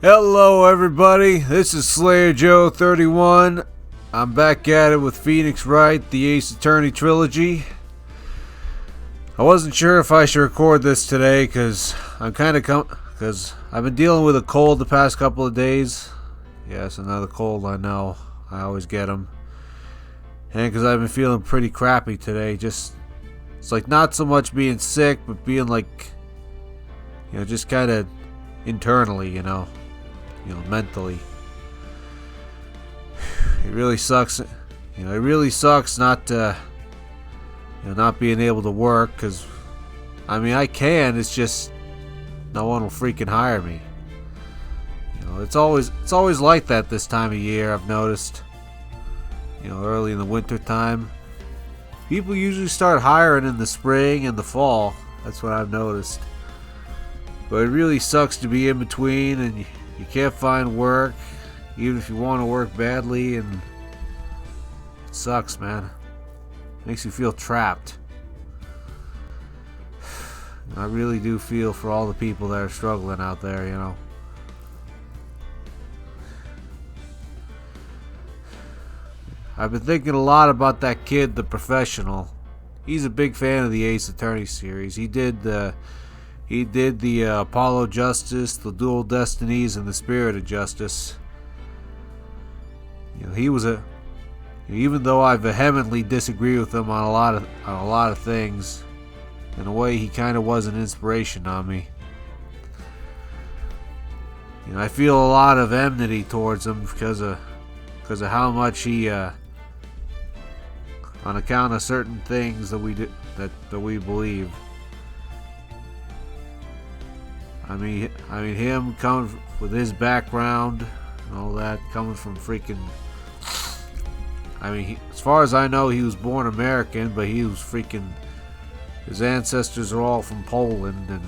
Hello everybody, this is Slayer Joe 31. I'm back at it with Phoenix Wright, the Ace Attorney trilogy. I wasn't sure if I should record this today because I've been dealing with a cold the past couple of days. Yes, another cold, I know. I always get them. And because I've been feeling pretty crappy today, it's like not so much being sick, but being like, just kind of internally, mentally. It really sucks. It really sucks not not being able to work, because I can, it's just no one will freaking hire me. It's always like that this time of year, I've noticed. Early in the winter time, people usually start hiring in the spring and the fall. That's what I've noticed. But it really sucks to be in between and you can't find work, even if you want to work badly, and it sucks, man. It makes you feel trapped. I really do feel for all the people that are struggling out there, I've been thinking a lot about that kid, the professional. He's a big fan of the Ace Attorney series. He did the Apollo Justice, the Dual Destinies, and the Spirit of Justice. Even though I vehemently disagree with him on a lot of things, in a way he kind of was an inspiration on me. I feel a lot of enmity towards him because of how much he, on account of certain things that we believe. Him coming with his background and all that, coming from freaking. As far as I know, he was born American, but he was freaking. His ancestors are all from Poland, and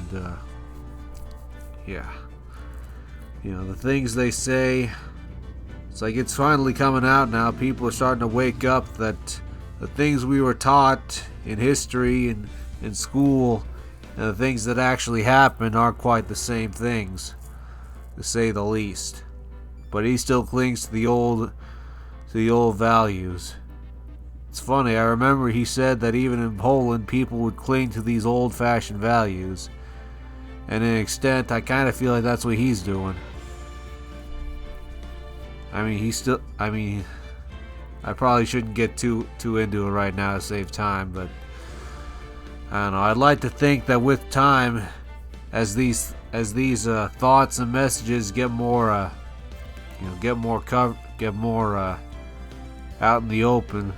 the things they say. It's like it's finally coming out now. People are starting to wake up that the things we were taught in history and in school, and the things that actually happened, aren't quite the same things, to say the least. But he still clings to the old values. It's funny, I remember he said that even in Poland, people would cling to these old-fashioned values. And in an extent, I kind of feel like that's what he's doing. I probably shouldn't get too into it right now to save time, but I don't know. I'd like to think that with time, as these thoughts and messages get more out in the open,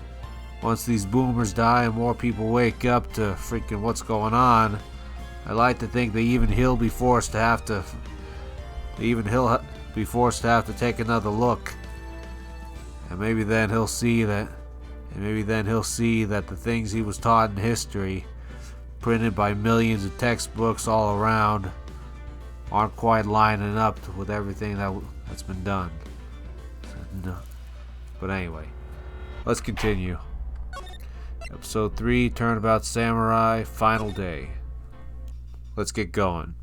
once these boomers die and more people wake up to freaking what's going on, I'd like to think that even he'll be forced to have to take another look. And maybe then he'll see that the things he was taught in history, printed by millions of textbooks all around, aren't quite lining up with everything that's been done. But anyway, let's continue. Episode 3, Turnabout Samurai, Final Day. Let's get going.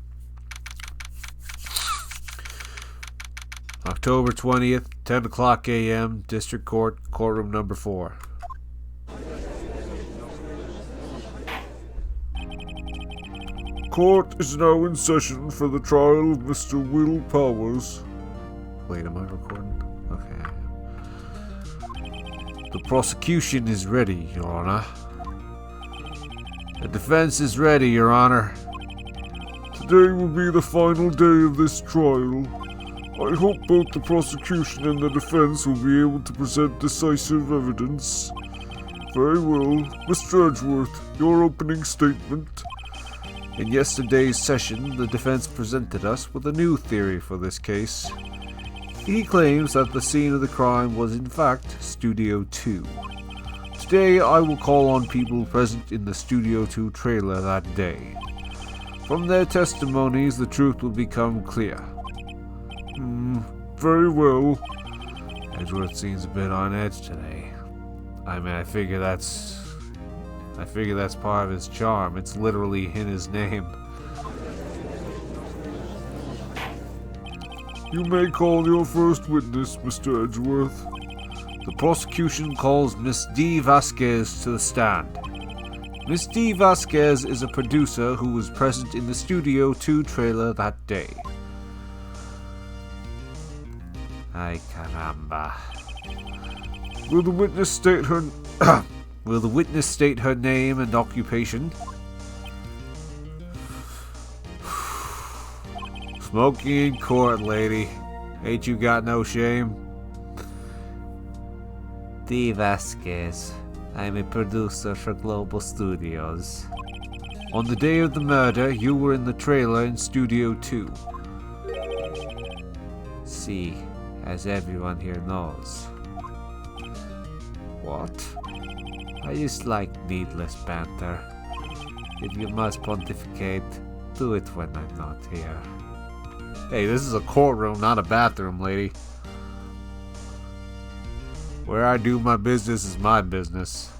October 20th, 10 o'clock a.m., District Court, Courtroom Number 4. Court is now in session for the trial of Mr. Will Powers. Wait, am I recording? Okay. The prosecution is ready, Your Honor. The defense is ready, Your Honor. Today will be the final day of this trial. I hope both the prosecution and the defense will be able to present decisive evidence. Very well. Mr. Edgeworth, your opening statement. In yesterday's session, the defense presented us with a new theory for this case. He claims that the scene of the crime was in fact Studio 2. Today, I will call on people present in the Studio 2 trailer that day. From their testimonies, the truth will become clear. Very well. Edgeworth seems a bit on edge today. I figure that's part of his charm. It's literally in his name. You may call your first witness, Mr. Edgeworth. The prosecution calls Miss D. Vasquez to the stand. Miss D. Vasquez is a producer who was present in the Studio 2 trailer that day. Ay caramba. Will the witness state her... Will the witness state her name and occupation? Smoking in court, lady. Ain't you got no shame? D. Vasquez. I'm a producer for Global Studios. On the day of the murder, you were in the trailer in Studio 2. See, as everyone here knows. What? I just like needless banter. If you must pontificate, do it when I'm not here. Hey, this is a courtroom, not a bathroom, lady. Where I do my business is my business.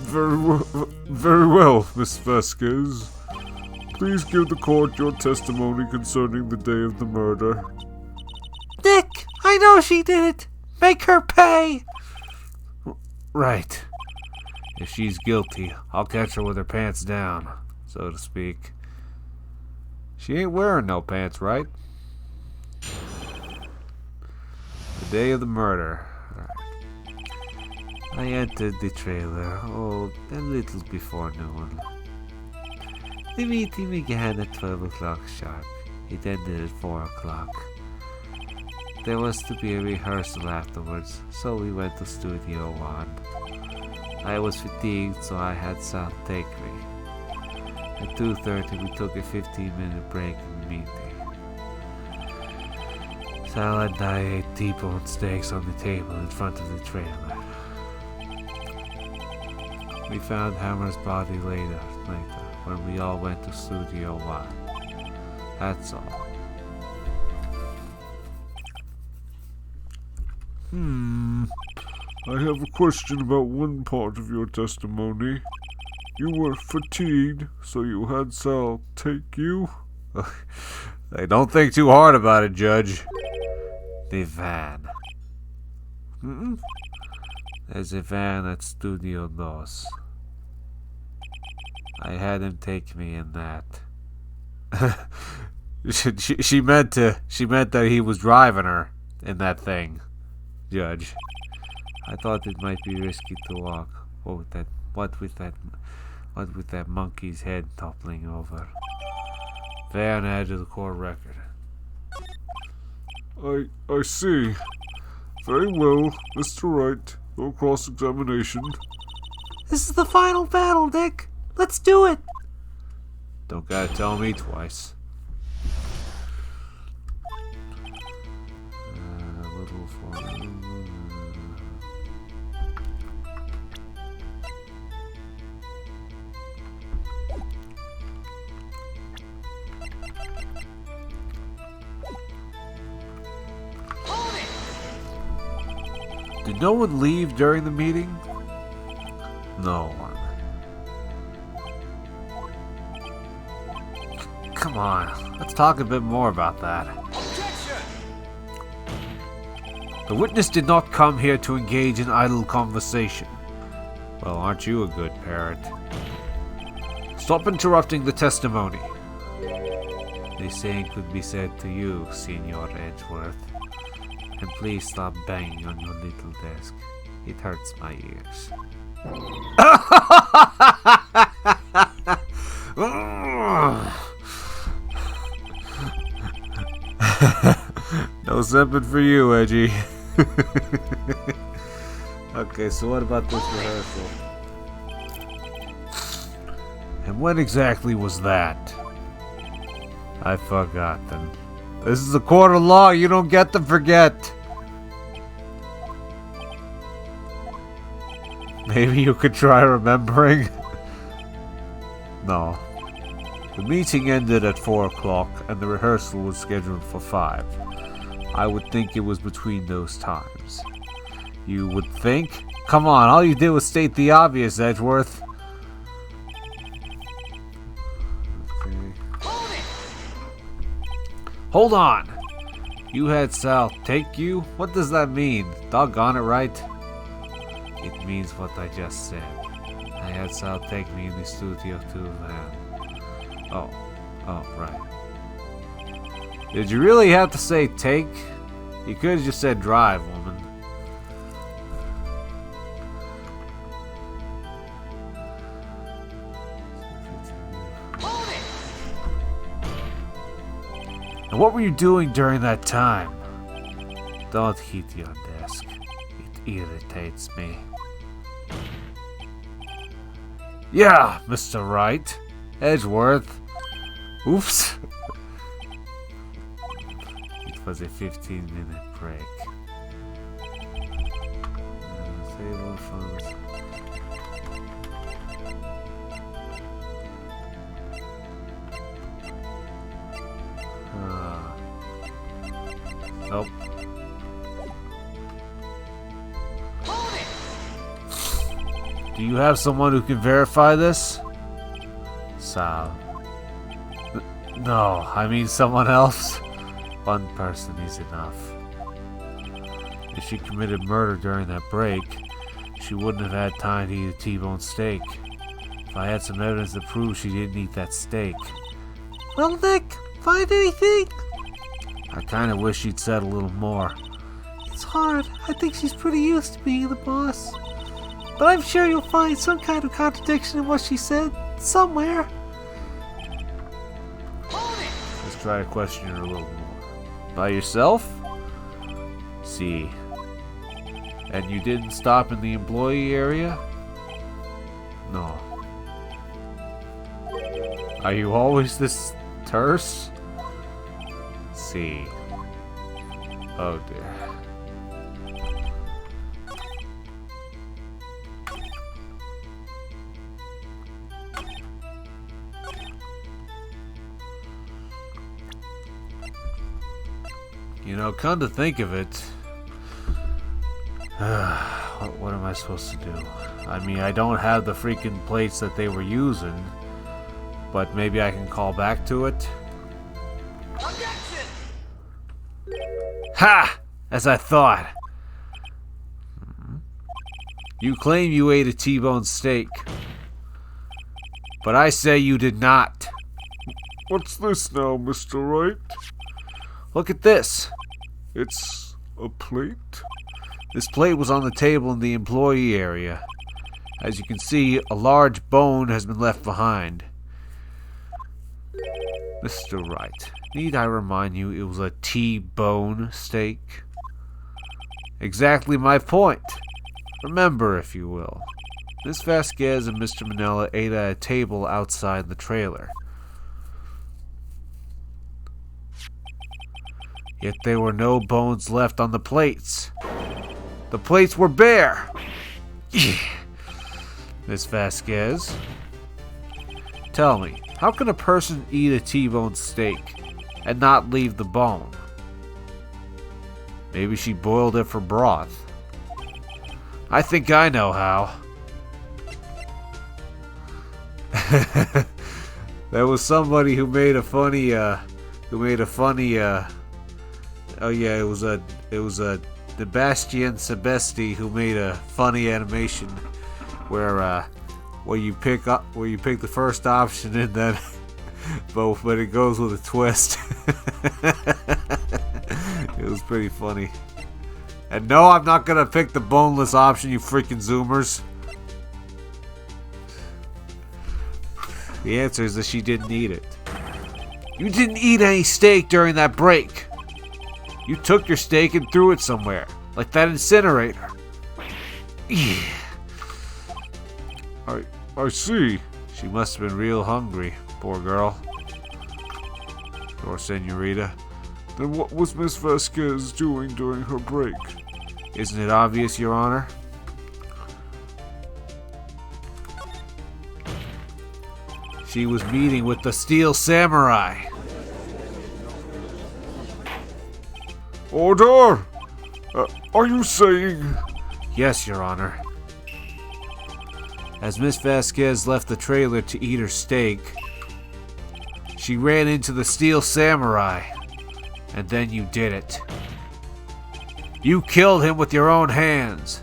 Very well, Miss Vasquez. Please give the court your testimony concerning the day of the murder. Nick, I know she did it. Make her pay. Right. If she's guilty, I'll catch her with her pants down, so to speak. She ain't wearing no pants, right? The day of the murder. I entered the trailer, a little before noon. The meeting began at 12 o'clock sharp. It ended at 4 o'clock. There was to be a rehearsal afterwards, so we went to Studio 1. I was fatigued, so I had Sal take me. At 2:30 we took a 15-minute break in the meeting. Sal and I ate T-bone steaks on the table in front of the trailer. We found Hammer's body later, when we all went to Studio 1. That's all. I have a question about one part of your testimony. You were fatigued, so you had Sal take you? Hey, don't think too hard about it, Judge. The van. There's a van at Studio Dos. I had him take me in that. she meant that he was driving her in that thing, Judge. I thought it might be risky to walk. What with that monkey's head toppling over. Van added to the court record. I see. Very well, Mr. Wright. No cross-examination. This is the final battle, Dick. Let's do it. Don't gotta tell me twice. Little for... Did no one leave during the meeting? No one. Come on, let's talk a bit more about that. Objection! The witness did not come here to engage in idle conversation. Well, aren't you a good parrot? Stop interrupting the testimony. The same could be said to you, Senor Edgeworth. And please stop banging on your little desk. It hurts my ears. No sympathy for you, Edgey. Okay, so what about this rehearsal? And when exactly was that? I've forgotten. This is a court of law, you don't get to forget. Maybe you could try remembering? No. The meeting ended at 4 o'clock and the rehearsal was scheduled for 5. I would think it was between those times. You would think? Come on, all you did was state the obvious, Edgeworth. Hold on! You had Sal take you? What does that mean? Doggone it, right? It means what I just said. I had Sal take me in the studio too, man. Oh, right. Did you really have to say take? You could have just said drive, woman. And what were you doing during that time? Don't hit your desk. It irritates me. Yeah, Mr. Wright. Edgeworth. Oops. It was a 15-minute break. Table funds. Nope. Do you have someone who can verify this? Sal. No, I mean someone else. One person is enough. If she committed murder during that break, she wouldn't have had time to eat a T-bone steak. If I had some evidence to prove she didn't eat that steak. Well, Nick, find anything? I kind of wish she'd said a little more. It's hard. I think she's pretty used to being the boss. But I'm sure you'll find some kind of contradiction in what she said, somewhere. Let's try to question her a little more. By yourself? See. And you didn't stop in the employee area? No. Are you always this terse? See. Oh dear. You know, come to think of it, what am I supposed to do? I mean, I don't have the freaking plates that they were using, but maybe I can call back to it. Ha! As I thought. You claim you ate a T-bone steak, but I say you did not. What's this now, Mr. Wright? Look at this. It's a plate? This plate was on the table in the employee area. As you can see, a large bone has been left behind. Mr. Wright, need I remind you it was a T-bone steak? Exactly my point. Remember, if you will. Miss Vasquez and Mr. Manella ate at a table outside the trailer. Yet there were no bones left on the plates. The plates were bare. Miss Vasquez, tell me, how can a person eat a T-bone steak and not leave the bone? Maybe she boiled it for broth. I think I know how. There was somebody who made a funny, oh yeah, it was Sebastian Sebesti who made a funny animation where you pick the first option and then but it goes with a twist. It was pretty funny. And no, I'm not gonna pick the boneless option, you freaking zoomers. The answer is that she didn't eat it. You didn't eat any steak during that break. You took your steak and threw it somewhere, like that incinerator. I see. She must have been real hungry, poor girl. Or senorita. Then what was Miss Vasquez doing during her break? Isn't it obvious, Your Honor? She was meeting with the Steel Samurai. Order! Are you saying... Yes, Your Honor. As Miss Vasquez left the trailer to eat her steak, she ran into the Steel Samurai. And then you did it. You killed him with your own hands.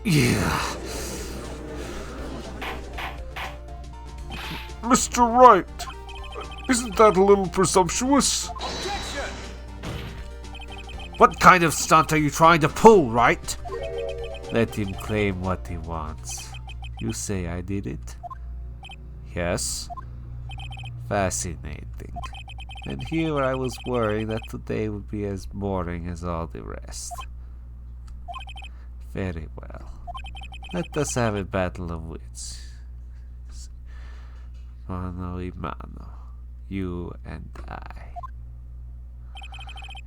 Yeah. Mr. Wright, isn't that a little presumptuous? What kind of stunt are you trying to pull, Wright? Let him claim what he wants. You say I did it? Yes. Fascinating. And here I was worrying that today would be as boring as all the rest. Very well. Let us have a battle of wits. Mano y mano. You and I.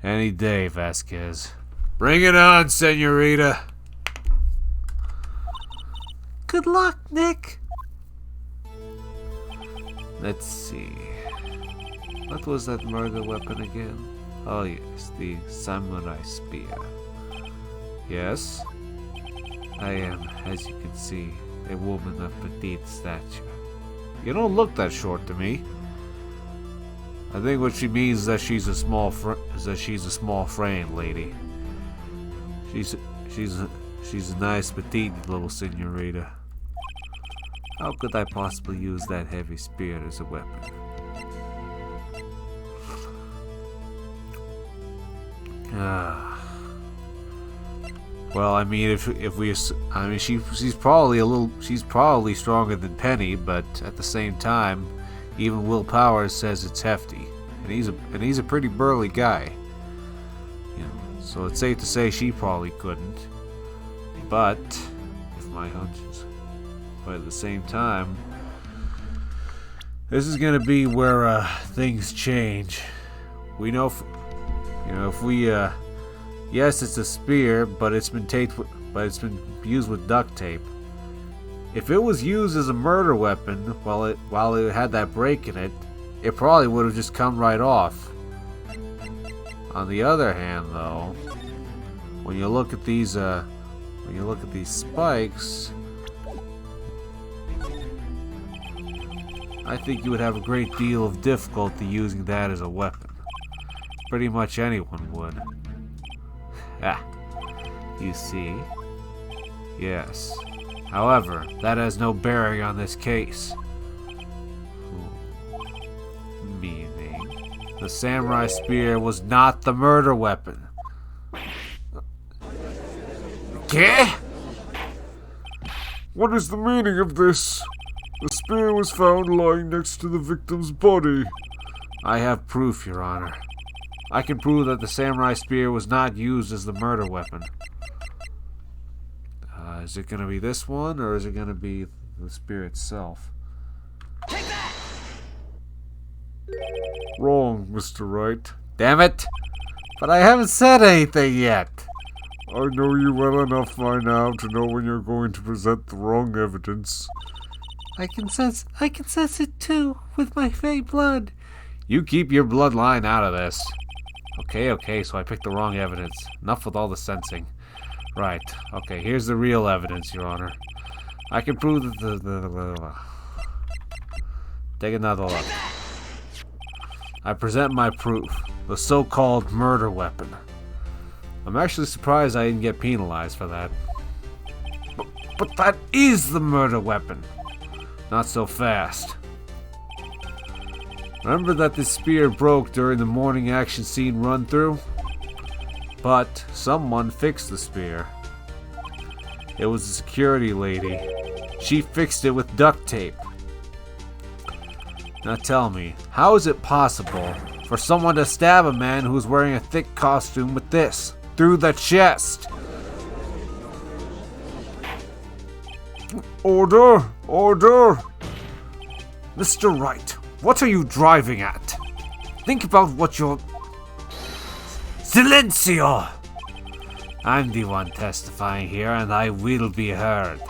Any day, Vasquez. Bring it on, senorita. Good luck, Nick. Let's see. What was that murder weapon again? Oh yes, the samurai spear. Yes? I am, as you can see, a woman of petite stature. You don't look that short to me. I think what she means is that she's a small frame lady. She's a nice petite little senorita. How could I possibly use that heavy spear as a weapon? Well, I mean, she's probably stronger than Penny, but at the same time, even Will Powers says it's hefty, and he's a pretty burly guy. You know, so it's safe to say she probably couldn't. But if my hunch is, but at the same time, this is gonna be where things change. We know, if we yes, it's a spear, but it's been used with duct tape. If it was used as a murder weapon while it had that break in it, it probably would have just come right off. On the other hand, though, when you look at these spikes, I think you would have a great deal of difficulty using that as a weapon. Pretty much anyone would. Ah, you see? Yes. However, that has no bearing on this case. Meaning, the samurai spear was not the murder weapon. ¿Qué? What is the meaning of this? The spear was found lying next to the victim's body. I have proof, Your Honor. I can prove that the samurai spear was not used as the murder weapon. Is it going to be this one, or is it going to be the spear itself? Take that! Wrong, Mr. Wright. Damn it! But I haven't said anything yet. I know you well enough by now to know when you're going to present the wrong evidence. I can sense it too, with my fey blood. You keep your bloodline out of this. Okay, so I picked the wrong evidence. Enough with all the sensing. Right, okay, here's the real evidence, Your Honor. I can prove that Take another look. I present my proof. The so-called murder weapon. I'm actually surprised I didn't get penalized for that. But that is the murder weapon. Not so fast. Remember that this spear broke during the morning action scene run-through? But someone fixed the spear. It was a security lady. She fixed it with duct tape. Now tell me, how is it possible for someone to stab a man who's wearing a thick costume with this? Through the chest! Order! Order! Mr. Wright, what are you driving at? Think about what you're... Silencio! I'm the one testifying here, and I will be heard.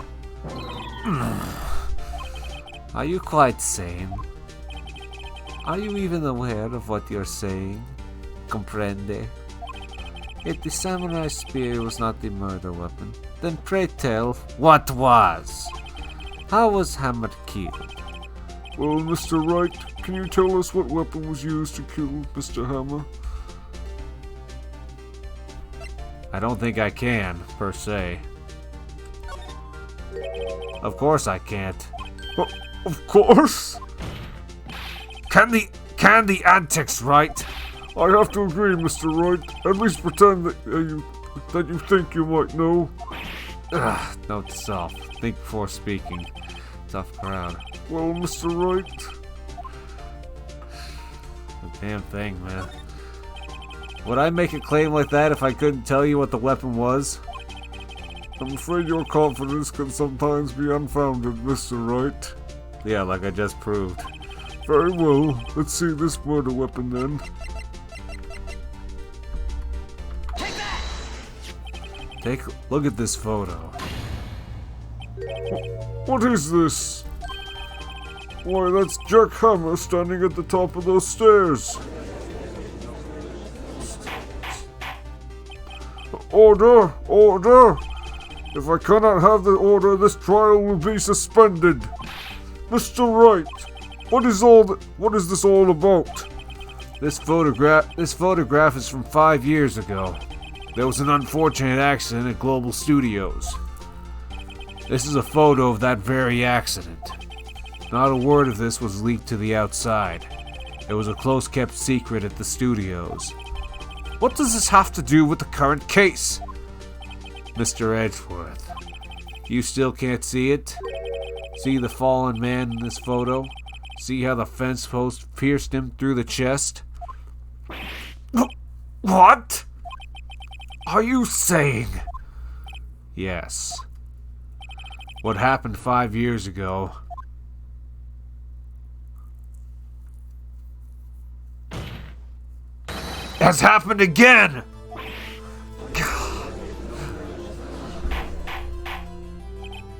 Are you quite sane? Are you even aware of what you're saying? Comprende? If the samurai spear was not the murder weapon, then pray tell, what was? How was Hammer killed? Well, Mr. Wright, can you tell us what weapon was used to kill Mr. Hammer? I don't think I can, per se. Of course I can't. Of course! Can the antics, Wright? I have to agree, Mr. Wright. At least pretend that you think you might know. Note to self. Think before speaking. Tough crowd. Well, Mr. Wright. The damn thing, man. Would I make a claim like that if I couldn't tell you what the weapon was? I'm afraid your confidence can sometimes be unfounded, Mr. Wright. Yeah, like I just proved. Very well. Let's see this murder weapon then. Take a look at this photo. What is this? Why, that's Jack Hammer standing at the top of those stairs. Order! Order! If I cannot have the order, this trial will be suspended. Mr. Wright, what is this all about? This photograph is from 5 years ago. There was an unfortunate accident at Global Studios. This is a photo of that very accident. Not a word of this was leaked to the outside. It was a close-kept secret at the studios. What does this have to do with the current case? Mr. Edgeworth, you still can't see it? See the fallen man in this photo? See how the fence post pierced him through the chest? What? Are you saying? Yes. What happened 5 years ago has happened again!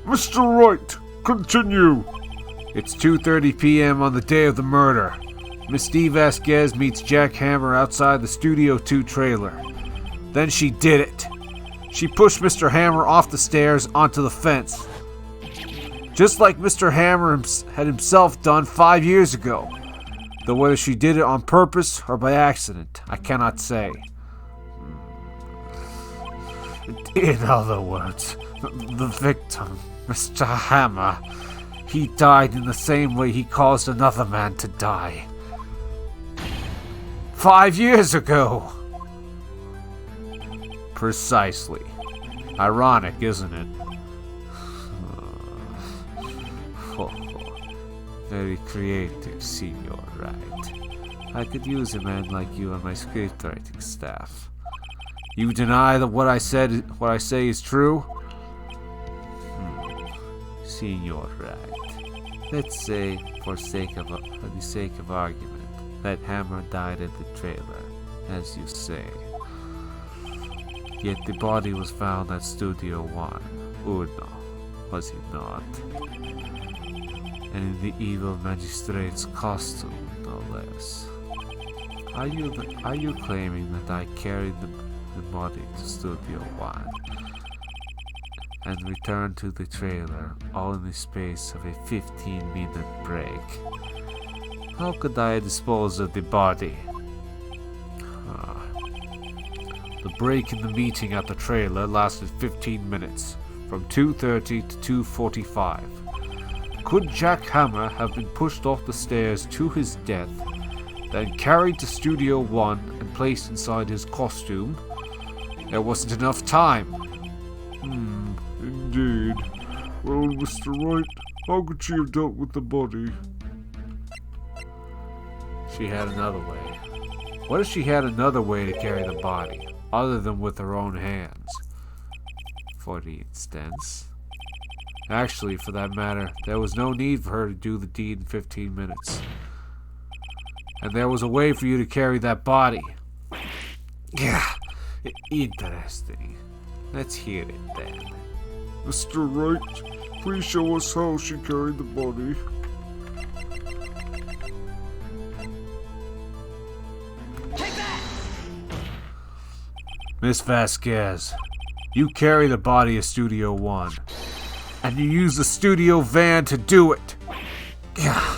Mr. Wright, continue. It's 2:30 p.m. on the day of the murder. Miss Steve Vasquez meets Jack Hammer outside the Studio 2 trailer. Then she did it. She pushed Mr. Hammer off the stairs onto the fence. Just like Mr. Hammer had himself done 5 years ago. Though whether she did it on purpose or by accident, I cannot say. In other words, the victim, Mr. Hammer, he died in the same way he caused another man to die. 5 years ago! Precisely. Ironic, isn't it? Very creative, Senor Wright. I could use a man like you on my scriptwriting staff. You deny that what I say is true? Senor Wright. Let's say, for the sake of argument, that Hammer died at the trailer, as you say. Yet the body was found at Studio 1, Urno, was it not? And in the evil magistrate's costume, no less. Are you claiming that I carried the body to Studio 1 and returned to the trailer all in the space of a 15-minute break? How could I dispose of the body? The break in the meeting at the trailer lasted 15 minutes, from 2:30 to 2:45. Could Jack Hammer have been pushed off the stairs to his death, then carried to Studio 1 and placed inside his costume? There wasn't enough time. Indeed. Well, Mr. Wright, how could she have dealt with the body? She had another way. What if she had another way to carry the body, other than with her own hands? For instance. Actually, for that matter, there was no need for her to do the deed in 15 minutes. And there was a way for you to carry that body. Yeah, interesting. Let's hear it then. Mr. Wright, please show us how she carried the body. Miss Vasquez, you carry the body of Studio 1. And you use the studio van to do it. Yeah.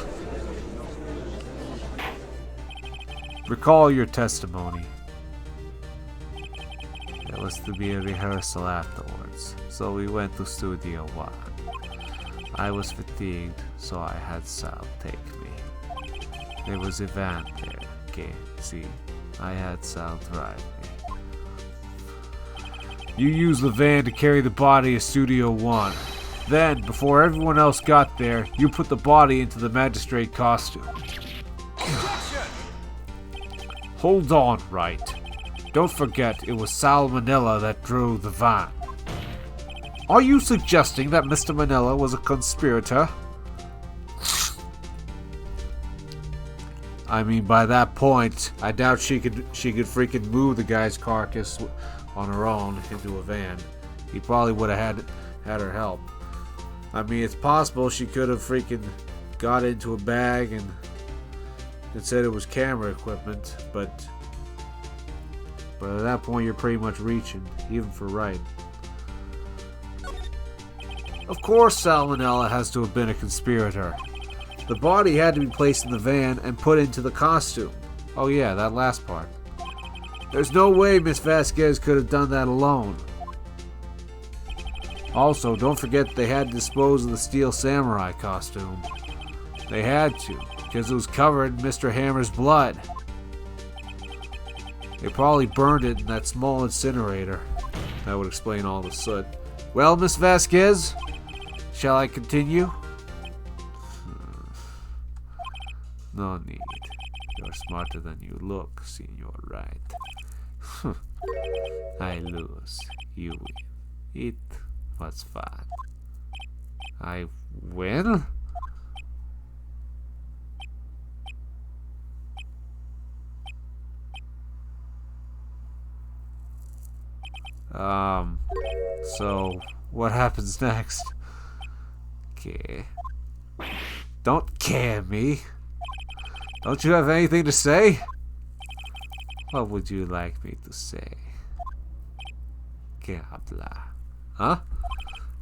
Recall your testimony. There was to be a rehearsal afterwards, so we went to Studio 1. I was fatigued, so I had Sal take me. There was a van there, okay, see? I had Sal drive me. You used the van to carry the body of Studio 1. Then, before everyone else got there, you put the body into the magistrate costume. Hold on, Wright. Don't forget, it was Sal Manila that drove the van. Are you suggesting that Mr. Manila was a conspirator? I mean, by that point, I doubt she could freaking move the guy's carcass on her own into a van. He probably would have had her help. I mean, it's possible she could have freaking got into a bag and said it was camera equipment, but at that point you're pretty much reaching, even for Wright. Of course Salmonella has to have been a conspirator. The body had to be placed in the van and put into the costume. Oh yeah, that last part. There's no way Miss Vasquez could have done that alone. Also, don't forget they had to dispose of the Steel Samurai costume. They had to, because it was covered in Mr. Hammer's blood. They probably burned it in that small incinerator. That would explain all the soot. Well, Miss Vasquez, shall I continue? No need. You're smarter than you look, Senor Wright. I lose. You win. It was fun. I win? So what happens next? Okay. Don't care me. Don't you have anything to say? What would you like me to say? Que habla? Huh?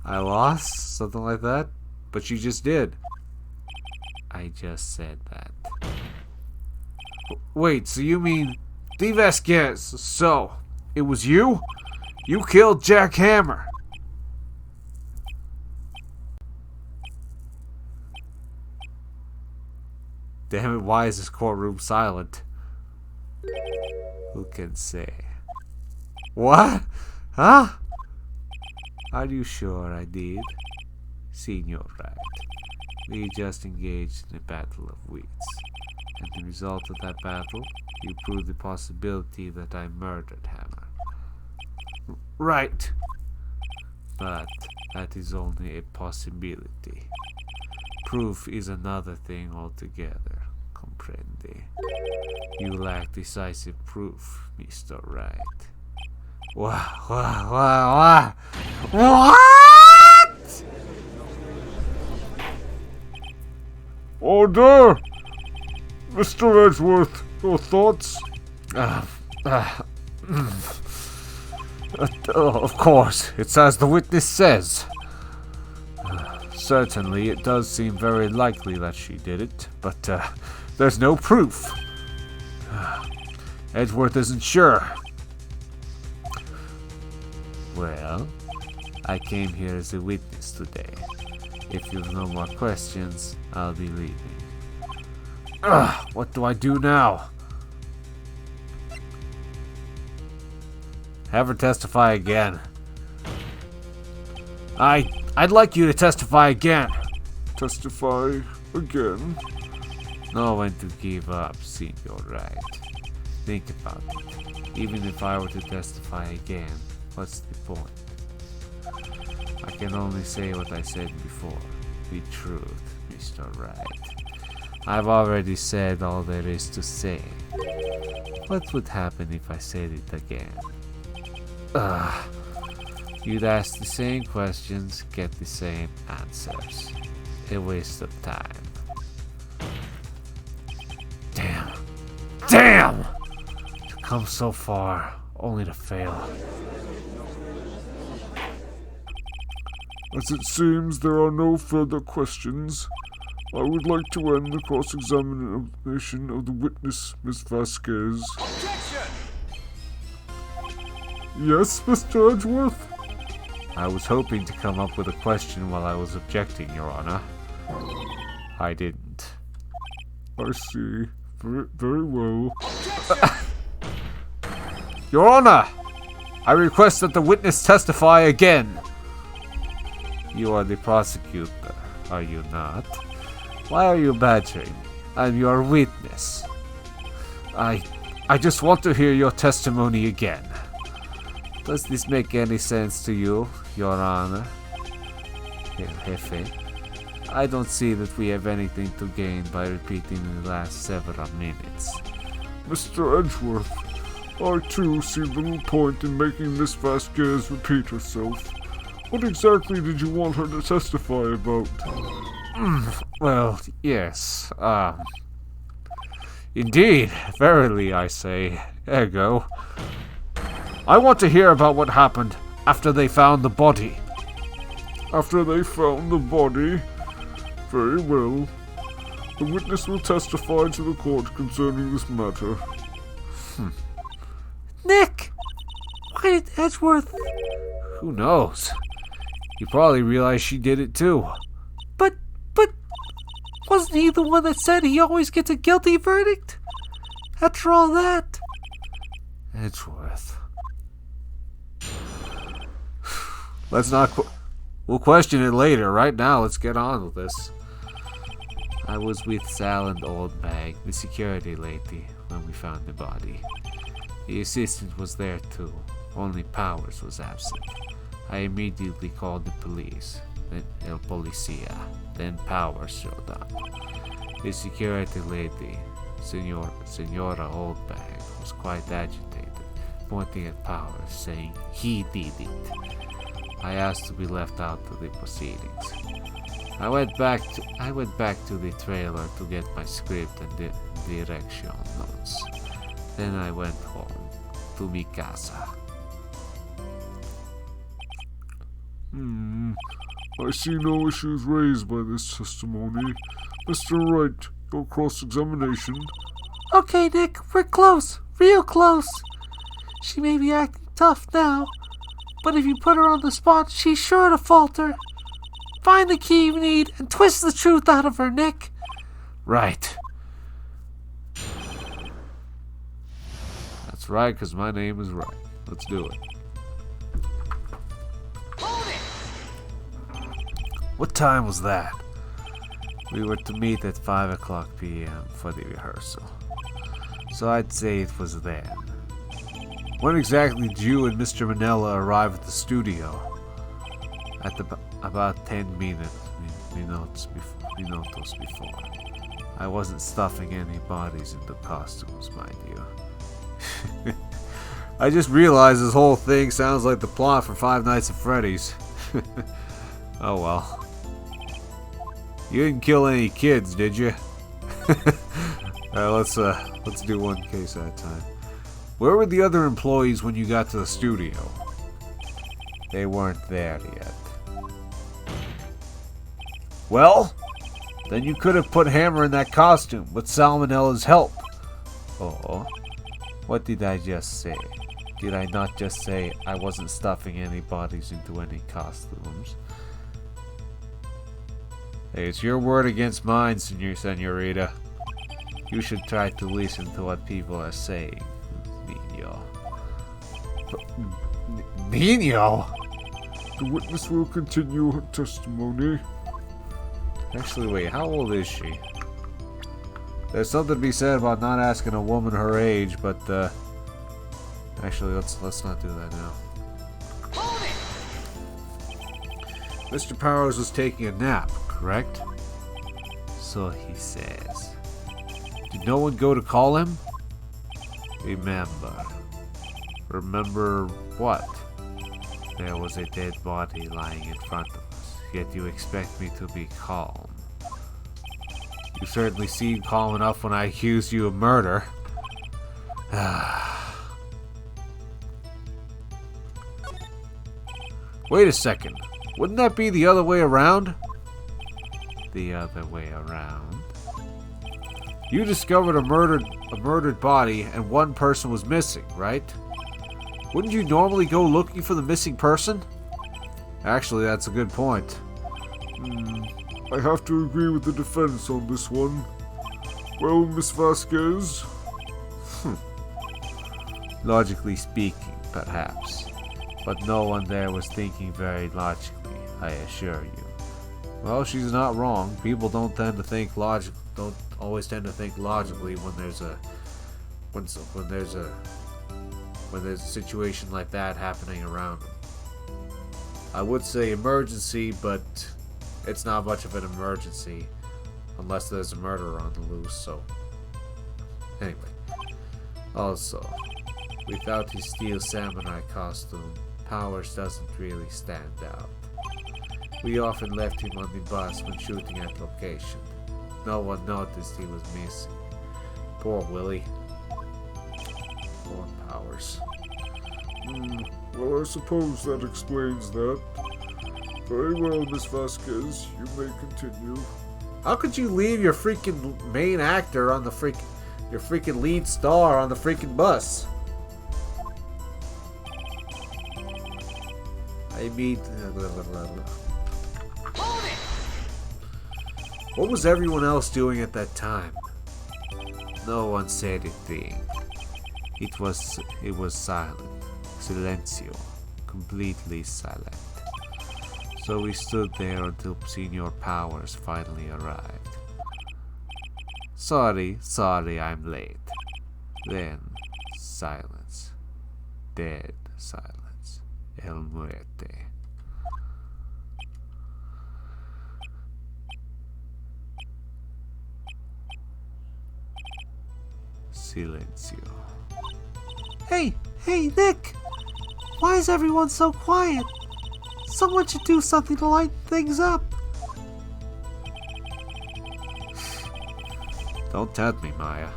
I lost? Something like that? But you just did. I just said that. Wait, so you mean D. Vasquez? So, it was you? You killed Jack Hammer. Damn it, why is this courtroom silent? Who can say? What? Huh? Are you sure I did? Senor Wright, we just engaged in a battle of wits. And the result of that battle, you proved the possibility that I murdered Hammer. Right. But that is only a possibility. Proof is another thing altogether. Comprende? You lack decisive proof, Mr. Wright. What? Order! Mr. Edgeworth, your thoughts? Of course, it's as the witness says. Certainly, it does seem very likely that she did it, but there's no proof. Edgeworth isn't sure. Well, I came here as a witness today. If you've no more questions, I'll be leaving. What do I do now? Have her testify again. I'd like you to testify again. Testify again? Know when to give up, Senor Wright. Think about it. Even if I were to testify again, what's the point? I can only say what I said before. The truth, Mr. Wright. I've already said all there is to say. What would happen if I said it again? You'd ask the same questions, get the same answers. A waste of time. Damn! To come so far, only to fail. As it seems there are no further questions, I would like to end the cross-examination of the witness, Miss Vasquez. Objection! Yes, Mr. Edgeworth? I was hoping to come up with a question while I was objecting, Your Honor. I didn't. I see. Very well. Your Honor! I request that the witness testify again. You are the prosecutor, are you not? Why are you badgering me? I'm your witness. I just want to hear your testimony again. Does this make any sense to you, Your Honor? El Jefe, I don't see that we have anything to gain by repeating the last several minutes. Mr. Edgeworth, I too see little point in making Miss Vasquez repeat herself. What exactly did you want her to testify about? Well, yes, indeed, verily I say, ergo. I want to hear about what happened after they found the body. After they found the body? Very well. The witness will testify to the court concerning this matter. Nick! Why did Edgeworth? Who knows? He probably realized she did it too. But, wasn't he the one that said he always gets a guilty verdict? After all that? Edgeworth. Let's not we'll question it later. Right now, let's get on with this. I was with Sal and Old Bag, the security lady, when we found the body. The assistant was there too, only Powers was absent. I immediately called the police, then El Policia, then Powers showed up. The security lady, Senora Oldbag, was quite agitated, pointing at Powers, saying he did it. I asked to be left out of the proceedings. I went back to the trailer to get my script and the direction notes. Then I went home to mi casa. I see no issues raised by this testimony. Mr. Wright, your cross-examination. Okay, Nick, we're close. Real close. She may be acting tough now, but if you put her on the spot, she's sure to falter. Find the key you need and twist the truth out of her, Nick. Right. That's right, because my name is Wright. Let's do it. What time was that? We were to meet at 5 o'clock p.m. for the rehearsal. So I'd say it was then. When exactly did you and Mr. Manella arrive at the studio? At about 10 minutos before. I wasn't stuffing any bodies into costumes, mind you. I just realized this whole thing sounds like the plot for Five Nights at Freddy's. Oh well. You didn't kill any kids, did you? Let's do one case at a time. Where were the other employees when you got to the studio? They weren't there yet. Well, then you could have put Hammer in that costume with Salmonella's help. Oh, what did I just say? Did I not just say I wasn't stuffing any bodies into any costumes? Hey, it's your word against mine, Senorita. You should try to listen to what people are saying, Nino. Nino? The witness will continue her testimony. Actually, wait, how old is she? There's something to be said about not asking a woman her age, but, actually, let's not do that now. Mr. Powers was taking a nap, correct? So he says. Did no one go to call him? Remember what? There was a dead body lying in front of us, yet you expect me to be calm. You certainly seemed calm enough when I accused you of murder. Wait a second. Wouldn't that be the other way around? the other way around. You discovered a murdered body and one person was missing, right? Wouldn't you normally go looking for the missing person? Actually, that's a good point. I have to agree with the defense on this one. Well, Miss Vasquez? Logically speaking, perhaps. But no one there was thinking very logically, I assure you. Well, she's not wrong. People don't always tend to think logically when there's a situation like that happening around them. I would say emergency, but it's not much of an emergency unless there's a murderer on the loose, so anyway. Also, without his steel samurai costume, Powers doesn't really stand out. We often left him on the bus when shooting at location. No one noticed he was missing. Poor Willie. Poor Powers. Well, I suppose that explains that. Very well, Miss Vasquez. You may continue. How could you leave your freaking main actor on the your freaking lead star on the freaking bus? I mean, what was everyone else doing at that time? No one said a thing. It was silent. Silencio. Completely silent. So we stood there until Senior Powers finally arrived. Sorry, I'm late. Then, silence. Dead silence. El muerte. Silencio. Hey, Nick! Why is everyone so quiet? Someone should do something to lighten things up. Don't tempt me, Maya.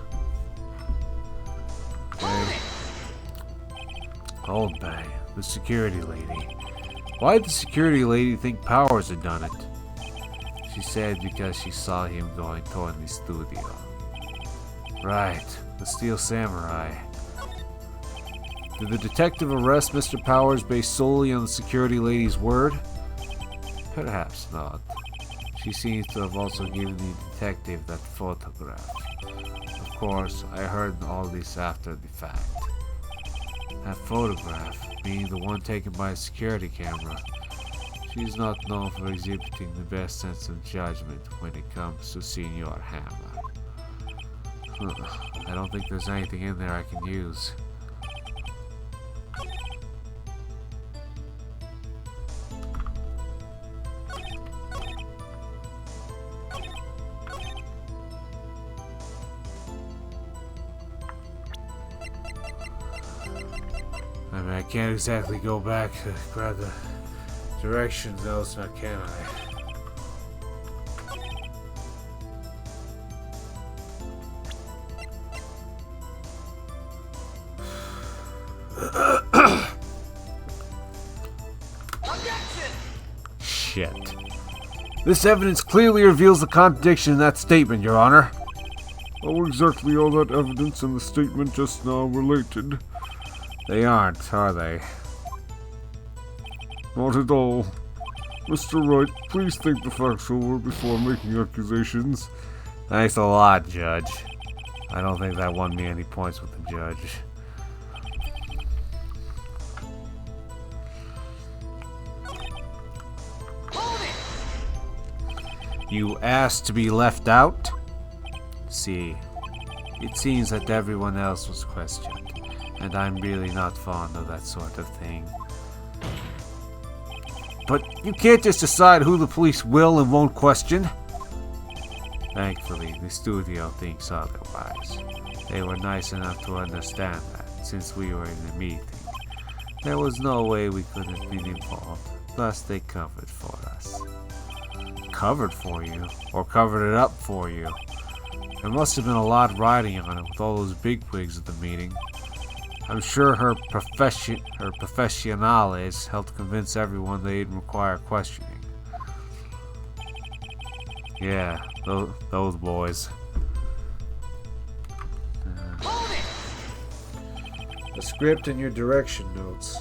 Okay. Old Bay, the security lady. Why did the security lady think Powers had done it? She said because she saw him going toward the studio. Right, the Steel Samurai. Did the detective arrest Mr. Powers based solely on the security lady's word? Perhaps not. She seems to have also given the detective that photograph. Of course, I heard all this after the fact. That photograph, being the one taken by a security camera, she's not known for exhibiting the best sense of judgment when it comes to Senior Hammer. I don't think there's anything in there I can use. I mean, I can't exactly go back to grab the directions notes now, can I? Shit. This evidence clearly reveals the contradiction in that statement, Your Honor. How exactly are that evidence and the statement just now related? They aren't, are they? Not at all. Mr. Wright, please think the facts over before making accusations. Thanks a lot, Judge. I don't think that won me any points with the judge. You asked to be left out? See, it seems that everyone else was questioned, and I'm really not fond of that sort of thing. But you can't just decide who the police will and won't question. Thankfully, the studio thinks otherwise. They were nice enough to understand that, since we were in the meeting. There was no way we could have been involved, thus they covered for us. Covered for you? Or covered it up for you? There must have been a lot riding on it with all those bigwigs at the meeting. I'm sure her professionales helped convince everyone they didn't require questioning. Yeah, those boys. The script and your direction notes.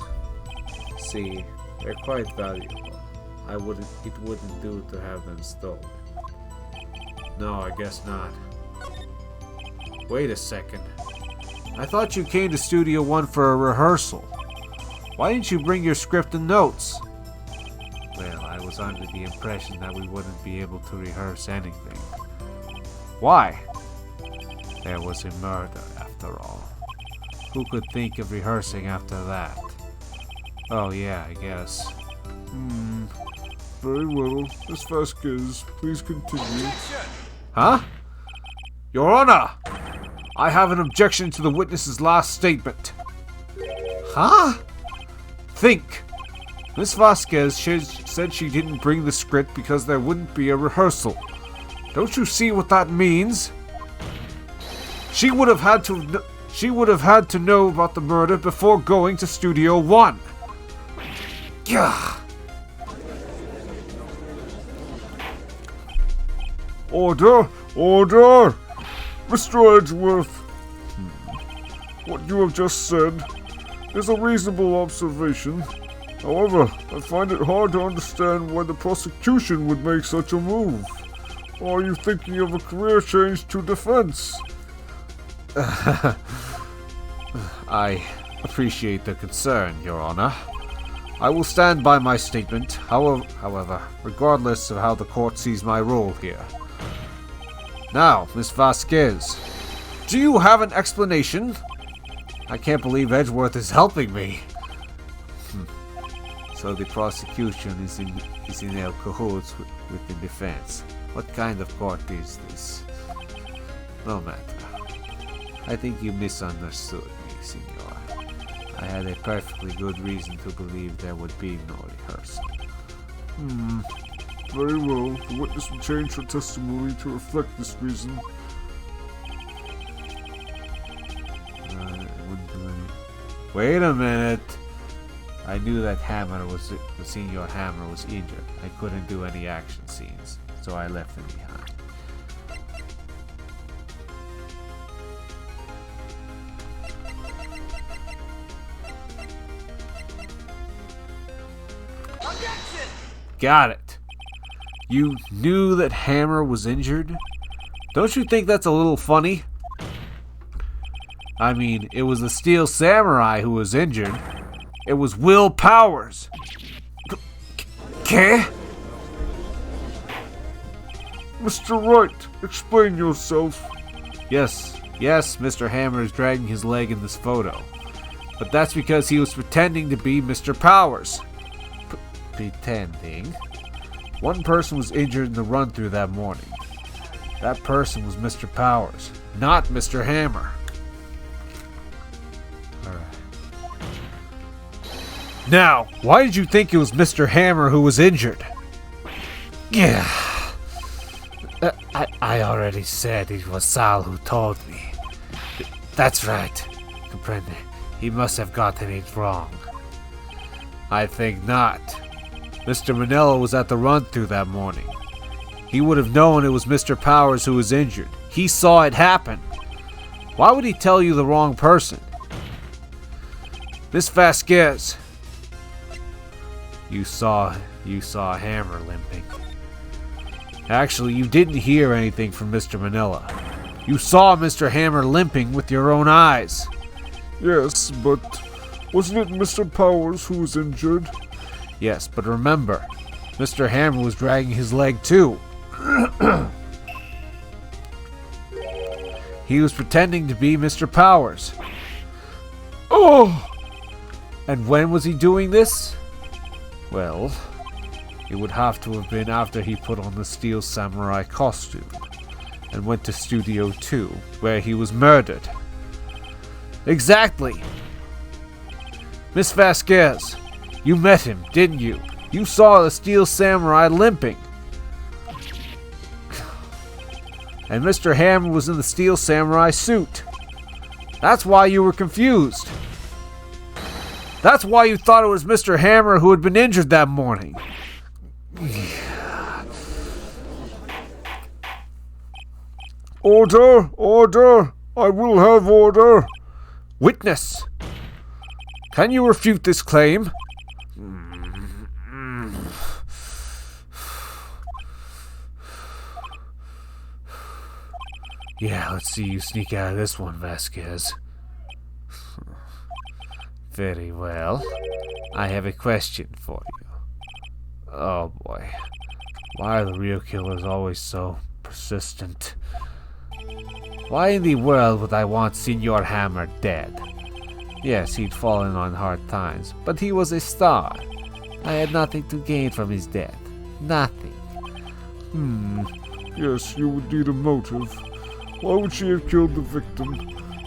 See, they're quite valuable. It wouldn't do to have them stolen. No, I guess not. Wait a second. I thought you came to Studio 1 for a rehearsal. Why didn't you bring your script and notes? Well, I was under the impression that we wouldn't be able to rehearse anything. Why? There was a murder, after all. Who could think of rehearsing after that? Oh yeah, I guess. Very well. Miss Vasquez, please continue. Huh? Your Honor! I have an objection to the witness's last statement. Huh? Think. Miss Vasquez said she didn't bring the script because there wouldn't be a rehearsal. Don't you see what that means? She would have had to know about the murder before going to Studio 1. Gah. Order! Order! Mr. Edgeworth, what you have just said is a reasonable observation. However, I find it hard to understand why the prosecution would make such a move. Or are you thinking of a career change to defense? I appreciate the concern, Your Honor. I will stand by my statement, however, regardless of how the court sees my role here. Now, Miss Vasquez, do you have an explanation? I can't believe Edgeworth is helping me. So the prosecution is in el cahoots with the defense. What kind of court is this? No matter. I think you misunderstood me, Senor. I had a perfectly good reason to believe there would be no rehearsal. Very well. The witness will change her testimony to reflect this reason. Wait a minute. I knew that the Senior Hammer was injured. I couldn't do any action scenes, so I left him behind. Objection! Got it. You knew that Hammer was injured? Don't you think that's a little funny? I mean, it was the Steel Samurai who was injured. It was Will Powers. ¿Qué? Mr. Wright, explain yourself. Yes, Mr. Hammer is dragging his leg in this photo. But that's because he was pretending to be Mr. Powers. Pretending? One person was injured in the run-through that morning. That person was Mr. Powers, not Mr. Hammer. Alright. Now, why did you think it was Mr. Hammer who was injured? Yeah. I already said it was Sal who told me. That's right. Comprende. He must have gotten it wrong. I think not. Mr. Manella was at the run-through that morning. He would have known it was Mr. Powers who was injured. He saw it happen. Why would he tell you the wrong person? Miss Vasquez, you saw Hammer limping. Actually, you didn't hear anything from Mr. Manila. You saw Mr. Hammer limping with your own eyes. Yes, but wasn't it Mr. Powers who was injured? Yes, but remember, Mr. Hammer was dragging his leg too. He was pretending to be Mr. Powers. Oh! And when was he doing this? Well, it would have to have been after he put on the Steel Samurai costume and went to Studio 2, where he was murdered. Exactly! Miss Vasquez, you met him, didn't you? You saw the Steel Samurai limping. And Mr. Hammer was in the Steel Samurai suit. That's why you were confused. That's why you thought it was Mr. Hammer who had been injured that morning. Order! Order! I will have order! Witness! Can you refute this claim? Yeah, let's see you sneak out of this one, Vasquez. Very well. I have a question for you. Oh boy. Why are the real killers always so persistent? Why in the world would I want Senor Hammer dead? Yes, he'd fallen on hard times, but he was a star. I had nothing to gain from his death. Nothing. Yes, you would need a motive. Why would she have killed the victim?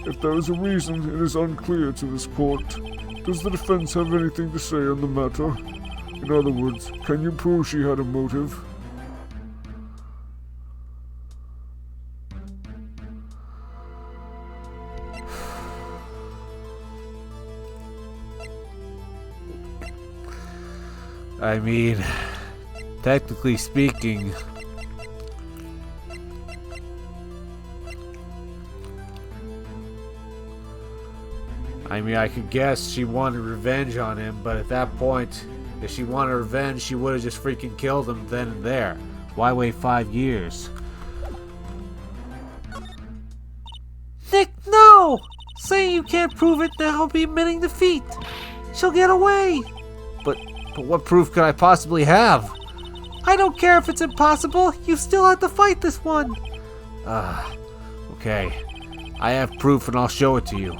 If there is a reason, it is unclear to this court. Does the defense have anything to say on the matter? In other words, can you prove she had a motive? I mean, technically speaking, I could guess she wanted revenge on him, but at that point, if she wanted revenge, she would have just freaking killed him then and there. Why wait 5 years? Nick, no! Saying you can't prove it now will be admitting defeat. She'll get away. But what proof could I possibly have? I don't care if it's impossible. You still have to fight this one. Okay. I have proof and I'll show it to you.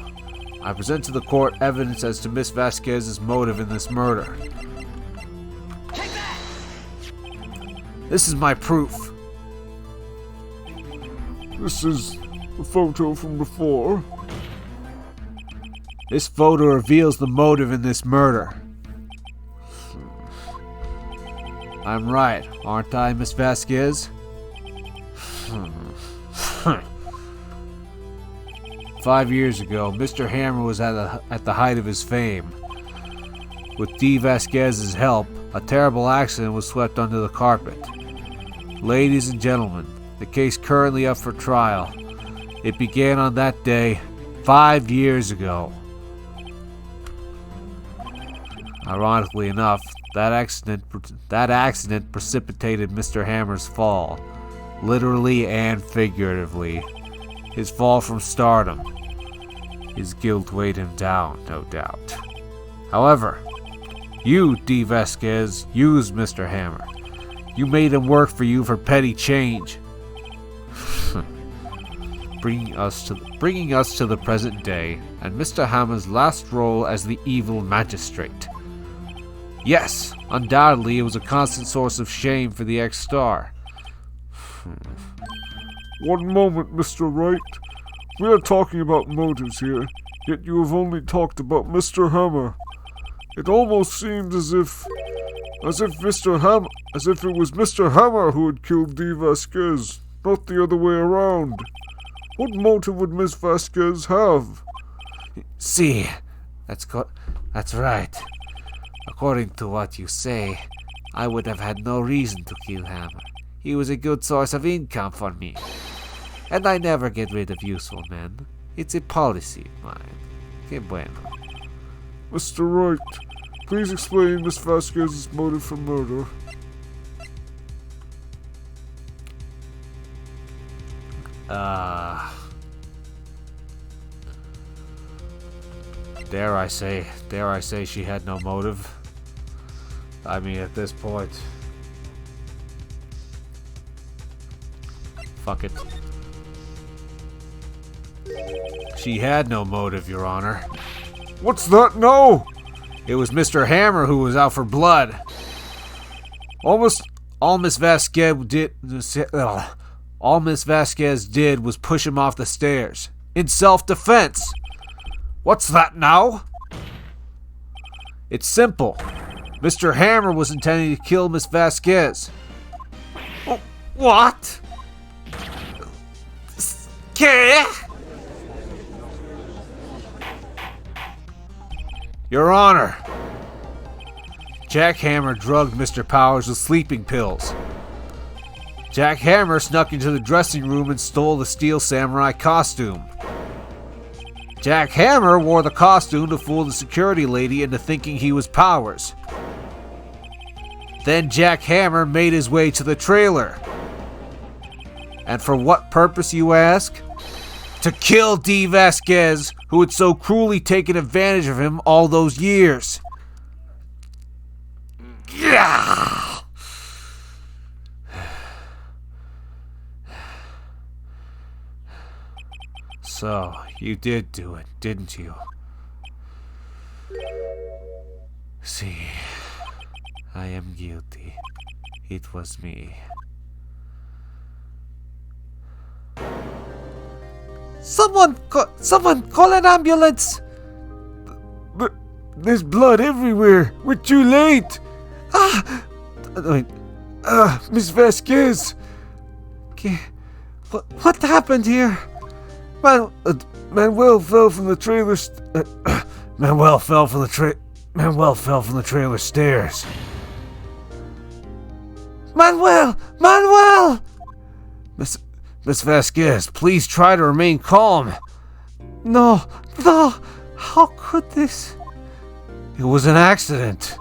I present to the court evidence as to Miss Vasquez's motive in this murder. This is my proof. This is a photo from before. This photo reveals the motive in this murder. I'm right, aren't I, Miss Vasquez? 5 years ago, Mr. Hammer was at the height of his fame. With D. Vasquez's help, a terrible accident was swept under the carpet. Ladies and gentlemen, the case currently up for trial. It began on that day 5 years ago. Ironically enough, that accident precipitated Mr. Hammer's fall, literally and figuratively. His fall from stardom. His guilt weighed him down, no doubt. However, you, D. Vasquez, used Mr. Hammer. You made him work for you for petty change. Bringing us to the present day, and Mr. Hammer's last role as the evil magistrate. Yes, undoubtedly it was a constant source of shame for the ex-star. One moment, Mr. Wright. We are talking about motives here, yet you have only talked about Mr. Hammer. It almost seemed as if it was Mr. Hammer who had killed D. Vasquez, not the other way around. What motive would Miss Vasquez have? See, that's right. According to what you say, I would have had no reason to kill Hammer. He was a good source of income for me. And I never get rid of useful men. It's a policy of mine. Que bueno. Mr. Wright, please explain Miss Vasquez's motive for murder. Dare I say she had no motive? I mean, at this point, fuck it. She had no motive, Your Honor. What's that? No! It was Mr. Hammer who was out for blood. All Miss Vasquez did was push him off the stairs. In self-defense. What's that now? It's simple. Mr. Hammer was intending to kill Miss Vasquez. Oh, what? ¿Qué? Your Honor, Jack Hammer drugged Mr. Powers with sleeping pills. Jack Hammer snuck into the dressing room and stole the Steel Samurai costume. Jack Hammer wore the costume to fool the security lady into thinking he was Powers. Then Jack Hammer made his way to the trailer. And for what purpose, you ask? To kill D. Vasquez, who had so cruelly taken advantage of him all those years. Yeah! So, you did do it, didn't you? See, I am guilty. It was me. Someone call an ambulance! There's blood everywhere. We're too late. Miss Vasquez. What happened here? Manuel fell from the trailer. Manuel fell from the trailer stairs. Manuel! Miss Vasquez, please try to remain calm. No, how could this? It was an accident.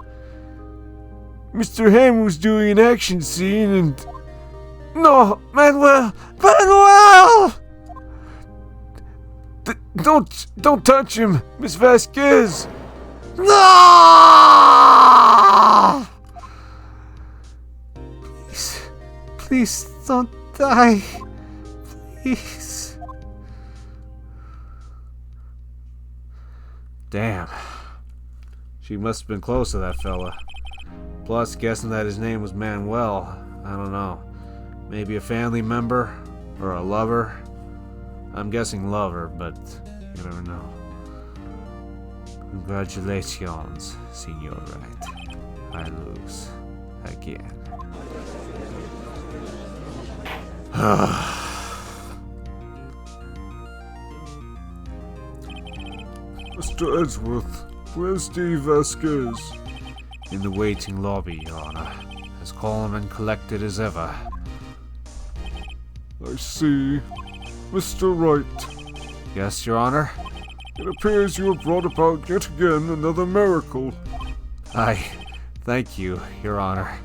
Mr. Ham was doing an action scene and... No, Manuel! Don't touch him, Miss Vasquez! No! Please don't die. Please. Damn. She must have been close to that fella. Plus, guessing that his name was Manuel, I don't know. Maybe a family member or a lover. I'm guessing lover, but you never know. Congratulations, Senor Wright. I lose again. Mr. Edgeworth, where's D. Vasquez? In the waiting lobby, Your Honor. As calm and collected as ever. I see. Mr. Wright. Yes, Your Honor? It appears you have brought about yet again another miracle. Thank you, Your Honor.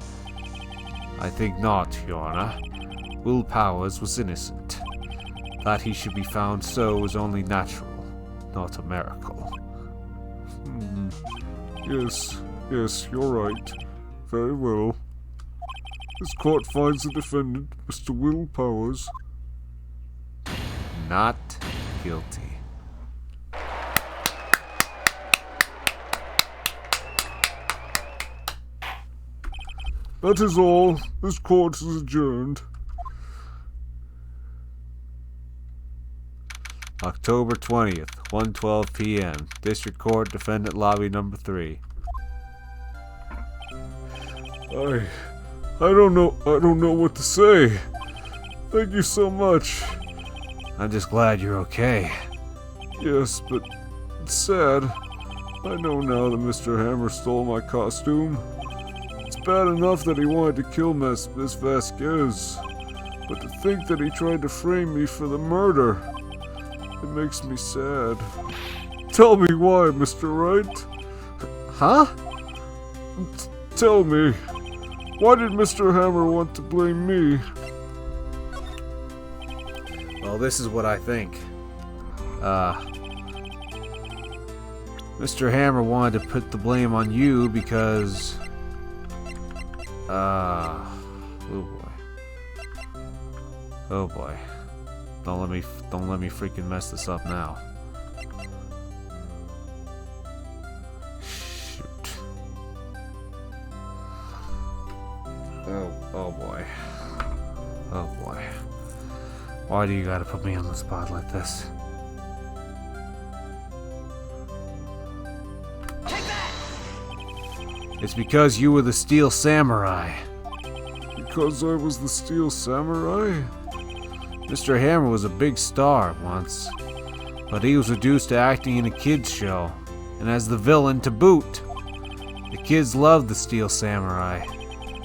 I think not, Your Honor. Will Powers was innocent. That he should be found so is only natural, not a miracle. Yes, you're right. Very well. This court finds the defendant, Mr. Will Powers, not guilty. That is all. This court is adjourned. October 20th, 1:12 p.m. District Court, Defendant Lobby Number 3. I don't know what to say. Thank you so much. I'm just glad you're okay. Yes, but it's sad. I know now that Mr. Hammer stole my costume. It's bad enough that he wanted to kill Miss Vasquez, but to think that he tried to frame me for the murder, it makes me sad. Tell me why, Mr. Wright. Huh? Tell me, why did Mr. Hammer want to blame me? Well, this is what I think. Mr. Hammer wanted to put the blame on you because... oh boy. Don't let me freaking mess this up now. Shoot. Oh boy. Oh boy. Why do you gotta put me on the spot like this? Take that! It's because you were the Steel Samurai. Because I was the Steel Samurai? Mr. Hammer was a big star once, but he was reduced to acting in a kids show, and as the villain to boot. The kids loved the Steel Samurai,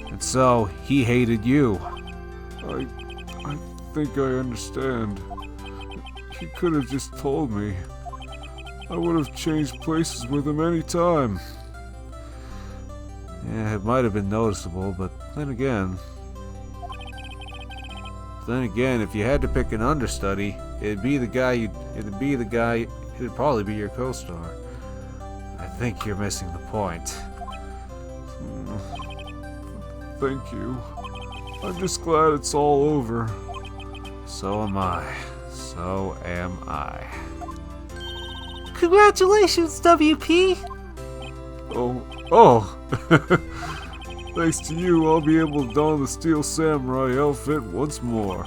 and so he hated you. I think I understand. He could have just told me. I would have changed places with him any time. Yeah, it might have been noticeable, but then again, if you had to pick an understudy, it'd probably be your co-star. I think you're missing the point. Thank you. I'm just glad it's all over. So am I. So am I. Congratulations, WP! Oh. Thanks to you, I'll be able to don the Steel Samurai outfit once more.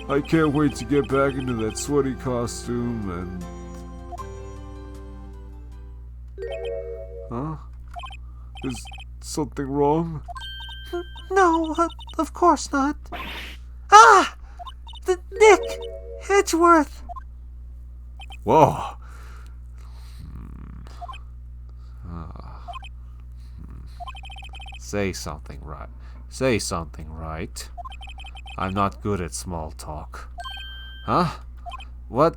I can't wait to get back into that sweaty costume and... Huh? Is something wrong? No, of course not. Ah! Nick! Edgeworth! Whoa! Say something, right? Say something, right? I'm not good at small talk. Huh? What?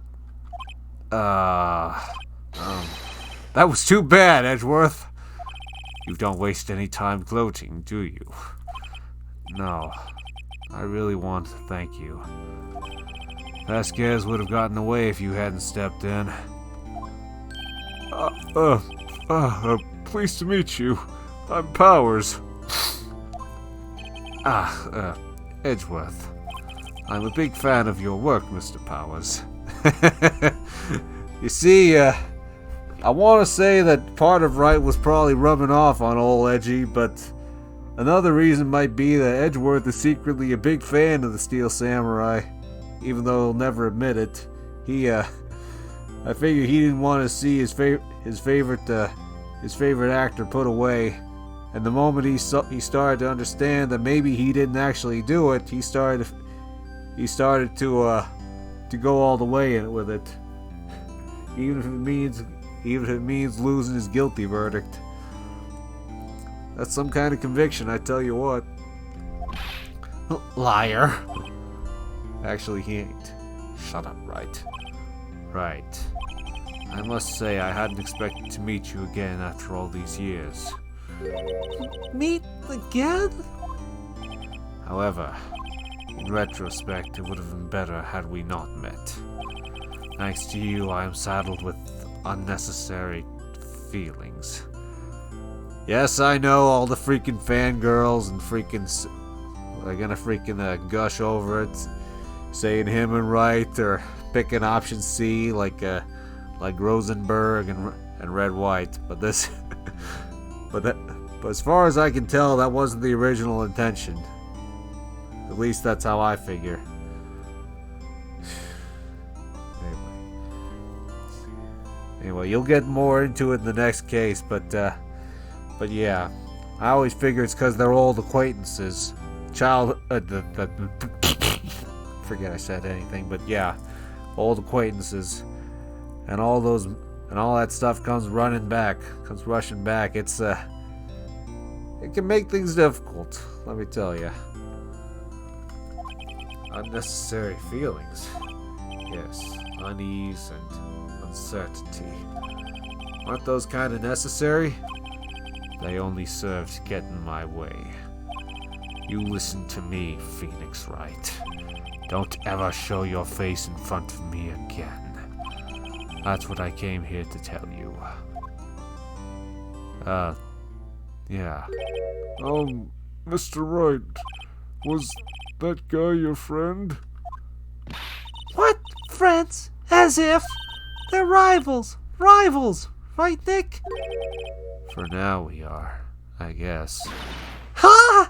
That was too bad, Edgeworth. You don't waste any time gloating, do you? No. I really want to thank you. Vasquez would have gotten away if you hadn't stepped in. Pleased to meet you. I'm Powers. Edgeworth. I'm a big fan of your work, Mr. Powers. You see, I want to say that part of Wright was probably rubbing off on old Edgey, but another reason might be that Edgeworth is secretly a big fan of the Steel Samurai, even though he'll never admit it. I figure he didn't want to see his favorite actor put away. And the moment he started to understand that maybe he didn't actually do it, he started to go all the way with it, even if it means losing his guilty verdict. That's some kind of conviction, I tell you what. Liar. Actually, he ain't. Shut up, Wright. Right. I must say I hadn't expected to meet you again after all these years. Meet again? However, in retrospect, it would have been better had we not met. Thanks to you, I am saddled with unnecessary feelings. Yes, I know all the freaking fangirls and are gonna freaking gush over it, saying him and Wright, or picking option C like Rosenberg and Red White, but this. But as far as I can tell, that wasn't the original intention. At least that's how I figure. Anyway, you'll get more into it in the next case, but yeah, I always figure it's because they're old acquaintances. Forget I said anything, but yeah, old acquaintances, and all that stuff comes rushing back. It can make things difficult, let me tell you. Unnecessary feelings. Yes, unease and uncertainty. Aren't those kind of necessary? They only serve to get in my way. You listen to me, Phoenix Wright. Don't ever show your face in front of me again. That's what I came here to tell you. Yeah. Mr. Wright, was that guy your friend? What? Friends? As if? They're rivals! Rivals! Right, Nick? For now we are, I guess. Huh?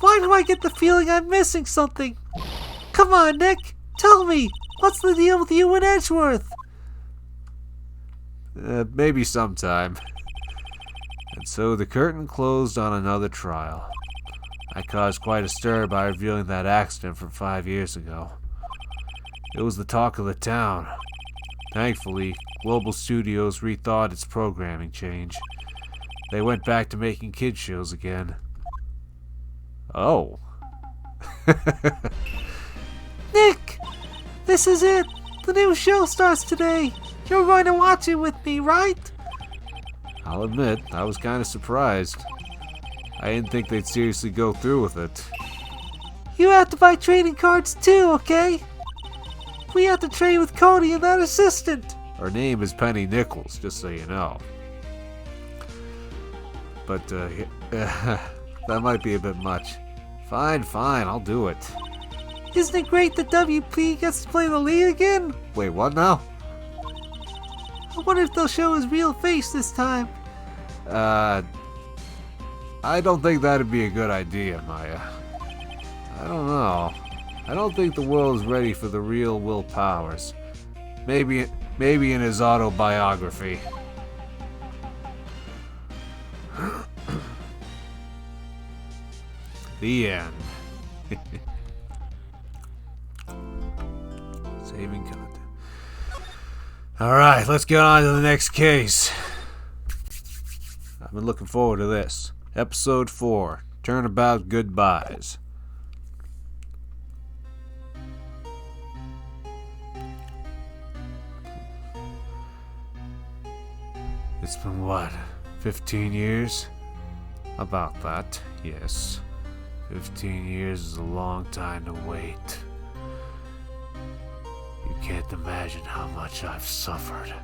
Why do I get the feeling I'm missing something? Come on, Nick! Tell me! What's the deal with you and Edgeworth? Maybe sometime. And so the curtain closed on another trial. I caused quite a stir by revealing that accident from 5 years ago. It was the talk of the town. Thankfully, Global Studios rethought its programming change. They went back to making kid shows again. Oh. Nick! This is it! The new show starts today! You're going to watch it with me, right? I'll admit, I was kind of surprised. I didn't think they'd seriously go through with it. You have to buy trading cards too, okay? We have to trade with Cody and that assistant. Her name is Penny Nichols, just so you know. But, that might be a bit much. Fine, I'll do it. Isn't it great that WP gets to play the lead again? Wait, what now? I wonder if they'll show his real face this time. I don't think that'd be a good idea, Maya. I don't know. I don't think the world is ready for the real Will Powers. Maybe in his autobiography. The end. Saving content. Alright, let's get on to the next case. I've been looking forward to this. Episode 4. Turnabout Goodbyes. It's been what? 15 years? About that, yes. 15 years is a long time to wait. You can't imagine how much I've suffered.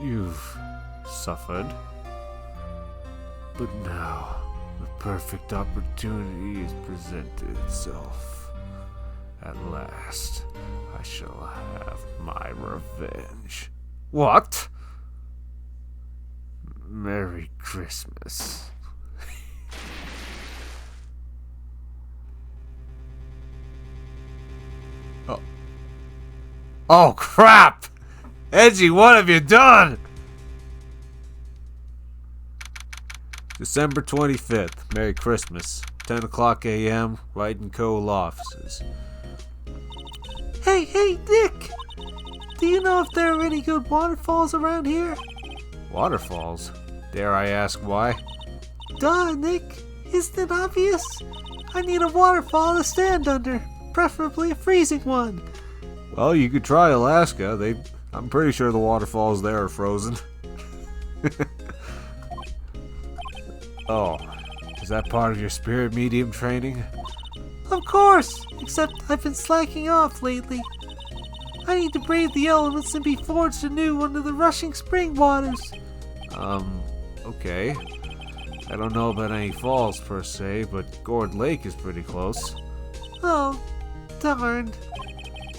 You've suffered? But now, the perfect opportunity has presented itself. At last, I shall have my revenge. What? Merry Christmas. Oh crap! Edgey, what have you done? December 25th. Merry Christmas. 10 o'clock a.m. Wright & Co. offices. Hey, Nick! Do you know if there are any good waterfalls around here? Waterfalls? Dare I ask why? Duh, Nick. Isn't it obvious? I need a waterfall to stand under. Preferably a freezing one. Well, you could try Alaska. I'm pretty sure the waterfalls there are frozen. Oh, is that part of your spirit medium training? Of course, except I've been slacking off lately. I need to brave the elements and be forged anew under the rushing spring waters. Okay. I don't know about any falls per se, but Gourd Lake is pretty close. Oh, darned.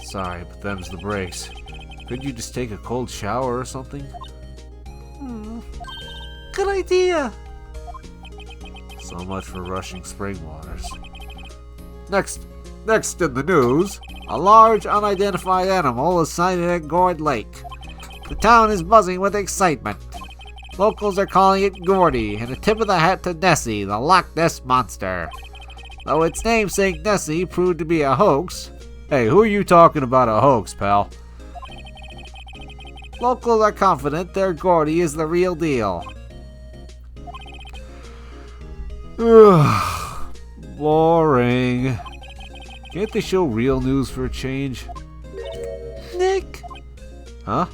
Sorry, but them's the breaks. Couldn't you just take a cold shower or something? Good idea. So much for rushing spring waters. Next in the news, a large unidentified animal is sighted at Gourd Lake. The town is buzzing with excitement. Locals are calling it Gordy, and a tip of the hat to Nessie, the Loch Ness Monster. Though its namesake Nessie proved to be a hoax. Hey, who are you talking about a hoax, pal? Locals are confident their Gordy is the real deal. Boring. Can't they show real news for a change? Nick, Huh?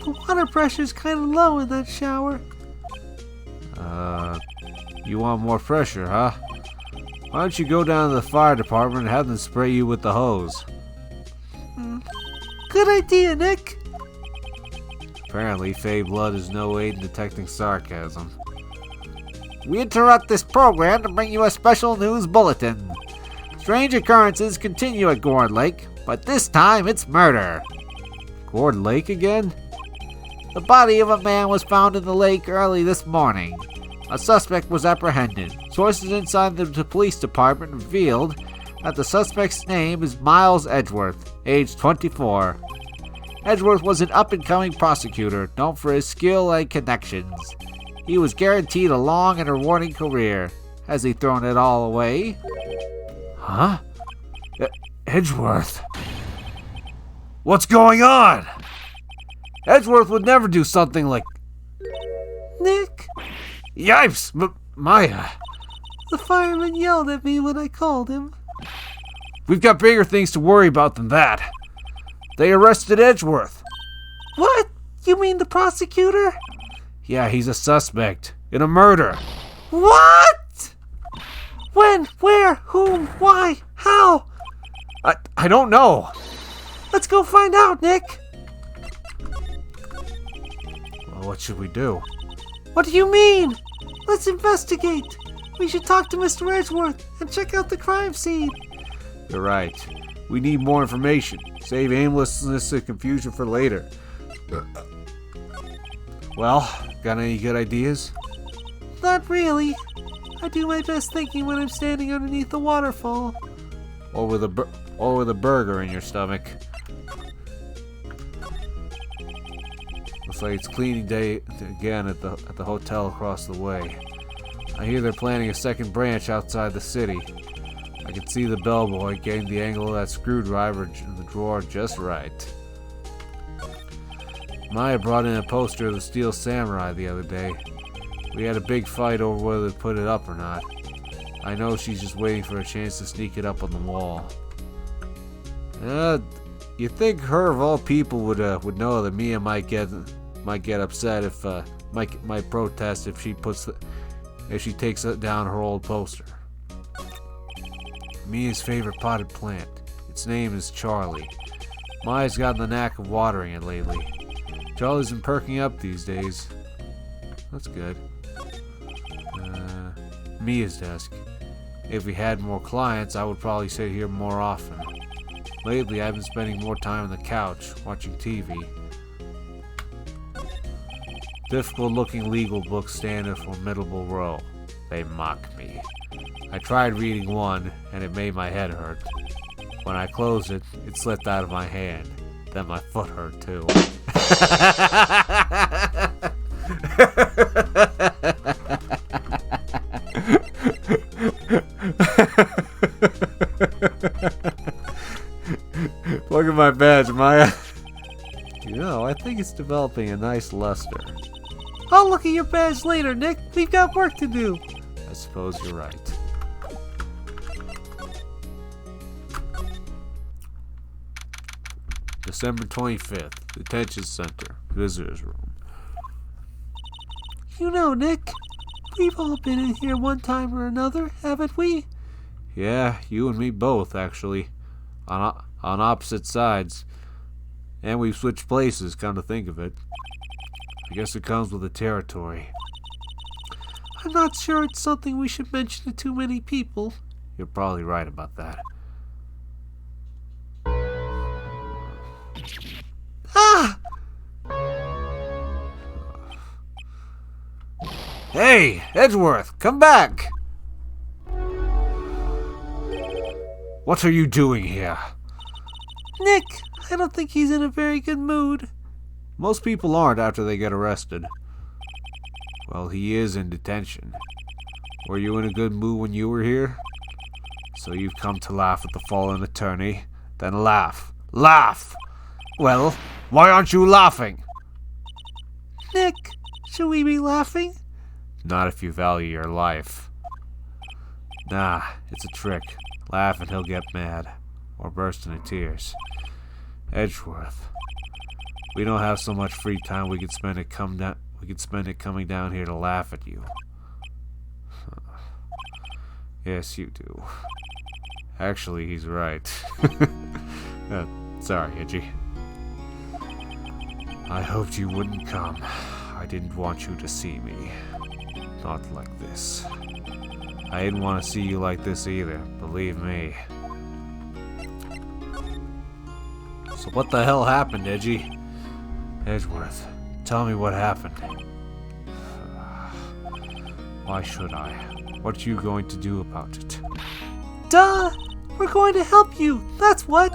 the water pressure's kind of low in that shower. You want more pressure, huh? Why don't you go down to the fire department and have them spray you with the hose? Good idea, Nick. Apparently, Fey blood is no aid in detecting sarcasm. We interrupt this program to bring you a special news bulletin. Strange occurrences continue at Gourd Lake, but this time it's murder. Gourd Lake again? The body of a man was found in the lake early this morning. A suspect was apprehended. Sources inside the police department revealed that the suspect's name is Miles Edgeworth, age 24. Edgeworth was an up-and-coming prosecutor known for his skill and connections. He was guaranteed a long and rewarding career. Has he thrown it all away? Huh? Edgeworth? What's going on? Edgeworth would never do something like... Nick, Yipes! Maya! the fireman yelled at me when I called him. We've got bigger things to worry about than that. They arrested Edgeworth. What? You mean the prosecutor? Yeah, he's a suspect in a murder. What? When? Where? Whom? Why? How? I don't know. Let's go find out, Nick. Well, what should we do? What do you mean? Let's investigate. We should talk to Mr. Edgeworth and check out the crime scene. You're right. We need more information. Save aimlessness and confusion for later. Well, got any good ideas? Not really. I do my best thinking when I'm standing underneath the waterfall. Or with a burger in your stomach. Looks like it's cleaning day again at the hotel across the way. I hear they're planning a second branch outside the city. I can see the bellboy getting the angle of that screwdriver in the drawer just right. Maya brought in a poster of the Steel Samurai the other day. We had a big fight over whether to put it up or not. I know she's just waiting for a chance to sneak it up on the wall. You think her of all people would know that Mia might get upset if might protest if she takes down her old poster. Mia's favorite potted plant. Its name is Charlie. Maya's gotten the knack of watering it lately. Charlie's been perking up these days. That's good. Mia's desk. If we had more clients, I would probably sit here more often. Lately, I've been spending more time on the couch, watching TV. Difficult-looking legal books stand in a formidable row. They mock me. I tried reading one, and it made my head hurt. When I closed it, it slipped out of my hand. Then my foot hurt, too. Look at my badge, Maya. You know, I think it's developing a nice luster. I'll look at your badge later, Nick. We've got work to do. I suppose you're right. December 25th, Detention Center, Visitors Room. You know, Nick, we've all been in here one time or another, haven't we? Yeah, you and me both, actually. On opposite sides. And we've switched places, come to think of it. I guess it comes with the territory. I'm not sure it's something we should mention to too many people. You're probably right about that. Ah! Hey, Edgeworth, come back! What are you doing here? Nick, I don't think he's in a very good mood. Most people aren't after they get arrested. Well, he is in detention. Were you in a good mood when you were here? So you've come to laugh at the fallen attorney? Then laugh. Laugh! Well, why aren't you laughing? Nick, should we be laughing? Not if you value your life. Nah, it's a trick. Laugh and he'll get mad. Or burst into tears. Edgeworth. We don't have so much free time we could spend it coming down here to laugh at you. Yes, you do. Actually, he's right. Sorry, Edgey. I hoped you wouldn't come. I didn't want you to see me. Not like this. I didn't want to see you like this either, believe me. So what the hell happened, Edgey? Edgeworth, tell me what happened. Why should I? What are you going to do about it? Duh! We're going to help you, that's what!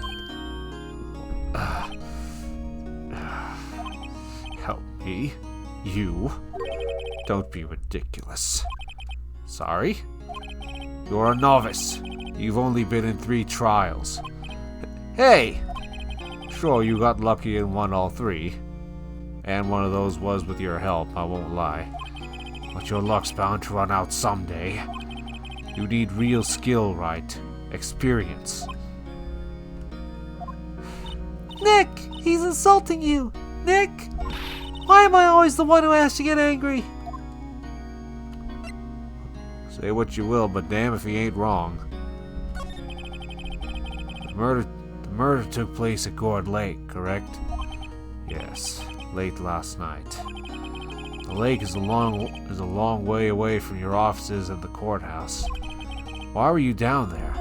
Help me? You? Don't be ridiculous. Sorry? You're a novice. You've only been in 3 trials. Hey! Sure, you got lucky and won all 3. And one of those was with your help, I won't lie. But your luck's bound to run out someday. You need real skill, Wright. Experience. Nick! He's insulting you! Nick! Why am I always the one who has to get angry? Say what you will, but damn if he ain't wrong. The murder took place at Gourd Lake, correct? Yes, late last night. The lake is a long way away from your offices and the courthouse. Why were you down there?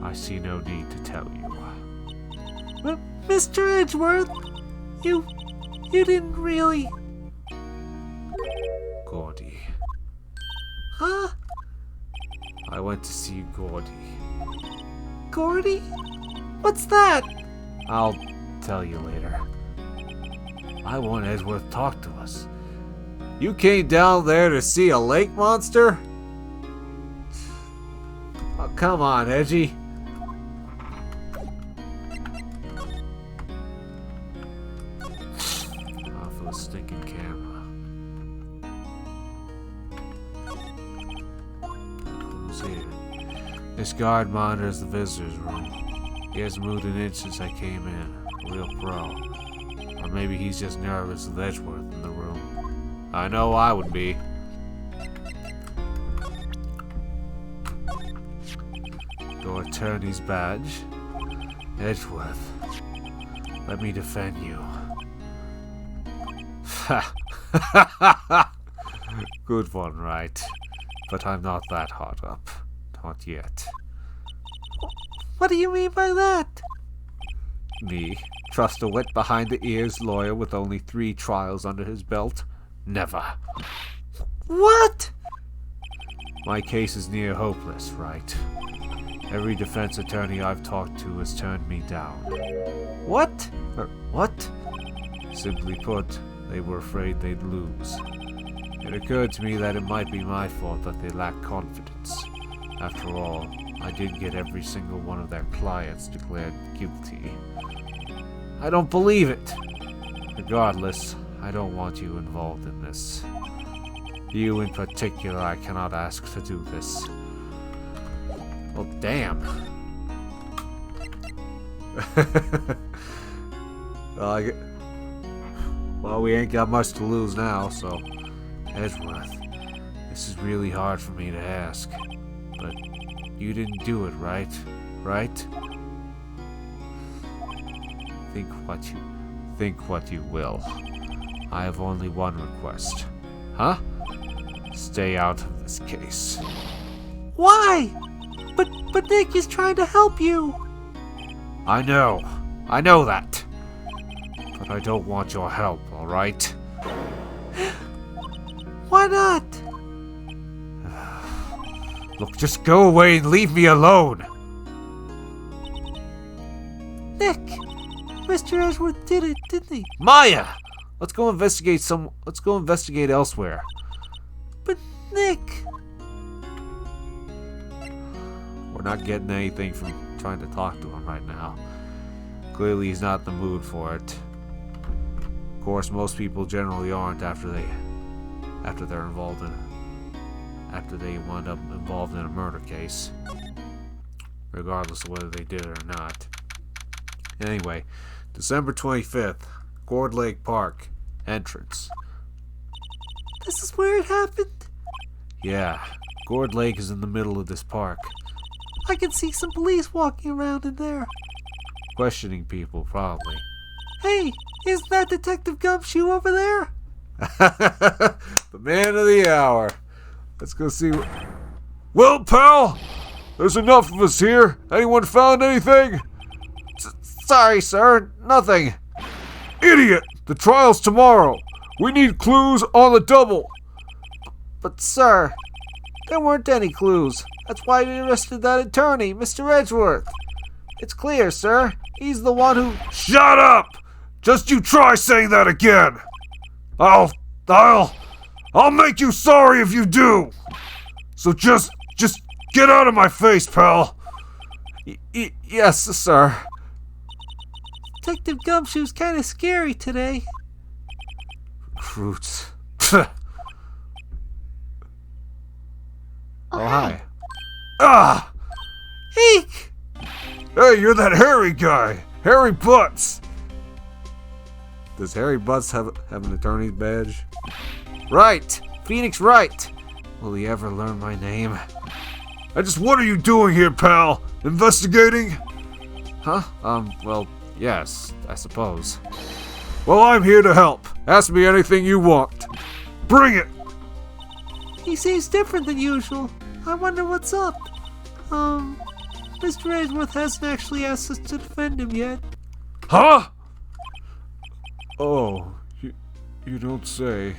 I see no need to tell you. Mr. Edgeworth, you didn't really... Gordy. Huh? I went to see Gordy. Gordy? What's that? I'll tell you later. I want Edgeworth to talk to us. You came down there to see a lake monster? Oh, come on, Edgey. Off of a stinking camera. Who's here? This guard monitors the visitors room. He hasn't moved an inch since I came in. A real pro. Or maybe he's just nervous with Edgeworth in the room. I know I would be. Your attorney's badge. Edgeworth, let me defend you. Good one, Wright. But I'm not that hot up. Not yet. What do you mean by that? Me? Trust a wet behind-the-ears lawyer with only 3 trials under his belt? Never. What? My case is near hopeless, Wright. Every defense attorney I've talked to has turned me down. What? What? Simply put, they were afraid they'd lose. It occurred to me that it might be my fault that they lacked confidence. After all, I did get every single one of their clients declared guilty. I don't believe it! Regardless, I don't want you involved in this. You in particular, I cannot ask to do this. Well, damn. Well, we ain't got much to lose now, so... Edgeworth, this is really hard for me to ask. But you didn't do it, right? Right? Think what you will. I have only one request. Huh? Stay out of this case. Why? But Nick is trying to help you. I know that. But I don't want your help, alright? Why not? Look, just go away and leave me alone! Nick, Mr. Edgeworth did it, didn't he? Maya! Let's go investigate elsewhere. But Nick... We're not getting anything from trying to talk to him right now. Clearly he's not in the mood for it. Of course, most people generally aren't after they wind up involved in a murder case. Regardless of whether they did it or not. Anyway, December 25th, Gourd Lake Park, entrance. This is where it happened? Yeah, Gourd Lake is in the middle of this park. I can see some police walking around in there. Questioning people, probably. Hey, isn't that Detective Gumshoe over there? The man of the hour. Let's go see what... Well, pal, there's enough of us here. Anyone found anything? Sorry, sir. Nothing. Idiot! The trial's tomorrow. We need clues on the double. But, sir, there weren't any clues. That's why we arrested that attorney, Mr. Edgeworth. It's clear, sir. He's the one who... Shut up! Just you try saying that again. I'll make you sorry if you do. So just get out of my face, pal. Yes, sir. Detective Gumshoe's kind of scary today. Recruits. Oh, hi. Ah! Eek! Hey, you're that hairy guy! Hairy Butts! Does Harry Butts have an attorney's badge? Right! Phoenix Wright! Will he ever learn my name? What are you doing here, pal? Investigating? Huh? Well, yes, I suppose. Well, I'm here to help. Ask me anything you want. Bring it! He seems different than usual. I wonder what's up. Mr. Edgeworth hasn't actually asked us to defend him yet. Huh? Oh, you don't say.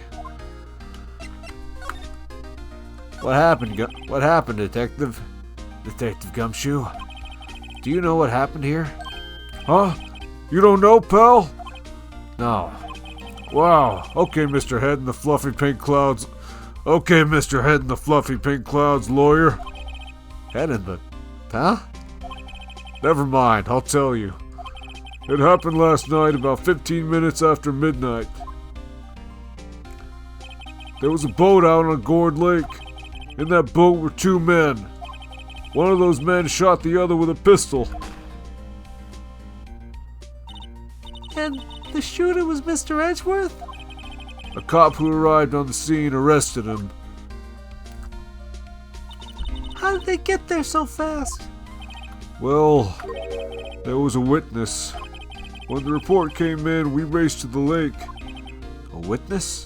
What happened, Detective? Detective Gumshoe? Do you know what happened here? Huh? You don't know, pal? No. Wow. Okay, Mr. Head in the fluffy pink clouds. Okay, Mr. Head in the fluffy pink clouds, lawyer. Head in the... Huh? Never mind, I'll tell you. It happened last night about 15 minutes after midnight. There was a boat out on Gourd Lake. In that boat were two men. One of those men shot the other with a pistol. And the shooter was Mr. Edgeworth? A cop who arrived on the scene arrested him. How did they get there so fast? Well, there was a witness. When the report came in, we raced to the lake. A witness?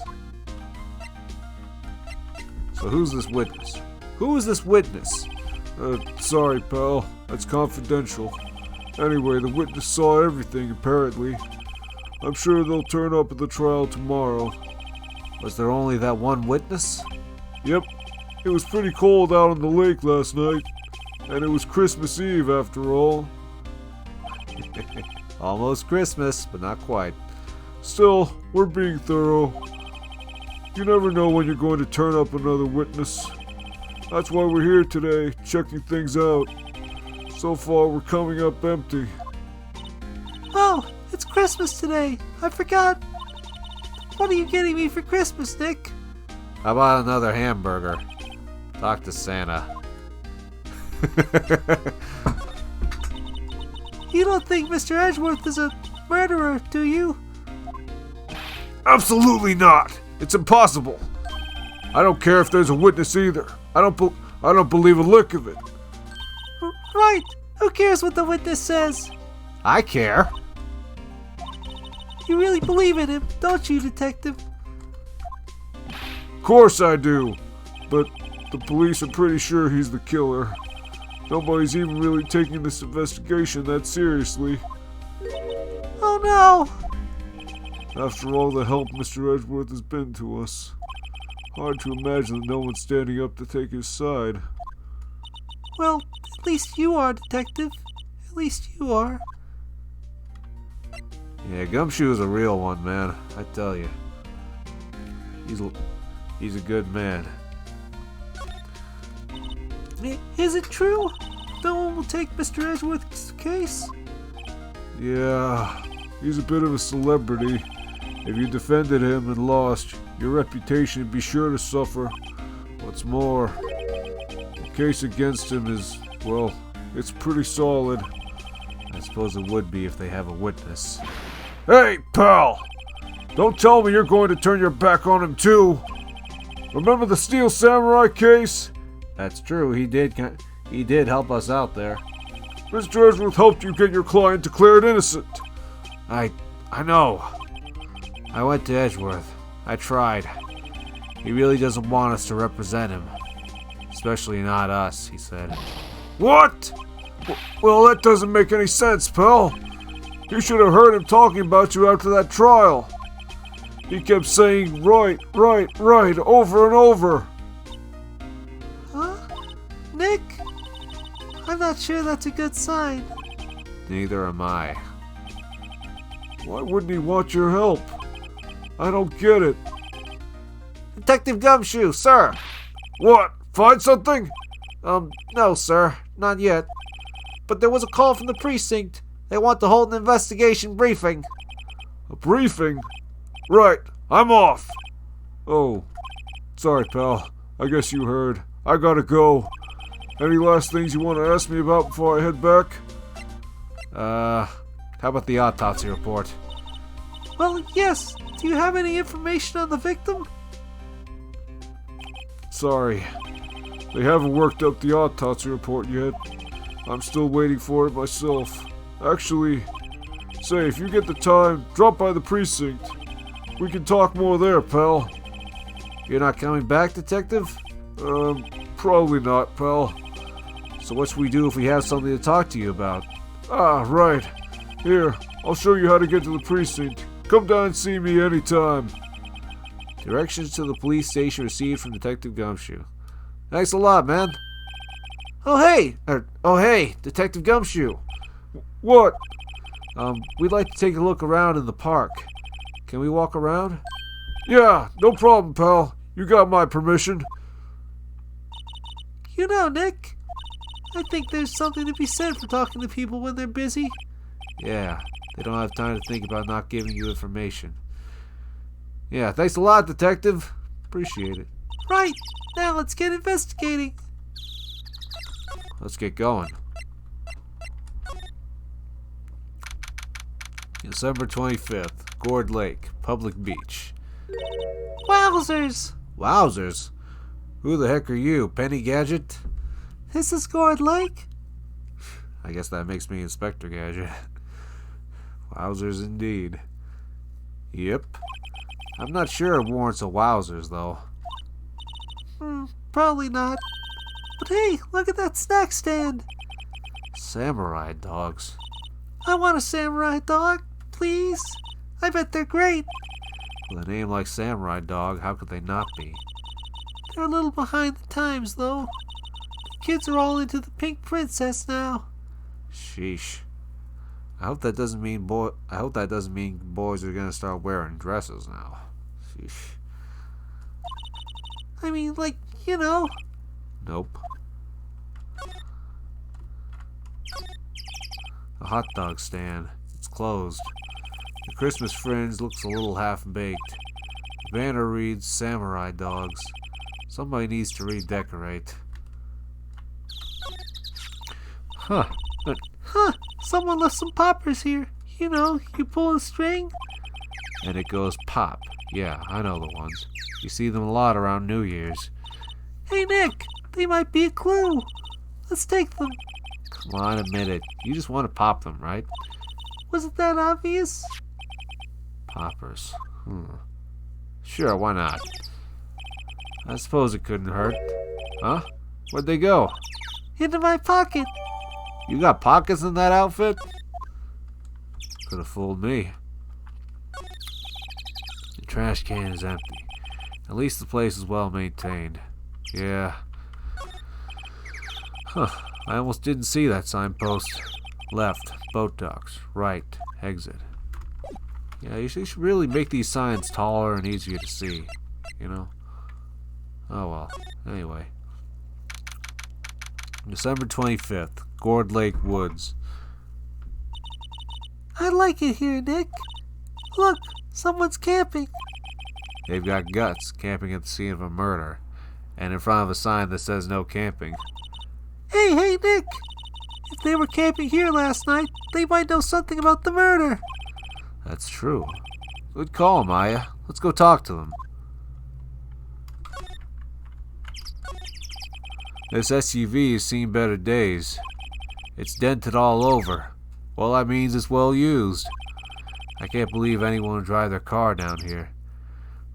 So who's this witness? Who is this witness? Sorry, pal. That's confidential. Anyway, the witness saw everything, apparently. I'm sure they'll turn up at the trial tomorrow. Was there only that one witness? Yep. It was pretty cold out on the lake last night. And it was Christmas Eve, after all. Almost Christmas, but not quite. Still, we're being thorough. You never know when you're going to turn up another witness. That's why we're here today, checking things out. So far, we're coming up empty. Oh, it's Christmas today. I forgot. What are you getting me for Christmas, Nick? How about another hamburger? Talk to Santa. You don't think Mr. Edgeworth is a murderer, do you? Absolutely not! It's impossible! I don't care if there's a witness either. I don't believe a lick of it. Right. Who cares what the witness says? I care. You really believe in him, don't you, Detective? Of course I do. But the police are pretty sure he's the killer. Nobody's even really taking this investigation that seriously. Oh no! After all the help Mr. Edgeworth has been to us. Hard to imagine that no one's standing up to take his side. Well, at least you are, Detective. At least you are. Yeah, Gumshoe's a real one, man. I tell you. He's a good man. Is it true? No one will take Mr. Edgeworth's case? Yeah, he's a bit of a celebrity. If you defended him and lost, your reputation would be sure to suffer. What's more, the case against him is, well, it's pretty solid. I suppose it would be if they have a witness. Hey, pal! Don't tell me you're going to turn your back on him too! Remember the Steel Samurai case? That's true, he did help us out there. Mr. Edgeworth helped you get your client declared innocent. I know. I went to Edgeworth. I tried. He really doesn't want us to represent him. Especially not us, he said. What? Well, that doesn't make any sense, pal. You should have heard him talking about you after that trial. He kept saying, right, over and over. Huh? Nick? I'm not sure that's a good sign. Neither am I. Why wouldn't he want your help? I don't get it. Detective Gumshoe, sir! What? Find something? No, sir. Not yet. But there was a call from the precinct. They want to hold an investigation briefing. A briefing? Right. I'm off. Oh. Sorry, pal. I guess you heard. I gotta go. Any last things you want to ask me about before I head back? How about the autopsy report? Well, yes. Do you have any information on the victim? Sorry. They haven't worked up the autopsy report yet. I'm still waiting for it myself. Actually, say, if you get the time, drop by the precinct. We can talk more there, pal. You're not coming back, Detective? Probably not, pal. So what should we do if we have something to talk to you about? Ah, right. Here, I'll show you how to get to the precinct. Come down and see me anytime. Directions to the police station received from Detective Gumshoe. Thanks a lot, man. Oh hey, Detective Gumshoe. What? We'd like to take a look around in the park. Can we walk around? Yeah, no problem, pal. You got my permission. You know, Nick, I think there's something to be said for talking to people when they're busy. Yeah, they don't have time to think about not giving you information. Yeah, thanks a lot, Detective. Appreciate it. Right, now let's get investigating. Let's get going. December 25th, Gourd Lake, Public Beach. Wowzers! Wowzers? Who the heck are you, Penny Gadget? This is Gourd Lake? I guess that makes me Inspector Gadget. Wowzers indeed. Yep. I'm not sure it warrants a wowzers, though. Probably not. But hey, look at that snack stand. Samurai dogs. I want a samurai dog, please. I bet they're great. With a name like Samurai Dog, how could they not be? They're a little behind the times, though. The kids are all into the pink princess now. Sheesh. I hope that doesn't mean boys are gonna start wearing dresses now. Sheesh. I mean, like, you know. Nope. A hot dog stand. It's closed. The Christmas fringe looks a little half-baked. The banner reads Samurai Dogs. Somebody needs to redecorate. Huh. Someone left some poppers here. You know, you pull a string. And it goes pop. Yeah, I know the ones. You see them a lot around New Year's. Hey, Nick, they might be a clue. Let's take them. Come on, admit it. You just want to pop them, right? Was it that obvious? Poppers. Sure, why not? I suppose it couldn't hurt. Huh? Where'd they go? Into my pocket. You got pockets in that outfit? Could have fooled me. The trash can is empty. At least the place is well maintained. Yeah. Huh. I almost didn't see that signpost. Left, boat docks. Right, exit. Yeah, you should really make these signs taller and easier to see. You know? Oh well. Anyway. December 25th, Gourd Lake Woods. I like it here, Nick. Look, someone's camping. They've got guts camping at the scene of a murder. And in front of a sign that says no camping. Hey, Nick. If they were camping here last night, they might know something about the murder. That's true. Good call, Maya. Let's go talk to them. This SUV has seen better days. It's dented all over. Well, that means it's well used. I can't believe anyone would drive their car down here.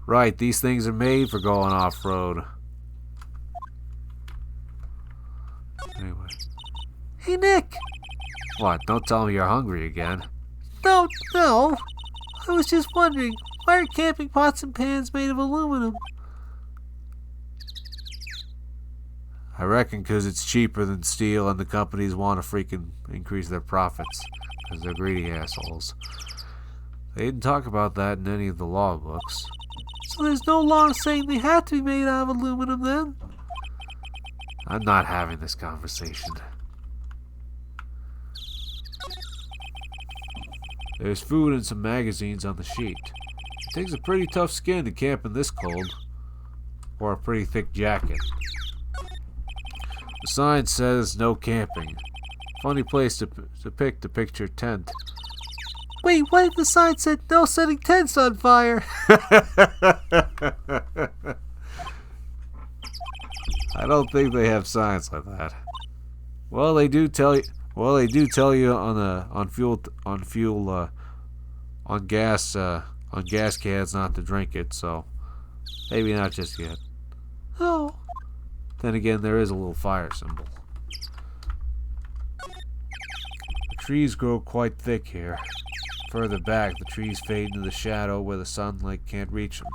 Right, these things are made for going off-road. Anyway. Hey, Nick. What, don't tell me you're hungry again. No. I was just wondering, why are camping pots and pans made of aluminum? I reckon 'cause it's cheaper than steel and the companies want to freaking increase their profits. 'Cause they're greedy assholes. They didn't talk about that in any of the law books. So there's no law saying they have to be made out of aluminum then? I'm not having this conversation. There's food and some magazines on the sheet. It takes a pretty tough skin to camp in this cold. Or a pretty thick jacket. The sign says no camping. Funny place to pick to picture tent. Wait, what if the sign said no setting tents on fire? I don't think they have signs like that. Well, they do tell you. Well, they do tell you on gas cans not to drink it. So maybe not just yet. Oh, Then again, there is a little fire symbol. The trees grow quite thick here. Further back, the trees fade into the shadow where the sunlight can't reach them.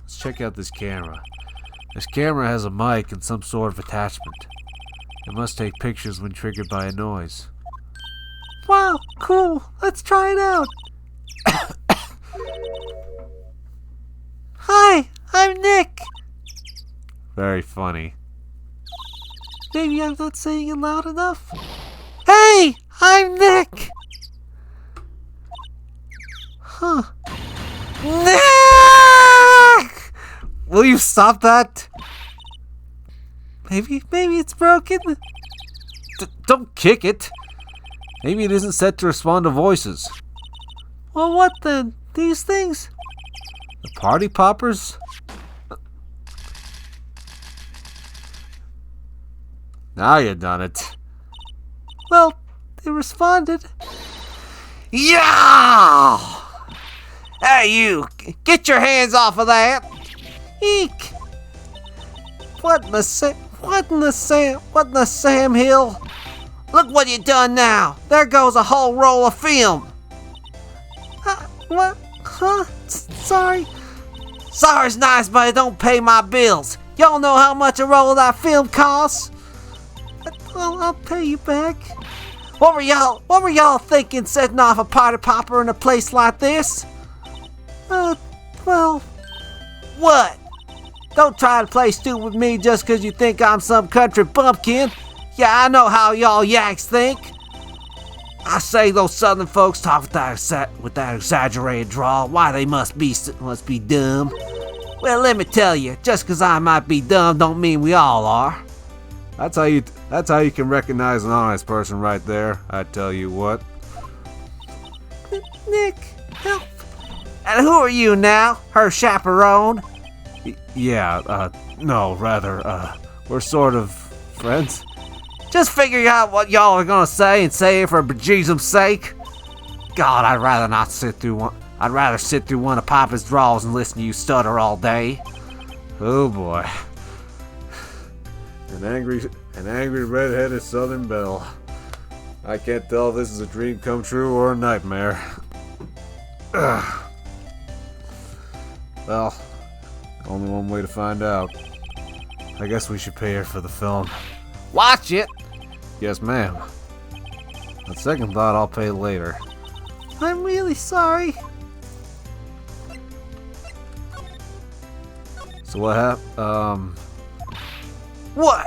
Let's check out this camera. This camera has a mic and some sort of attachment. It must take pictures when triggered by a noise. wow, cool. Let's try it out. Hi, I'm Nick. Very funny. Maybe I'm not saying it loud enough. Hey, I'm Nick. Huh. Nick! Will you stop that? Maybe it's broken. Don't kick it. Maybe it isn't set to respond to voices. Well, what then? These things? The party poppers? Now you done it. Well, they responded. Yeah! Hey, you! Get your hands off of that! Eek! What in the Sam Hill? Look what you done now! There goes a whole roll of film! What? Huh? Sorry. Sorry's nice, but it don't pay my bills. Y'all know how much a roll of that film costs? I'll pay you back. What were y'all thinking setting off a party popper in a place like this? Well, What? Don't try to play stupid with me just 'cause you think I'm some country bumpkin. Yeah, I know how y'all yaks think. I say those southern folks talk with that exaggerated drawl. Why they must be dumb. Well, let me tell you, just 'cause I might be dumb don't mean we all are. That's how you can recognize an honest person right there. I tell you what. Nick, help. And who are you now? Her chaperone? We're sort of friends. Just figure out what y'all are gonna say and say it for bejesus's sake. God, I'd rather sit through one of Papa's draws and listen to you stutter all day. Oh boy. An angry red-headed Southern belle. I can't tell if this is a dream come true or a nightmare. Ugh. Well, only one way to find out. I guess we should pay her for the film. Watch it. Yes, ma'am. On second thought, I'll pay later. I'm really sorry. So what happened? What?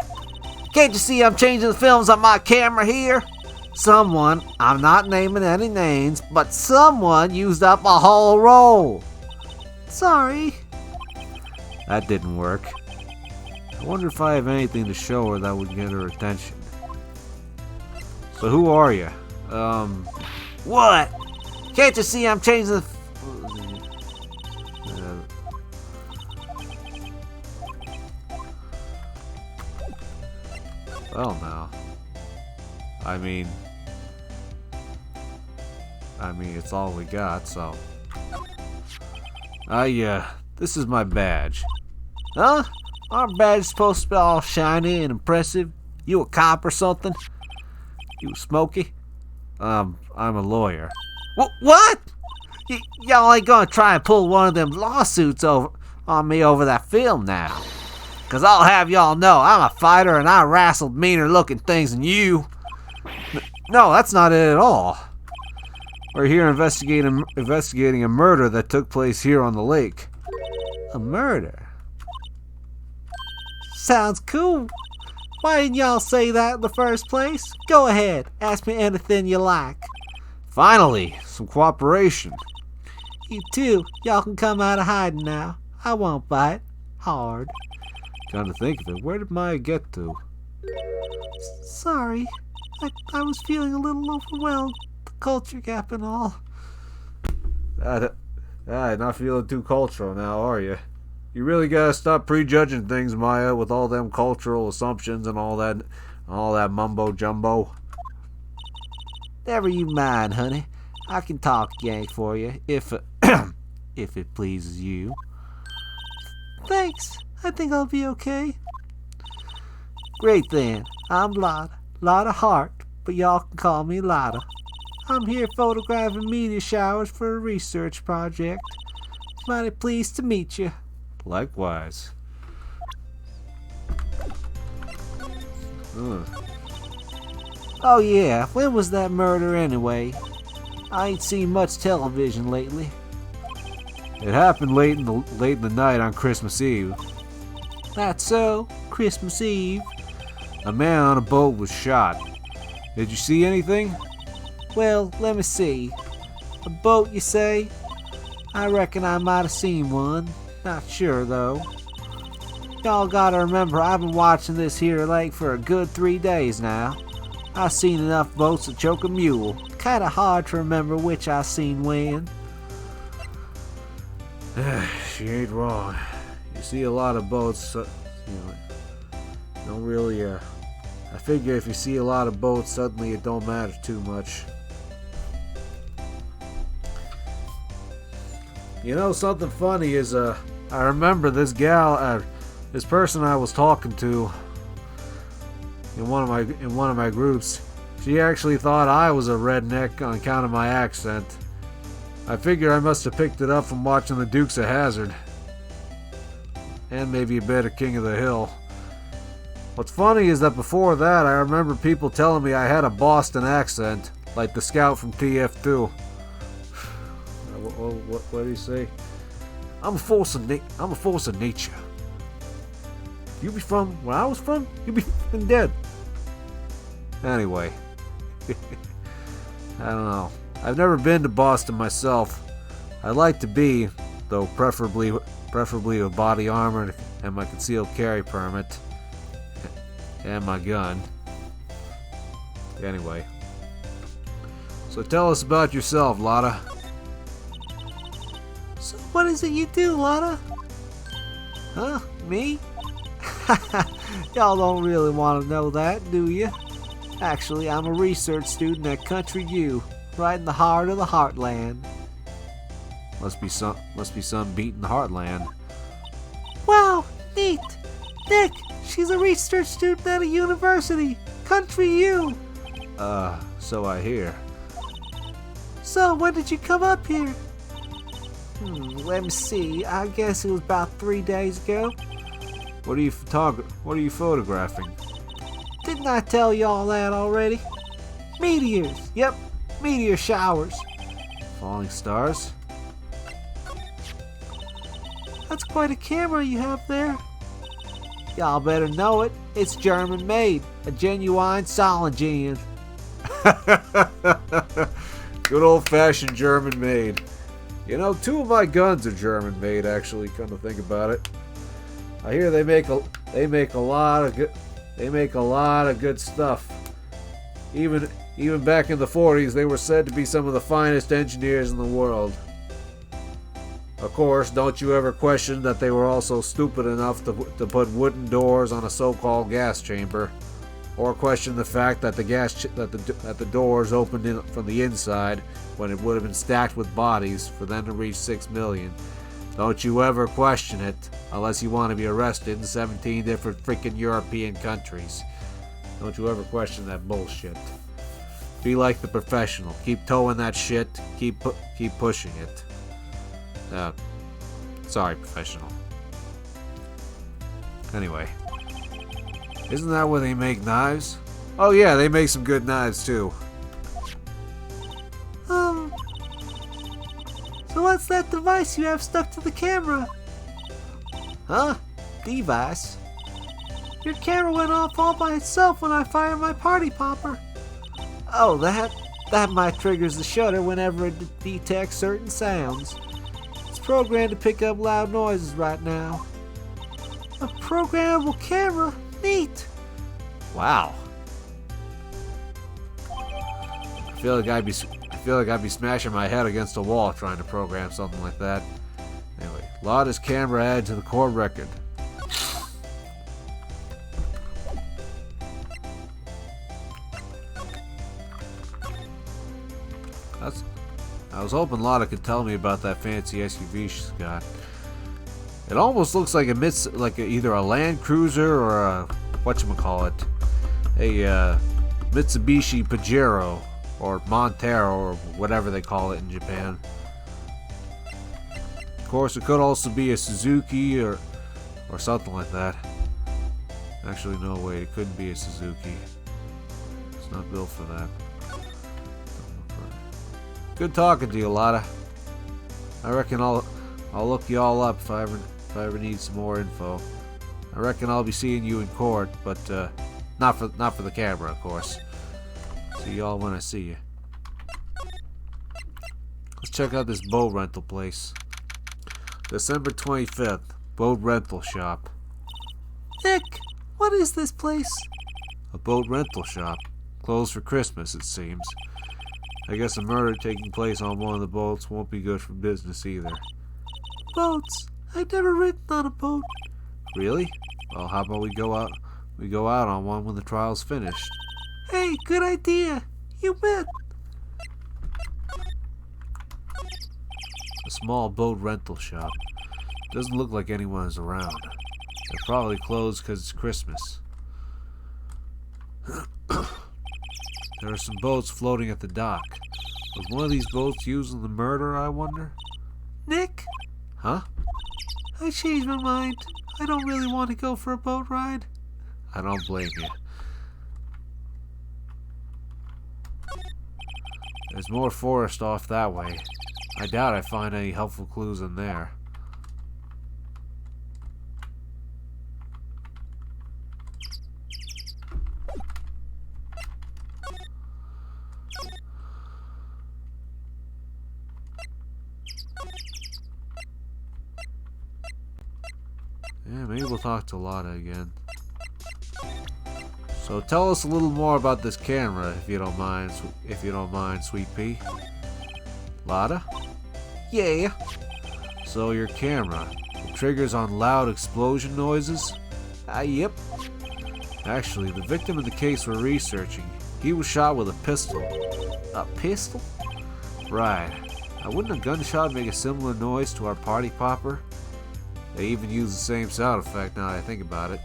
Can't you see I'm changing the films on my camera here? Someone, I'm not naming any names, but someone used up a whole roll. Sorry. That didn't work. I wonder if I have anything to show her that would get her attention. So who are you? What? Can't you see I'm changing the... Well, now. I mean, it's all we got, so. This is my badge. Huh? Our badge is supposed to be all shiny and impressive. You a cop or something? You smoky? I'm a lawyer. What? Y'all ain't gonna try and pull one of them lawsuits on me over that film now. 'Cause I'll have y'all know I'm a fighter and I wrestled meaner looking things than you. No, that's not it at all. We're here investigating a murder that took place here on the lake. A murder? Sounds cool. Why didn't y'all say that in the first place? Go ahead, ask me anything you like. Finally, some cooperation. You too, y'all can come out of hiding now. I won't bite. Hard. Come to think of it, where did Maya get to? Sorry. I was feeling a little overwhelmed. The culture gap and all. Not feeling too cultural now, are you? You really gotta stop prejudging things, Maya, with all them cultural assumptions and all that mumbo jumbo. Never you mind, honey. I can talk Yank for you, if if it pleases you. Thanks. I think I'll be okay. Great then. I'm Lotta. Lotta Hart, but y'all can call me Lotta. I'm here photographing meteor showers for a research project. Mighty pleased to meet you. Likewise. Oh yeah, when was that murder anyway? I ain't seen much television lately. It happened late in the night on Christmas Eve. That's so? Christmas Eve? A man on a boat was shot. Did you see anything? Well, let me see. A boat, you say? I reckon I might have seen one. Not sure, though. Y'all gotta remember, I've been watching this here lake for a good 3 days now. I've seen enough boats to choke a mule. Kinda hard to remember which I seen when. She ain't wrong. You see a lot of boats, don't really, I figure if you see a lot of boats, suddenly it don't matter too much. You know, something funny is, I remember this gal, this person I was talking to in one of my groups. She actually thought I was a redneck on account of my accent. I figure I must have picked it up from watching the Dukes of Hazzard. And maybe a bit of King of the Hill. What's funny is that before that, I remember people telling me I had a Boston accent, like the scout from TF2. What do you say? I'm a force of nature. You be from where I was from? You be f***ing dead. Anyway, I don't know. I've never been to Boston myself. I'd like to be, though preferably with body armor and my concealed carry permit and my gun. Anyway, so tell us about yourself, Lotta. So what is it you do, Lotta? Huh? Me? Y'all don't really want to know that, do you? Actually, I'm a research student at Country U, right in the heart of the Heartland. Must be some beating Heartland. Wow, neat. Nick, she's a research student at a university. Country U. So I hear. So when did you come up here? Let me see. I guess it was about 3 days ago. What are you photographing? Didn't I tell y'all that already? Meteors. Yep, meteor showers. Falling stars? That's quite a camera you have there. Y'all better know it. It's German made. A genuine Sologen. Good old-fashioned German made. You know, 2 of my guns are German made, actually, come to think about it. I hear they make a lot of good stuff. Even back in the 40s, they were said to be some of the finest engineers in the world. Of course, don't you ever question that they were also stupid enough to put wooden doors on a so-called gas chamber, or question the fact that the doors opened in from the inside when it would have been stacked with bodies for them to reach 6 million. Don't you ever question it, unless you want to be arrested in 17 different freaking European countries. Don't you ever question that bullshit. Be like the professional. Keep towing that shit. Keep pushing it. Sorry, professional. Anyway. Isn't that where they make knives? Oh yeah, they make some good knives too. So what's that device you have stuck to the camera? Huh? Device? Your camera went off all by itself when I fired my party popper. Oh, that might triggers the shutter whenever it detects certain sounds. It's programmed to pick up loud noises right now. A programmable camera? Neat. Wow. I feel like I'd be smashing my head against a wall trying to program something like that. Anyway, Lotta's camera added to the core record. I was hoping Lotta could tell me about that fancy SUV she's got. It almost looks like either a Land Cruiser or a whatchamacallit, a Mitsubishi Pajero or Montero or whatever they call it in Japan. Of course, it could also be a Suzuki or something like that. Actually, no, wait, it couldn't be a Suzuki. It's not built for that. Good talking to you, Lotta. I reckon I'll look you all up if I ever need some more info. I reckon I'll be seeing you in court, but not for the camera, of course. See y'all when I see you. Let's check out this boat rental place. December 25th, boat rental shop. Nick, what is this place? A boat rental shop. Closed for Christmas, it seems. I guess a murder taking place on one of the boats won't be good for business either. Boats? I've never ridden on a boat. Really? Well, how about we go out on one when the trial's finished? Hey, good idea. You bet. A small boat rental shop. Doesn't look like anyone is around. They're probably closed because it's Christmas. There are some boats floating at the dock. Was one of these boats used in the murder, I wonder? Nick? Huh? I changed my mind. I don't really want to go for a boat ride. I don't blame you. There's more forest off that way. I doubt I find any helpful clues in there. Yeah, maybe we'll talk to Lotta again. So tell us a little more about this camera, if you don't mind, Sweet Pea. Lotta? Yeah. So your camera, it triggers on loud explosion noises? Yep. Actually, the victim in the case we're researching, he was shot with a pistol. A pistol? Right. Now, wouldn't a gunshot make a similar noise to our party popper? They even use the same sound effect now that I think about it.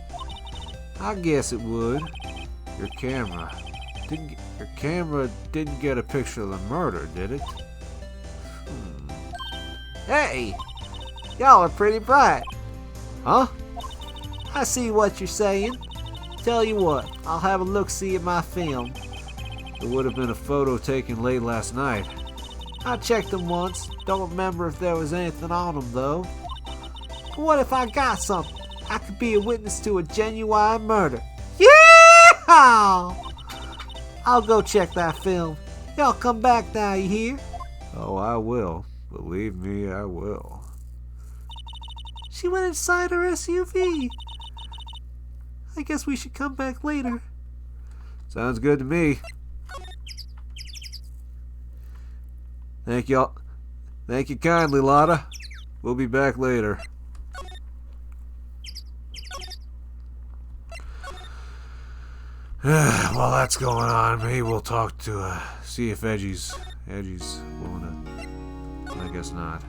I guess it would. Your camera didn't get a picture of the murder, did it? Hey! Y'all are pretty bright. Huh? I see what you're saying. Tell you what, I'll have a look-see at my film. It would have been a photo taken late last night. I checked them once. Don't remember if there was anything on them, though. But what if I got something? I could be a witness to a genuine murder. Yeah! I'll go check that film. Y'all come back now, you hear? Oh, I will. Believe me, I will. She went inside her SUV. I guess we should come back later. Sounds good to me. Thank you kindly, Lotta. We'll be back later. While that's going on, maybe we'll talk to, see if Edgey's willing to. I guess not.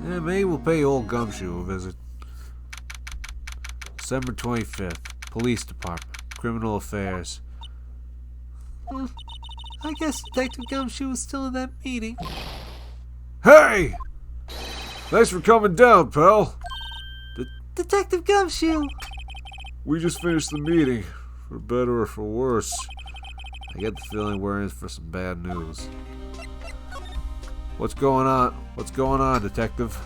Yeah, maybe we'll pay old Gumshoe a visit. December 25th, Police Department, Criminal Affairs. I guess Detective Gumshoe was still in that meeting. Hey! Thanks for coming down, pal. Detective Gumshoe! We just finished the meeting, for better or for worse. I get the feeling we're in for some bad news. What's going on? What's going on, Detective?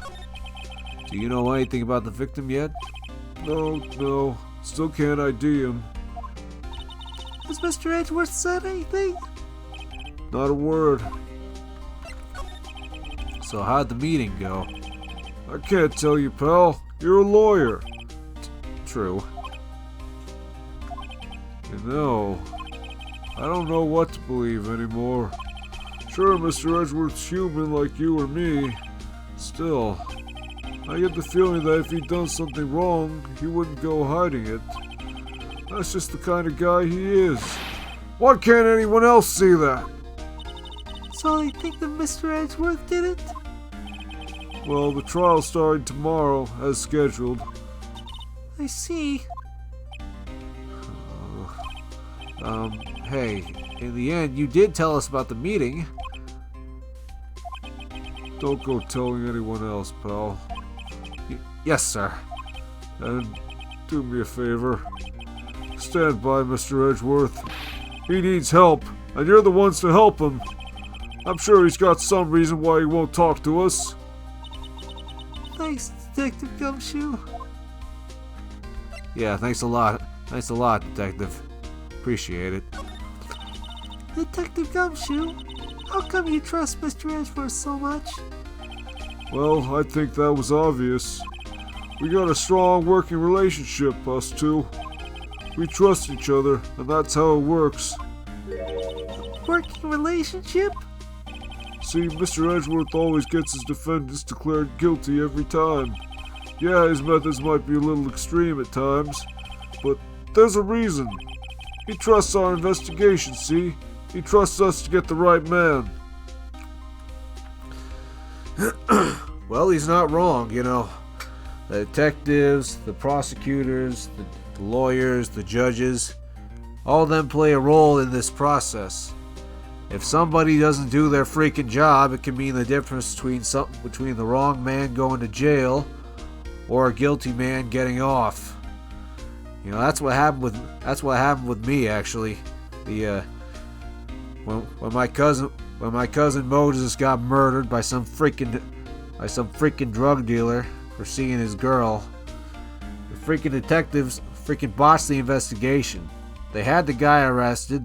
Do you know anything about the victim yet? No. Still can't ID him. Has Mr. Edgeworth said anything? Not a word. So how'd the meeting go? I can't tell you, pal. You're a lawyer. True. You know, I don't know what to believe anymore. Sure, Mr. Edgeworth's human like you or me. Still, I get the feeling that if he'd done something wrong, he wouldn't go hiding it. That's just the kind of guy he is. Why can't anyone else see that? So they think that Mr. Edgeworth did it? Well, the trial's starting tomorrow, as scheduled. I see. Hey, in the end, you did tell us about the meeting. Don't go telling anyone else, pal. Yes, sir. And do me a favor. Stand by Mr. Edgeworth. He needs help, and you're the ones to help him. I'm sure he's got some reason why he won't talk to us. Thanks, Detective Gumshoe. Yeah, thanks a lot. Thanks a lot, Detective. Appreciate it. Detective Gumshoe, how come you trust Mr. Edgeworth so much? Well, I think that was obvious. We got a strong working relationship, us two. We trust each other, and that's how it works. Working relationship? See, Mr. Edgeworth always gets his defendants declared guilty every time. Yeah, his methods might be a little extreme at times, but there's a reason. He trusts our investigation, see? He trusts us to get the right man. Well, he's not wrong, you know. The detectives, the prosecutors, the lawyers, the judges, all of them play a role in this process. If somebody doesn't do their freaking job, it can mean the difference between the wrong man going to jail or a guilty man getting off. You know, that's what happened with me actually. When my cousin Moses got murdered by some freaking drug dealer for seeing his girl, the freaking detectives freaking botched the investigation. They had the guy arrested,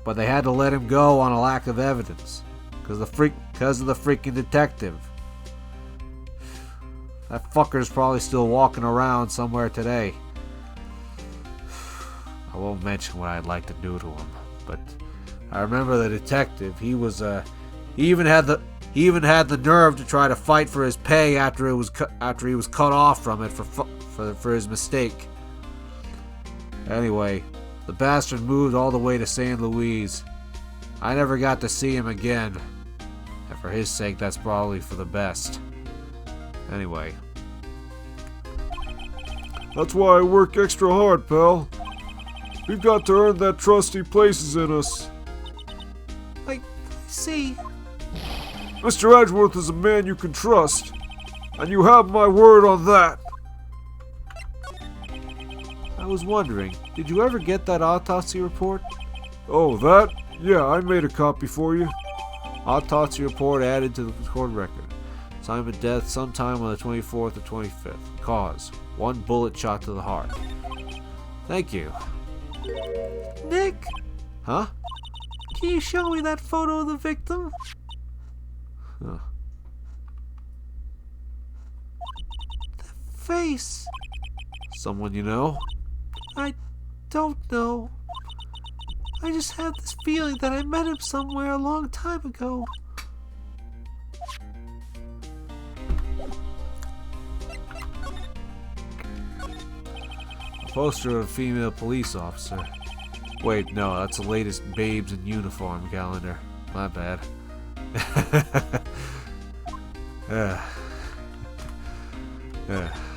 but they had to let him go on a lack of evidence because of the freaking detective. That fucker's probably still walking around somewhere today. I won't mention what I'd like to do to him, but I remember the detective. He even had the nerve to try to fight for his pay after he was cut off from it for his mistake. Anyway, the bastard moved all the way to St. Louis. I never got to see him again, and for his sake, that's probably for the best. Anyway, That's why I work extra hard, pal. We've got to earn that trust he places in us. I see. Mr. Edgeworth is a man you can trust, and you have my word on that. I was wondering, did you ever get that autopsy report? Oh, that? Yeah, I made a copy for you. Autopsy report added to the court record. Time of death sometime on the 24th or 25th. Cause, 1 bullet shot to the heart. Thank you. Nick, Huh? can you show me that photo of the victim? Huh. Face. Someone you know? I don't know. I just have this feeling that I met him somewhere a long time ago. A poster of a female police officer. Wait, no, that's the latest Babes in Uniform calendar. My bad. I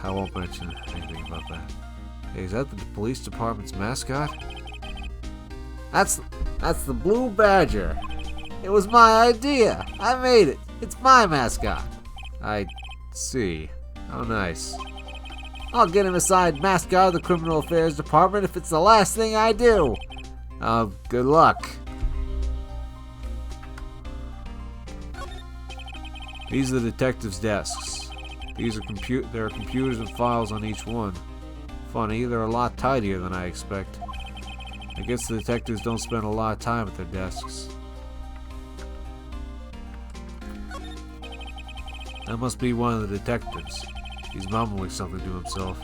won't mention anything about that. Hey, is that the police department's mascot? That's the Blue Badger. It was my idea. I made it. It's my mascot. I see. How nice. I'll get him assigned mascot of the Criminal Affairs Department if it's the last thing I do. Good luck. These are the detectives' desks. There are computers and files on each one. Funny, they're a lot tidier than I expect. I guess the detectives don't spend a lot of time at their desks. That must be one of the detectives. He's mumbling something to himself.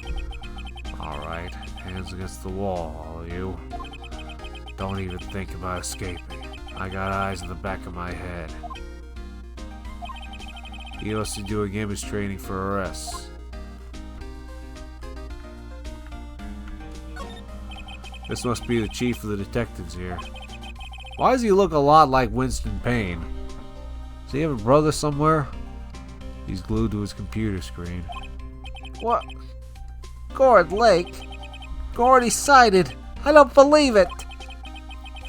Alright, hands against the wall, all of you. Don't even think about escaping. I got eyes in the back of my head. He must be doing image training for arrests. This must be the chief of the detectives here. Why does he look a lot like Winston Payne? Does he have a brother somewhere? He's glued to his computer screen. What? Gord Lake? Gord, he's sighted. I don't believe it.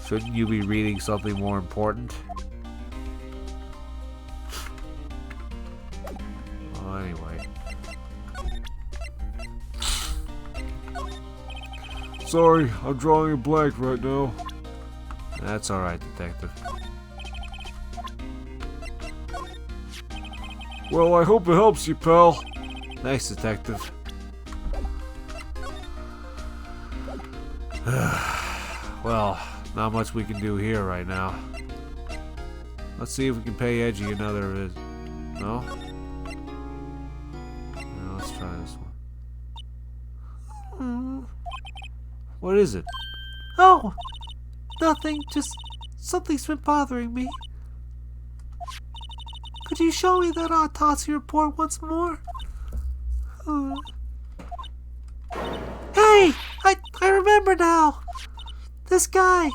Shouldn't you be reading something more important? Well, anyway. Sorry, I'm drawing a blank right now. That's alright, Detective. Well, I hope it helps you, pal. Thanks, Detective. Well, not much we can do here right now. Let's see if we can pay Edgey another visit. No? No, let's try this one. What is it? Oh, nothing. Just something's been bothering me. Could you show me that autopsy report once more? Hey! I remember now! This guy!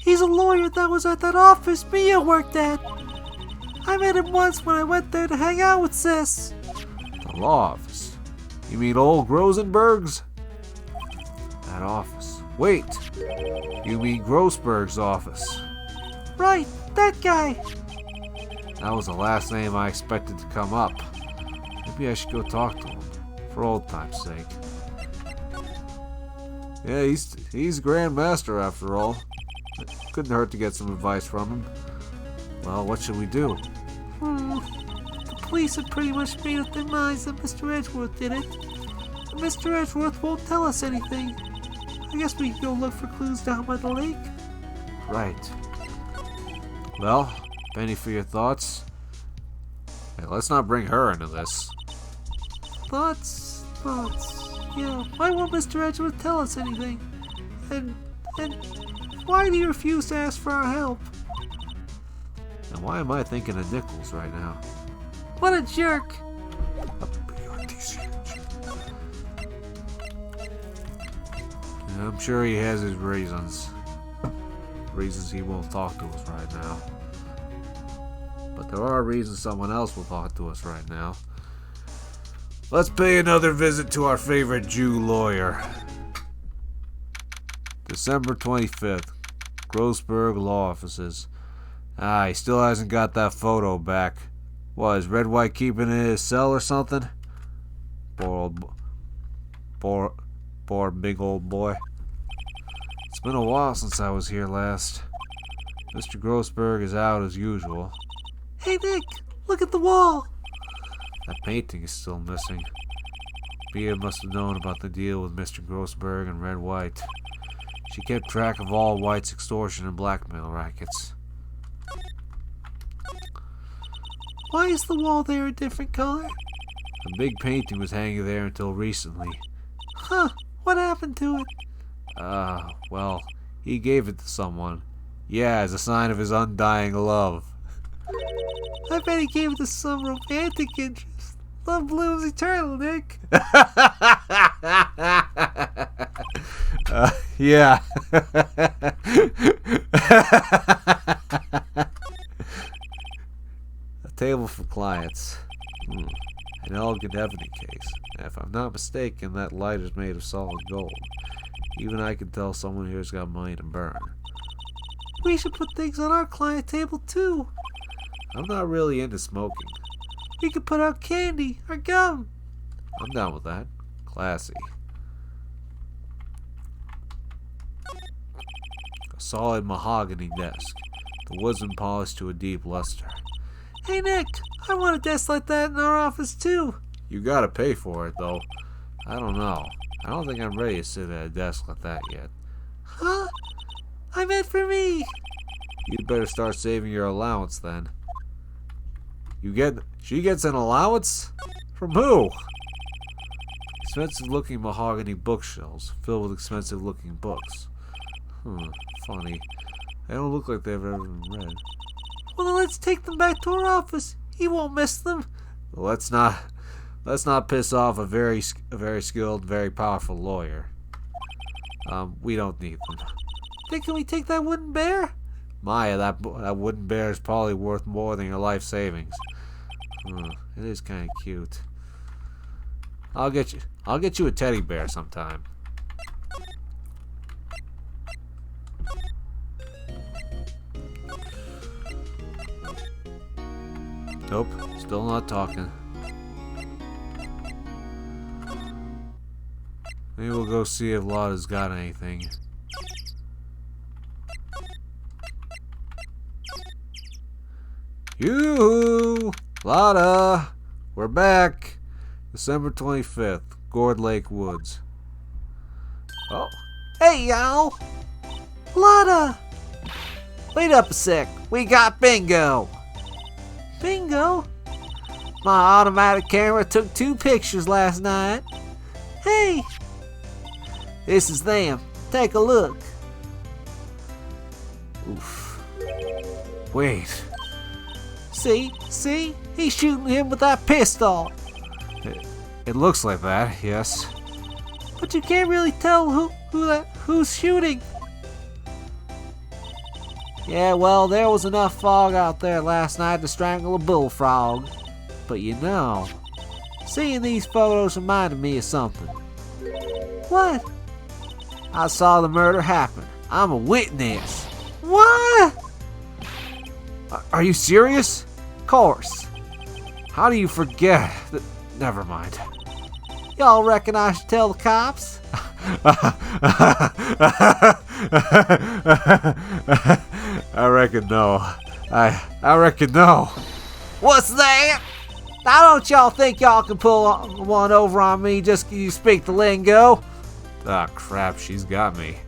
He's a lawyer that was at that office Mia worked at! I met him once when I went there to hang out with Sis. The law office. You mean old Rosenberg's? That office. Wait! You mean Grossberg's office. Right, that guy! That was the last name I expected to come up. Maybe I should go talk to him, for old time's sake. Yeah, he's Grand Master after all. Couldn't hurt to get some advice from him. Well, what should we do? The police have pretty much made up their minds that Mr. Edgeworth did it. And Mr. Edgeworth won't tell us anything. I guess we can go look for clues down by the lake. Right. Well, Penny for your thoughts. Hey, let's not bring her into this. Thoughts. Yeah, why won't Mr. Edgeworth tell us anything? And why do you refuse to ask for our help? And why am I thinking of Nichols right now? What a jerk! Yeah, I'm sure he has his reasons. Reasons he won't talk to us right now. But there are reasons someone else will talk to us right now. Let's pay another visit to our favorite Jew lawyer. December 25th. Grossberg Law Offices. He still hasn't got that photo back. What, is Red White keeping it in his cell or something? Poor big old boy. It's been a while since I was here last. Mr. Grossberg is out as usual. Hey Nick, look at the wall! That painting is still missing. Bea must have known about the deal with Mr. Grossberg and Red White. She kept track of all White's extortion and blackmail rackets. Why is the wall there a different color? The big painting was hanging there until recently. Huh, what happened to it? Well, he gave it to someone. Yeah, as a sign of his undying love. I bet he gave it to some romantic interest. Love blooms eternal, Nick. Yeah. A table for clients. An elegant ebony case. If I'm not mistaken, that light is made of solid gold. Even I can tell someone here's got money to burn. We should put things on our client table too. I'm not really into smoking. We could put out candy or gum. I'm down with that. Classy. A solid mahogany desk. The wood's been polished to a deep luster. Hey Nick, I want a desk like that in our office too. You gotta pay for it, though. I don't know. I don't think I'm ready to sit at a desk like that yet. Huh? I meant for me. You'd better start saving your allowance then. She gets an allowance? From who? Expensive-looking mahogany bookshelves filled with expensive-looking books. Funny. They don't look like they've ever been read. Well, then let's take them back to our office. He won't miss them. Well, let's not piss off a very skilled, very powerful lawyer. We don't need them. Then can we take that wooden bear? Maya, that wooden bear is probably worth more than your life savings. It is kind of cute. I'll get you a teddy bear sometime. Nope, still not talking. Maybe we'll go see if Lotta's got anything. Yoo-hoo! Lotta! We're back! December 25th, Gourd Lake Woods. Oh. Hey, y'all! Lotta! Wait up a sec. We got bingo! Bingo? My automatic camera took 2 pictures last night. Hey! This is them. Take a look. Oof. Wait. See? He's shooting him with that pistol. It looks like that, yes. But you can't really tell who's shooting. Yeah, well, there was enough fog out there last night to strangle a bullfrog. But you know, seeing these photos reminded me of something. What? I saw the murder happen. I'm a witness. What? Are you serious? Of course. How do you forget? Never mind. Y'all reckon I should tell the cops? I reckon no. I reckon no. What's that? Now don't y'all think y'all can pull one over on me just 'cause you speak the lingo? Ah, crap, she's got me.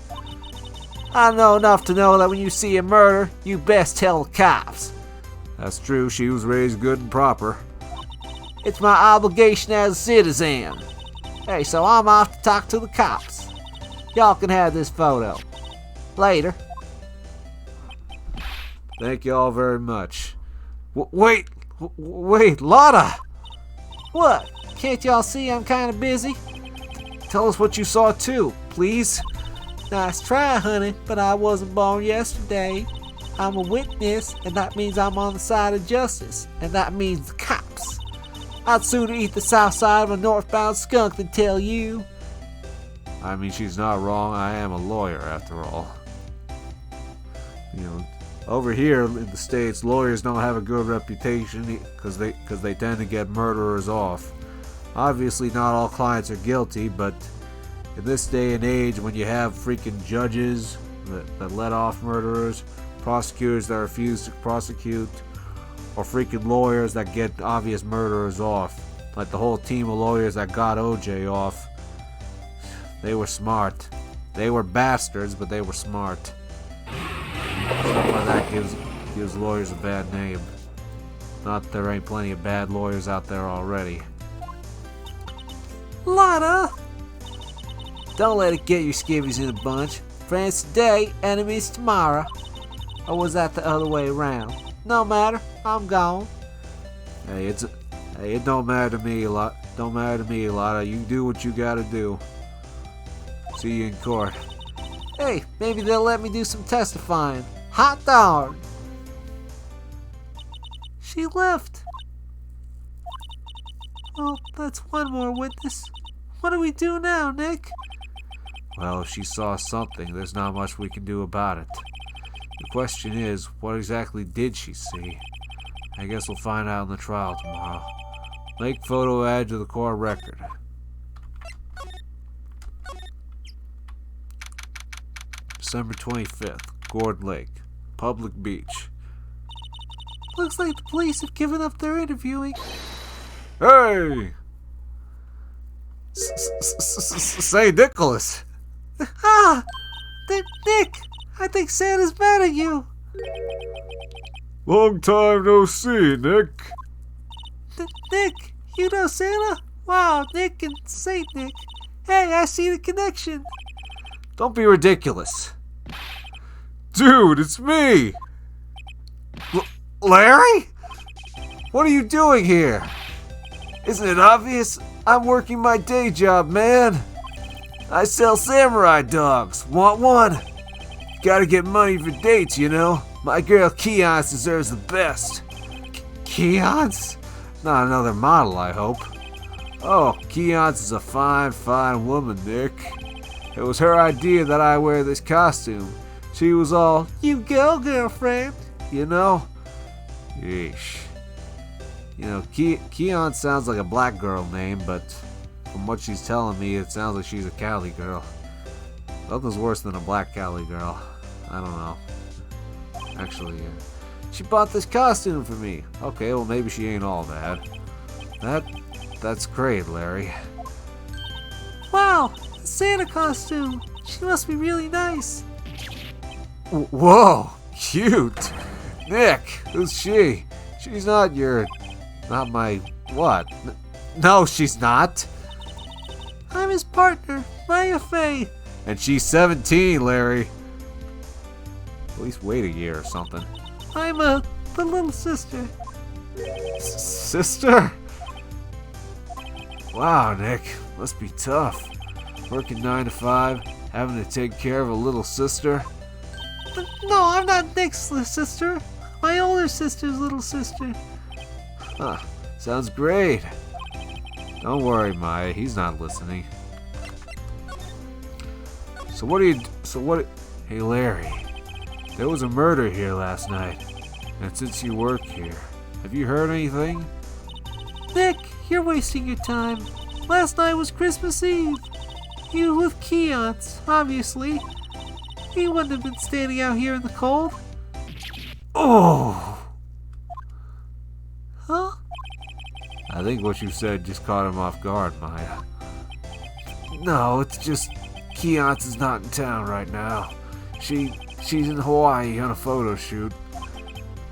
I know enough to know that when you see a murder, you best tell the cops. That's true, she was raised good and proper. It's my obligation as a citizen. Hey, so I'm off to talk to the cops. Y'all can have this photo. Later. Thank you all very much. Wait, Lotta! What? Can't y'all see I'm kind of busy? Tell us what you saw too, please. Nice try, honey, but I wasn't born yesterday. I'm a witness, and that means I'm on the side of justice, and that means the cops. I'd sooner eat the south side of a northbound skunk than tell you. I mean, she's not wrong. I am a lawyer, after all. You know, over here in the States, lawyers don't have a good reputation because they tend to get murderers off. Obviously, not all clients are guilty, but in this day and age, when you have freaking judges that let off murderers, prosecutors that refuse to prosecute, or freaking lawyers that get obvious murderers off, like the whole team of lawyers that got OJ off, they were smart. They were bastards, but they were smart. Stuff like that gives lawyers a bad name. Not that there ain't plenty of bad lawyers out there already. Lotta! Don't let it get your skivvies in a bunch. Friends today, enemies tomorrow. Or was that the other way around? No matter, I'm gone. Hey, it don't matter to me a lot. Don't matter to me a lot. You do what you gotta do. See you in court. Hey, maybe they'll let me do some testifying. Hot dog! She left. Well, that's one more witness. What do we do now, Nick? Well, if she saw something, there's not much we can do about it. The question is, what exactly did she see? I guess we'll find out in the trial tomorrow. Make photo add to the court record. December 25th, Gourd Lake, public beach. Looks like the police have given up their interviewing. Hey! Say Nicholas! Ah! Nick! I think Santa's mad at you. Long time no see, Nick. Nick, you know Santa? Wow, Nick and Saint Nick. Hey, I see the connection. Don't be ridiculous. Dude, it's me! Larry? What are you doing here? Isn't it obvious? I'm working my day job, man. I sell samurai dogs. Want one? Gotta get money for dates, you know. My girl Keonce deserves the best. Keonce? Not another model, I hope. Oh, Keonce is a fine, fine woman, Nick. It was her idea that I wear this costume. She was all, "You go, girlfriend," you know? Yeesh. You know, Keonce sounds like a black girl name, but from what she's telling me, it sounds like she's a Cali girl. Nothing's worse than a black Cali girl. I don't know. Actually, she bought this costume for me. Okay, well maybe she ain't all bad. That's great, Larry. Wow, a Santa costume. She must be really nice. Whoa, cute. Nick, who's she? She's not my, what? No, she's not. I'm his partner, Maya Faye. And she's 17, Larry. At least wait a year or something. I'm the little sister. Sister? Wow, Nick, must be tough. Working 9 to 5, having to take care of a little sister. No, I'm not Nick's sister. My older sister's little sister. Huh, sounds great. Don't worry, Maya, he's not listening. Hey, Larry, there was a murder here last night. And since you work here, have you heard anything? Nick, you're wasting your time. Last night was Christmas Eve. You with Keonce, obviously. He wouldn't have been standing out here in the cold. Oh! Huh? I think what you said just caught him off guard, Maya. No, it's just Keonce is not in town right now. She's in Hawaii on a photo shoot.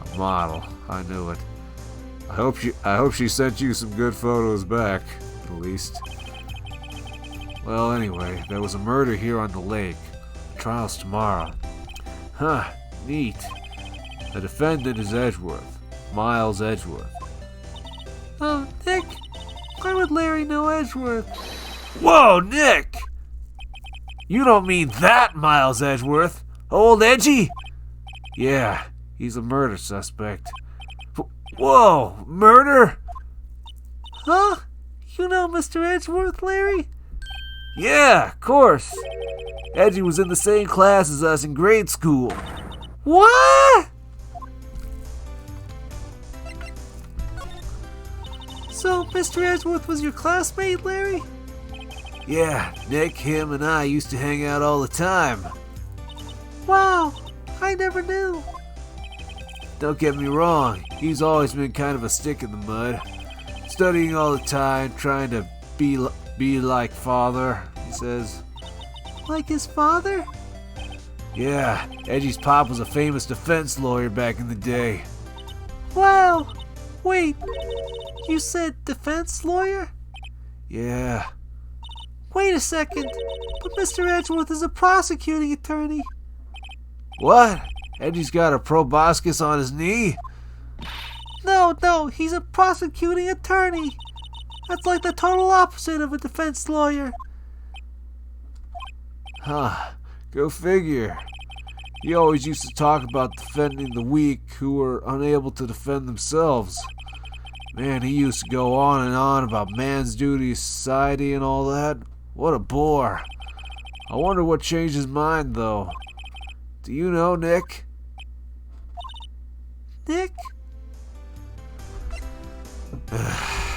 A model, I knew it. I hope she sent you some good photos back, at least. Well, anyway, there was a murder here on the lake. Trial's tomorrow. Huh, neat. The defendant is Edgeworth. Miles Edgeworth. Oh, Nick, why would Larry know Edgeworth? Whoa, Nick! You don't mean that Miles Edgeworth? Old Edgey? Yeah, he's a murder suspect. Whoa, murder? Huh? You know Mr. Edgeworth, Larry? Yeah, of course. Edgey was in the same class as us in grade school. What? So, Mr. Edgeworth was your classmate, Larry? Yeah, Nick, him, and I used to hang out all the time. Wow, I never knew. Don't get me wrong, he's always been kind of a stick in the mud. Studying all the time, trying to be like father, he says. Like his father? Yeah, Edgey's pop was a famous defense lawyer back in the day. Wow. Wait, you said defense lawyer? Yeah. Wait a second, but Mr. Edgeworth is a prosecuting attorney. What? Edgey's got a proboscis on his knee? No, he's a prosecuting attorney. That's like the total opposite of a defense lawyer. Huh, go figure. He always used to talk about defending the weak who were unable to defend themselves. Man, he used to go on and on about man's duty to society and all that. What a bore. I wonder what changed his mind, though. Do you know, Nick? Nick?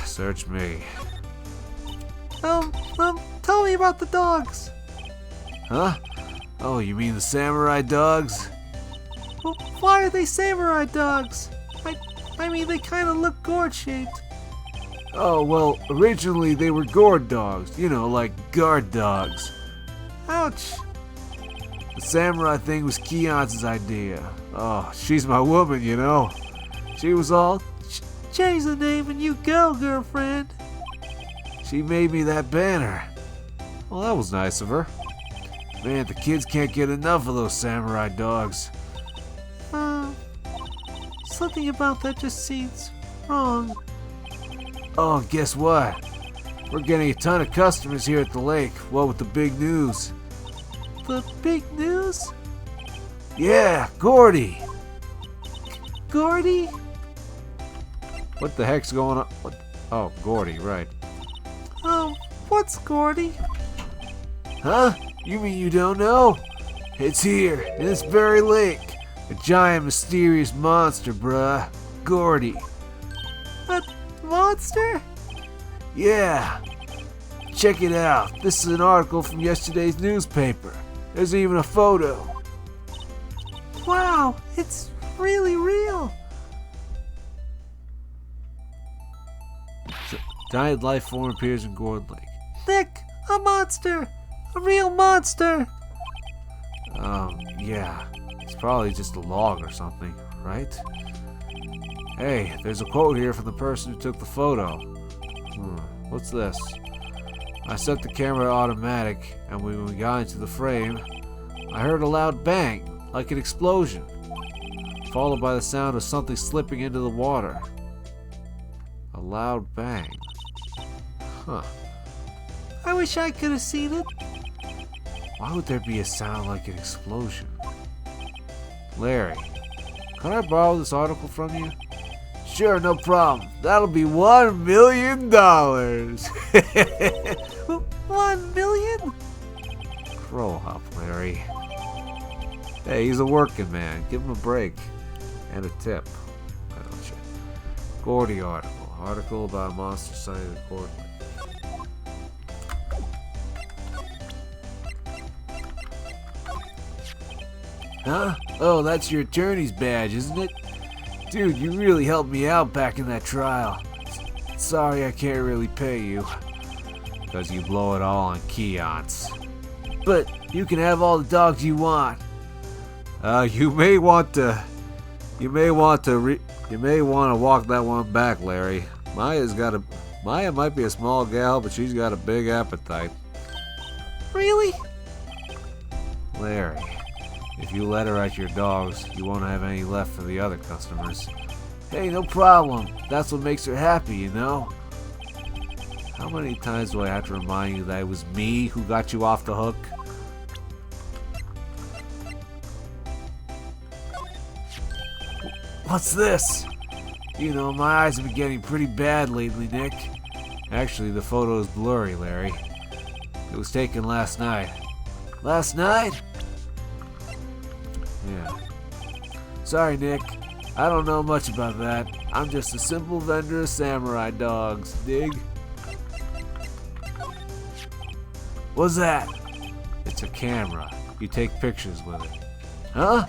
Search me. Tell me about the dogs. Huh? Oh, you mean the samurai dogs? Well, why are they samurai dogs? I mean, they kind of look gourd-shaped. Oh, well, originally they were gourd dogs. You know, like guard dogs. Ouch. The samurai thing was Keonce's idea. Oh, she's my woman, you know. She was all, Change the name and you go, girlfriend. She made me that banner. Well, that was nice of her. Man, the kids can't get enough of those samurai dogs. Something about that just seems wrong. Oh, guess what? We're getting a ton of customers here at the lake. What with the big news? The big news? Yeah, Gordy. Gordy? What the heck's going on? What? Oh, Gordy, right. What's Gordy? Huh? You mean you don't know? It's here, in this very lake. A giant mysterious monster, bruh. Gordy. A monster? Yeah. Check it out. This is an article from yesterday's newspaper. There's even a photo. Wow, it's really real. Giant life form appears in Gourd Lake. Nick, a monster. A real monster. Yeah. It's probably just a log or something, right? Hey, there's a quote here from the person who took the photo. What's this? I set the camera to automatic, and when we got into the frame, I heard a loud bang, like an explosion, followed by the sound of something slipping into the water. A loud bang. Huh. I wish I could have seen it. Why would there be a sound like an explosion? Larry, can I borrow this article from you? Sure, no problem. That'll be $1 million. $1 million? Grow up, Larry. Hey, he's a working man. Give him a break. And a tip. Why don't you? Gordy article. Article about a monster sighted at Gordy. Huh? Oh, that's your attorney's badge, isn't it? Dude, you really helped me out back in that trial. Sorry I can't really pay you. Because you blow it all on Keons. But you can have all the dogs you want. You may want to walk that one back, Larry. Maya might be a small gal, but she's got a big appetite. Really? Larry, if you let her at your dogs, you won't have any left for the other customers. Hey, no problem. That's what makes her happy, you know? How many times do I have to remind you that it was me who got you off the hook? What's this? You know, my eyes have been getting pretty bad lately, Nick. Actually, the photo is blurry, Larry. It was taken last night. Last night? Yeah. Sorry, Nick. I don't know much about that. I'm just a simple vendor of samurai dogs. Dig? What's that? It's a camera. You take pictures with it. Huh?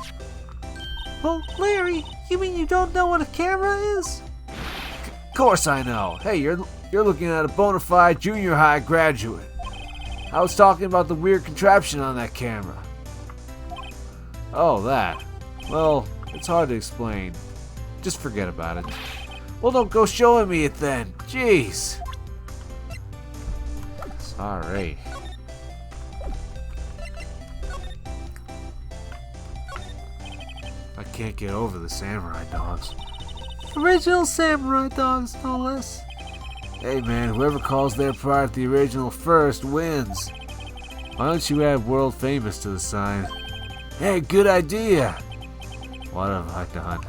Well, Larry, you mean you don't know what a camera is? Of course I know. Hey, you're looking at a bona fide junior high graduate. I was talking about the weird contraption on that camera. Oh, that. Well, it's hard to explain. Just forget about it. Well, don't go showing me it then. Jeez. Sorry. I can't get over the samurai dogs. Original samurai dogs, no less. Hey man, whoever calls their product the original first wins. Why don't you add world famous to the sign? Hey, good idea. What have I done?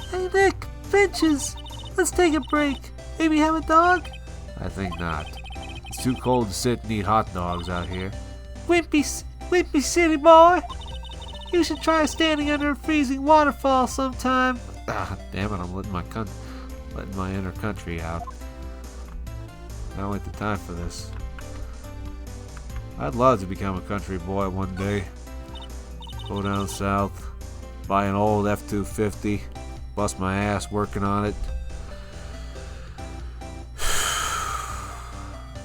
Hey Nick, benches. Let's take a break. Maybe have a dog? I think not. It's too cold to sit and eat hot dogs out here. Wimpy city boy. You should try standing under a freezing waterfall sometime. Ah, damn it! I'm letting my inner country out. I don't like the time for this. I'd love to become a country boy one day. Go down south, buy an old F-250, bust my ass working on it.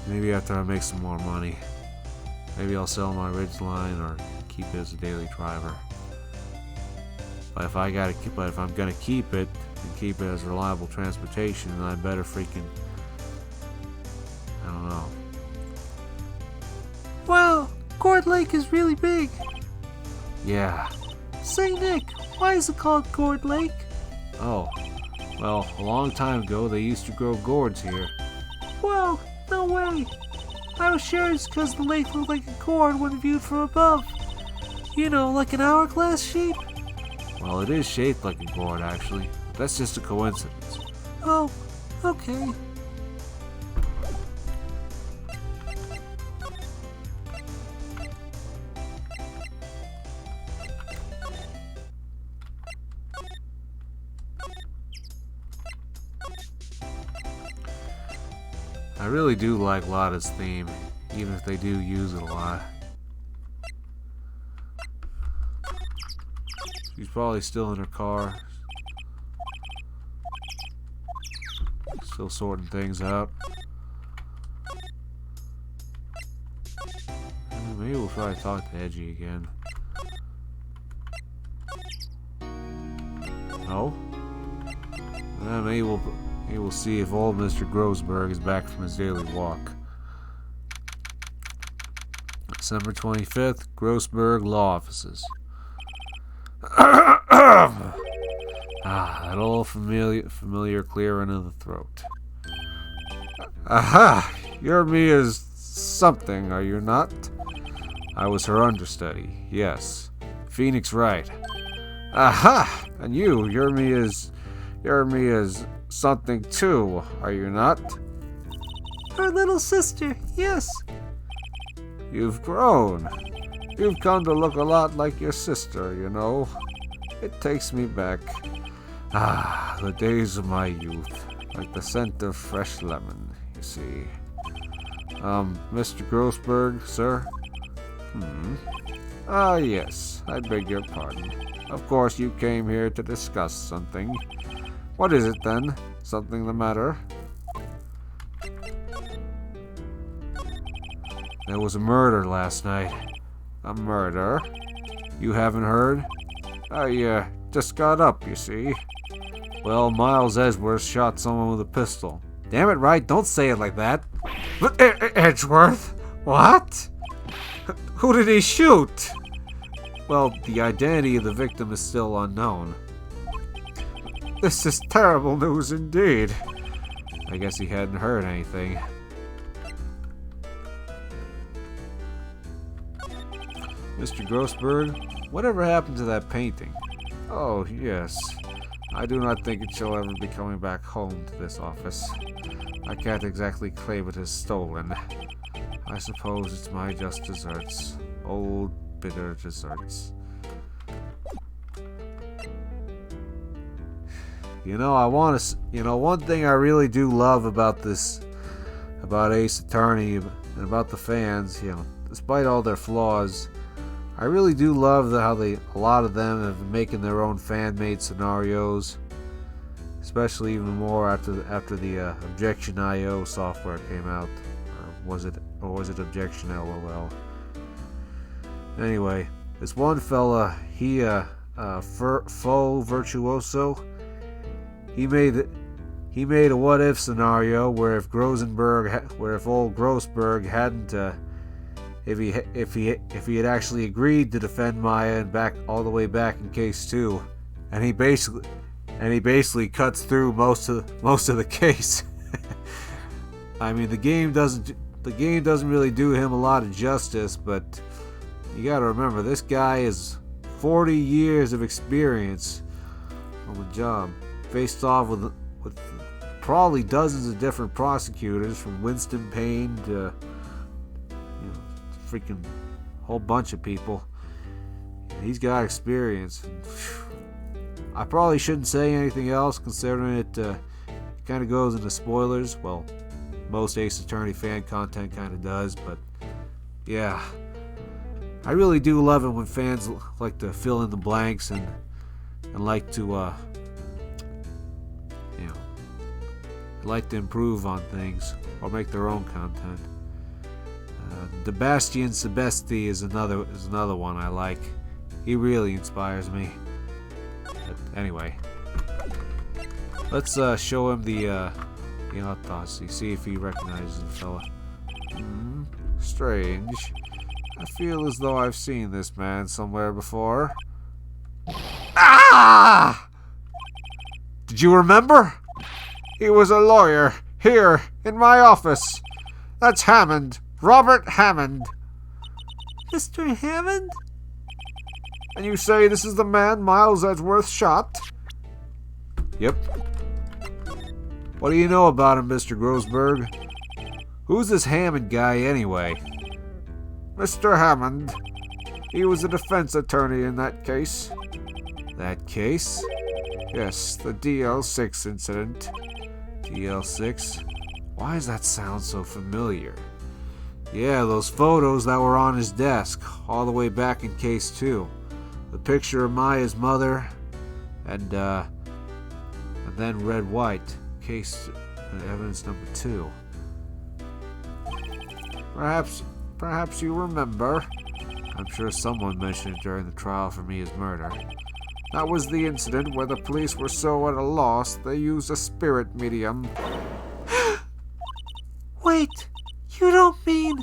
Maybe after I make some more money, maybe I'll sell my Ridgeline or keep it as a daily driver. But if I'm gonna keep it, and keep it as reliable transportation, then I better freaking... I don't know. Wow, Cord Lake is really big. Yeah. Say, Nick, why is it called Cord Lake? Oh. Well, a long time ago, they used to grow gourds here. Whoa, no way. I was sure it's because the lake looked like a gourd when viewed from above. You know, like an hourglass shape. Well, it is shaped like a gourd, actually. But that's just a coincidence. Oh, okay. I really do like Lotta's theme, even if they do use it a lot. She's probably still in her car. Still sorting things out. Maybe we'll try to talk to Edgey again. No? Maybe we'll see if old Mr. Grossberg is back from his daily walk. December 25th, Grossberg Law Offices. That old familiar clearing of the throat. Aha! You're me as something, are you not? I was her understudy, yes. Phoenix Wright. Aha! And you're me as something too, are you not? Her little sister, yes. You've grown. You've come to look a lot like your sister, you know. It takes me back. The days of my youth. Like the scent of fresh lemon, you see. Mr. Grossberg, sir? Yes, I beg your pardon. Of course you came here to discuss something. What is it then? Something the matter? There was a murder last night. A murder? You haven't heard? I just got up, you see. Well, Miles Edgeworth shot someone with a pistol. Damn it, Wright, don't say it like that. But Edgeworth? What? Who did he shoot? Well, the identity of the victim is still unknown. This is terrible news indeed. I guess he hadn't heard anything. Mr. Grossberg, whatever happened to that painting? Oh, yes. I do not think it shall ever be coming back home to this office. I can't exactly claim it as stolen. I suppose it's my just desserts. Old, bitter desserts. One thing I really do love about about Ace Attorney and about the fans, despite all their flaws, I really do love how a lot of them have been making their own fan-made scenarios, especially even more after the Objection.io software came out, or was it Objection LOL? Anyway, this one fella, Faux Virtuoso, he made a what-if scenario where if old Grossberg hadn't. If he had actually agreed to defend Maya and back all the way back in case 2, and he basically cuts through most of the case. I mean, the game doesn't really do him a lot of justice, but you got to remember this guy is 40 years of experience on the job, faced off with probably dozens of different prosecutors from Winston Payne to freaking whole bunch of people. He's got experience. I probably shouldn't say anything else, considering it kind of goes into spoilers. Well, most Ace Attorney fan content kind of does, but yeah, I really do love it when fans like to fill in the blanks and like to like to improve on things or make their own content. Sebastian Sebesti is another one I like. He really inspires me. But anyway, Let's show him the autopsy. See if he recognizes the fella. Strange. I feel as though I've seen this man somewhere before. Ah! Did you remember? He was a lawyer here in my office. That's Hammond. Robert Hammond. Mr. Hammond? And you say this is the man Miles Edgeworth shot? Yep. What do you know about him, Mr. Grossberg? Who's this Hammond guy anyway? Mr. Hammond. He was a defense attorney in that case. That case? Yes, the DL6 incident. DL6? Why does that sound so familiar? Yeah, those photos that were on his desk, all the way back in case 2. The picture of Maya's mother, and then red white, case evidence number 2. Perhaps you remember. I'm sure someone mentioned it during the trial for Mia's murder. That was the incident where the police were so at a loss they used a spirit medium. Wait, you don't mean...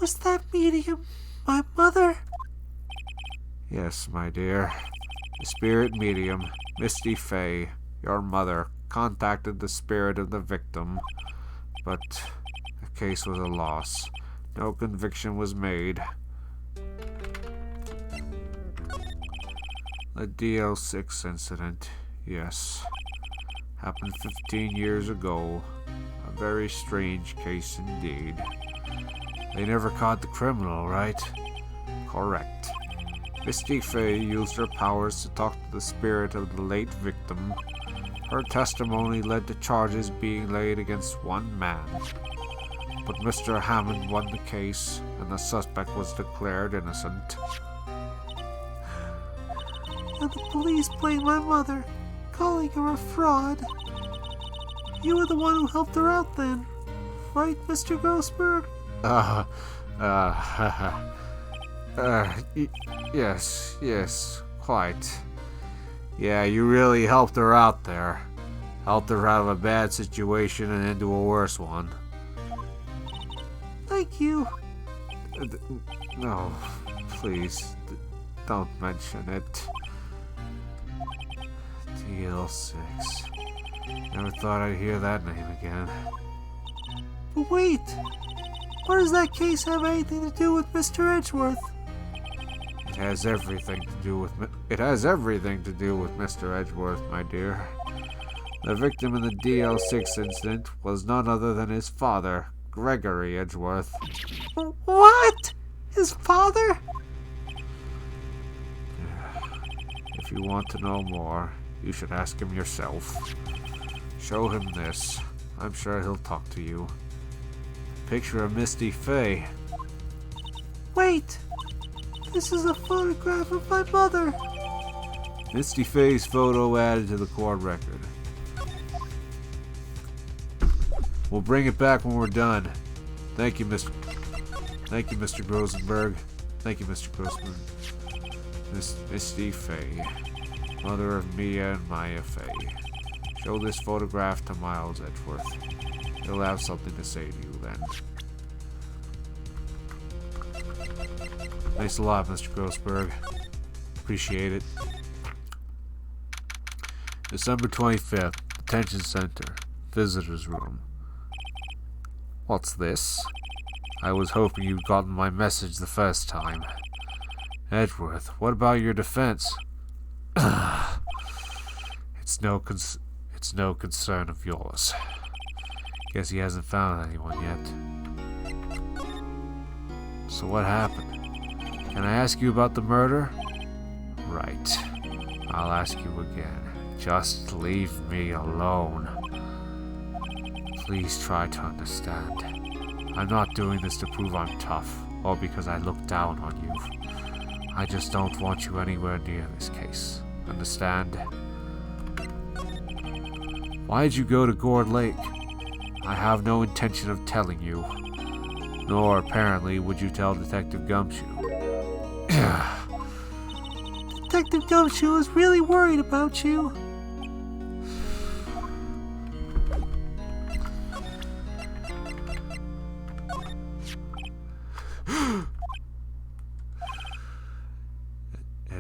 Was that medium my mother? Yes, my dear. The spirit medium, Misty Fey, your mother, contacted the spirit of the victim, but the case was a loss. No conviction was made. The DL6 incident, yes. Happened 15 years ago. A very strange case indeed. They never caught the criminal, right? Correct. Misty Fey used her powers to talk to the spirit of the late victim. Her testimony led to charges being laid against one man. But Mr. Hammond won the case, and the suspect was declared innocent. And the police blamed my mother, calling her a fraud. You were the one who helped her out then, right, Mr. Grossberg? Yes, quite. Yeah, you really helped her out there. Helped her out of a bad situation and into a worse one. Thank you. No, please, don't mention it. DL6. Never thought I'd hear that name again. But wait, what does that case have anything to do with Mr. Edgeworth? It has everything to do with Mr. Edgeworth, my dear. The victim in the DL6 incident was none other than his father, Gregory Edgeworth. What? His father? If you want to know more, you should ask him yourself. Show him this. I'm sure he'll talk to you. Picture of Misty Fey. Wait! This is a photograph of my mother! Misty Fey's photo added to the court record. We'll bring it back when we're done. Thank you, Mr. Grosenberg. Thank you, Mr. Grossman. Misty Fey, mother of Mia and Maya Fey. Show this photograph to Miles Edgeworth. He'll have something to say to you then. Thanks a lot, Mr. Grossberg. Appreciate it. December 25th, Detention Center, Visitor's Room. What's this? I was hoping you'd gotten my message the first time. Edgeworth, what about your defense? It's no concern of yours. Guess he hasn't found anyone yet. So what happened? Can I ask you about the murder? Right. I'll ask you again. Just leave me alone. Please try to understand. I'm not doing this to prove I'm tough, or because I look down on you. I just don't want you anywhere near this case. Understand? Why'd you go to Gourd Lake? I have no intention of telling you. Nor, apparently, would you tell Detective Gumshoe. Detective Gumshoe is really worried about you.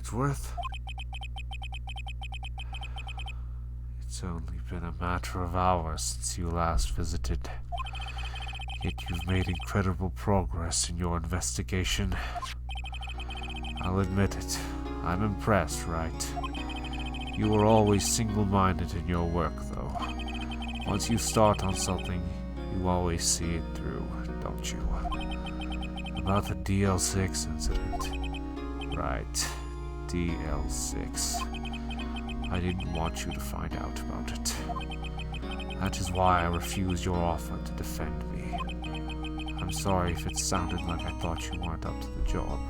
Edgeworth? It's only been a matter of hours since you last visited. Yet you've made incredible progress in your investigation. I'll admit it. I'm impressed, Wright. You were always single-minded in your work, though. Once you start on something, you always see it through, don't you? About the DL6 incident. Right. DL6. I didn't want you to find out about it. That is why I refused your offer to defend me. I'm sorry if it sounded like I thought you weren't up to the job.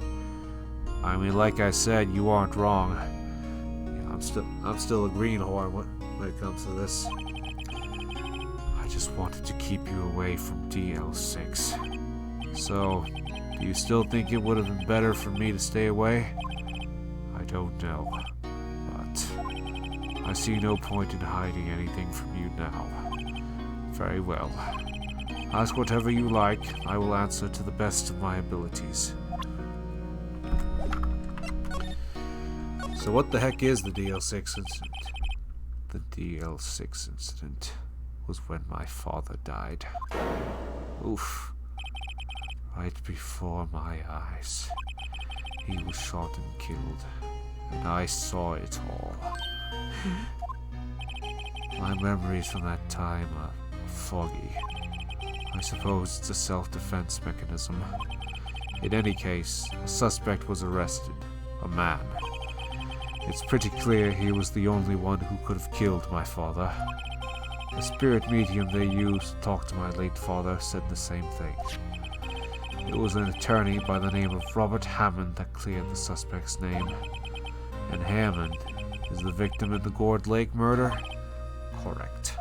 I mean, like I said, you aren't wrong. Yeah, I'm still a greenhorn when it comes to this. I just wanted to keep you away from DL6. So, do you still think it would have been better for me to stay away? I don't know, but I see no point in hiding anything from you now. Very well. Ask whatever you like. I will answer to the best of my abilities. So what the heck is the DL6 incident? The DL6 incident was when my father died. Oof. Right before my eyes. He was shot and killed, and I saw it all. My memories from that time are foggy. I suppose it's a self-defense mechanism. In any case, a suspect was arrested. A man. It's pretty clear he was the only one who could have killed my father. The spirit medium they used to talk to my late father said the same thing. It was an attorney by the name of Robert Hammond that cleared the suspect's name. And Hammond is the victim in the Gourd Lake murder? Correct.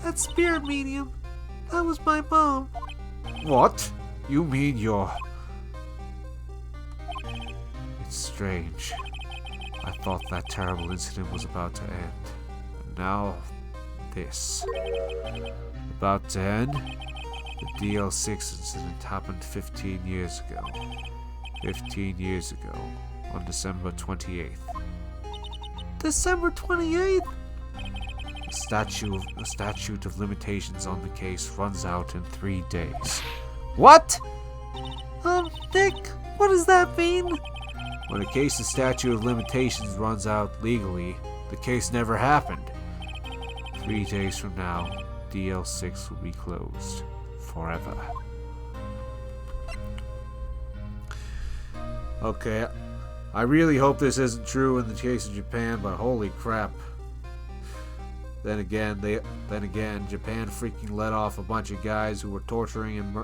That spirit medium, that was my mom. What? You mean you're... It's strange. I thought that terrible incident was about to end. And now, this. About to end? The DL6 incident happened 15 years ago. 15 years ago, on December 28th. December 28th? The statute of limitations on the case runs out in 3 days. What? Nick, what does that mean? When a case's statute of limitations runs out legally, the case never happened. 3 days from now, DL6 will be closed. Forever. Okay, I really hope this isn't true in the case of Japan, but holy crap. Then again, Japan freaking let off a bunch of guys who were torturing and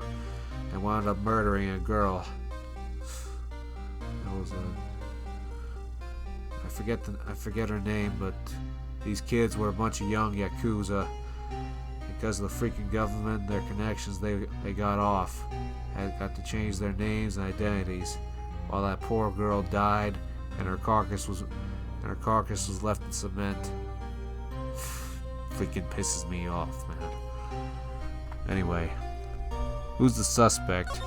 wound up murdering a girl. That was I forget her name, but these kids were a bunch of young yakuza. Because of the freaking government, their connections, they got off. Got to change their names and identities. While that poor girl died, and her carcass was left in cement. Freaking pisses me off, man. Anyway, who's the suspect?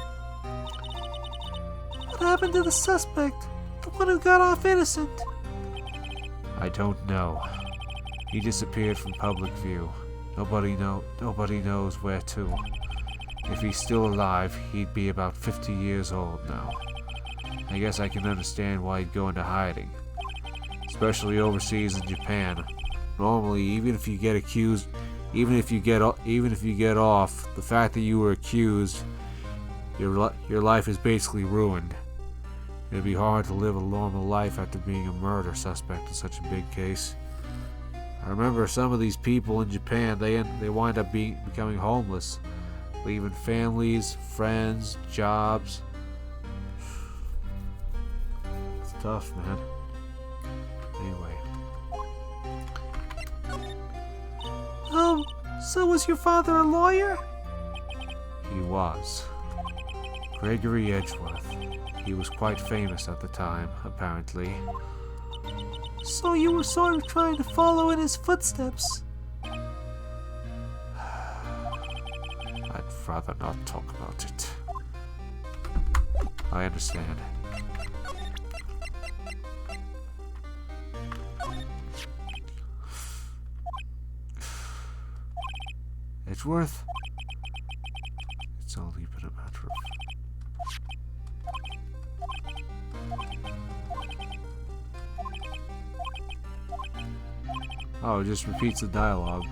What happened to the suspect? The one who got off innocent? I don't know. He disappeared from public view. Nobody knows where to. If he's still alive, he'd be about 50 years old now. I guess I can understand why he'd go into hiding. Especially overseas in Japan. Normally, even if you get off, the fact that you were accused, your life is basically ruined. It'd be hard to live a normal life after being a murder suspect in such a big case. I remember some of these people in Japan, they wind up becoming homeless, leaving families, friends, jobs. It's tough, man. Anyway. So was your father a lawyer? He was. Gregory Edgeworth. He was quite famous at the time, apparently. So you were sort of trying to follow in his footsteps? I'd rather not talk about it. I understand. Edgeworth? It's only been a matter of... Oh, it just repeats the dialogue.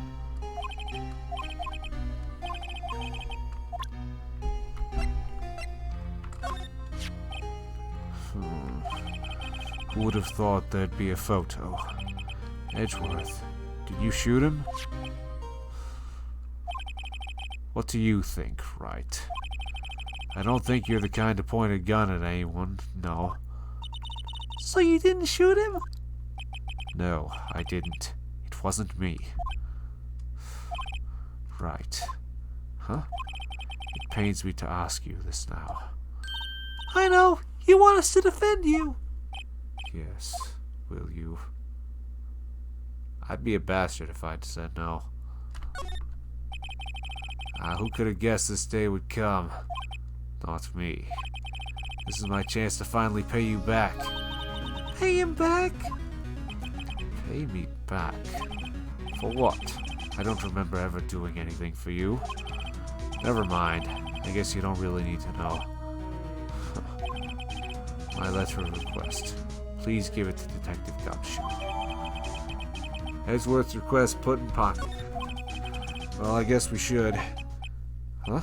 Who would have thought there'd be a photo? Edgeworth, did you shoot him? What do you think, Wright? I don't think you're the kind to point a gun at anyone, no. So you didn't shoot him? No, I didn't. It wasn't me. Right. Huh? It pains me to ask you this now. I know. You want us to defend you. Yes, will you? I'd be a bastard if I'd said no. Who could have guessed this day would come? Not me. This is my chance to finally pay you back. Pay him back? Pay me back? For what? I don't remember ever doing anything for you. Never mind. I guess you don't really need to know. My letter of request. Please give it to Detective Gumshoe. Edgeworth's request put in pocket. Well, I guess we should. Huh?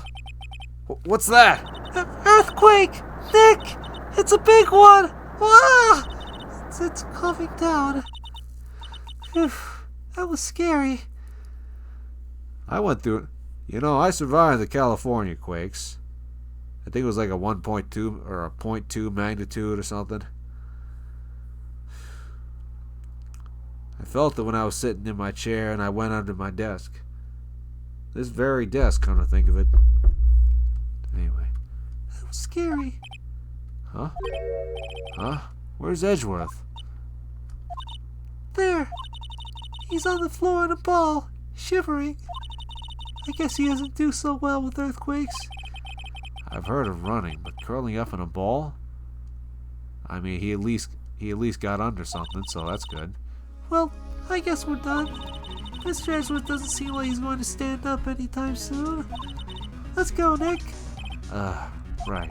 What's that? Earthquake! Nick! It's a big one! Ah! It's coming down. Phew, that was scary. I went through it. You know, I survived the California quakes. I think it was like a 1.2 or a 0.2 magnitude or something. I felt it when I was sitting in my chair and I went under my desk. This very desk, come to think of it. Anyway. That was scary. Huh? Huh? Where's Edgeworth? There. He's on the floor in a ball, shivering. I guess he doesn't do so well with earthquakes. I've heard of running, but curling up in a ball? I mean, he at least got under something, so that's good. Well, I guess we're done. Mr. Edgeworth doesn't seem like he's going to stand up anytime soon. Let's go, Nick. Right.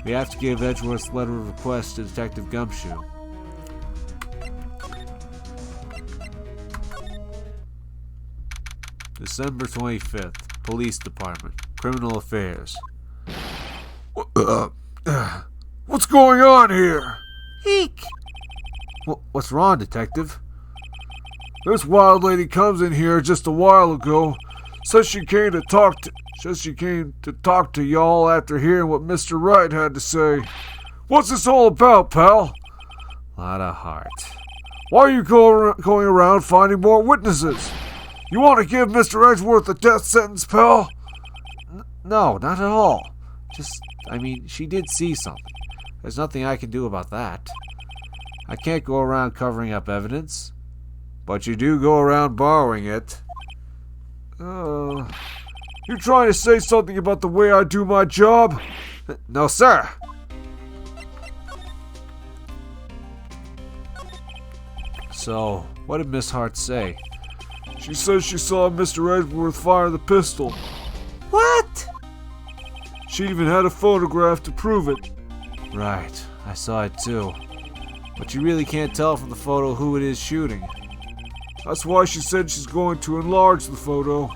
We have to give Edgeworth's letter of request to Detective Gumshoe. December 25th, Police Department, Criminal Affairs. What's going on here? Eek! What's wrong, Detective? This wild lady comes in here just a while ago. Says she came to talk to y'all after hearing what Mr. Wright had to say. What's this all about, pal? Lot of heart. Why are you going around finding more witnesses? You want to give Mr. Edgeworth a death sentence, pal? No, not at all. I mean, she did see something. There's nothing I can do about that. I can't go around covering up evidence. But you do go around borrowing it. You trying to say something about the way I do my job? No, sir. So, what did Miss Hart say? She says she saw Mr. Edgeworth fire the pistol. What? She even had a photograph to prove it. Right, I saw it too. But you really can't tell from the photo who it is shooting. That's why she said she's going to enlarge the photo.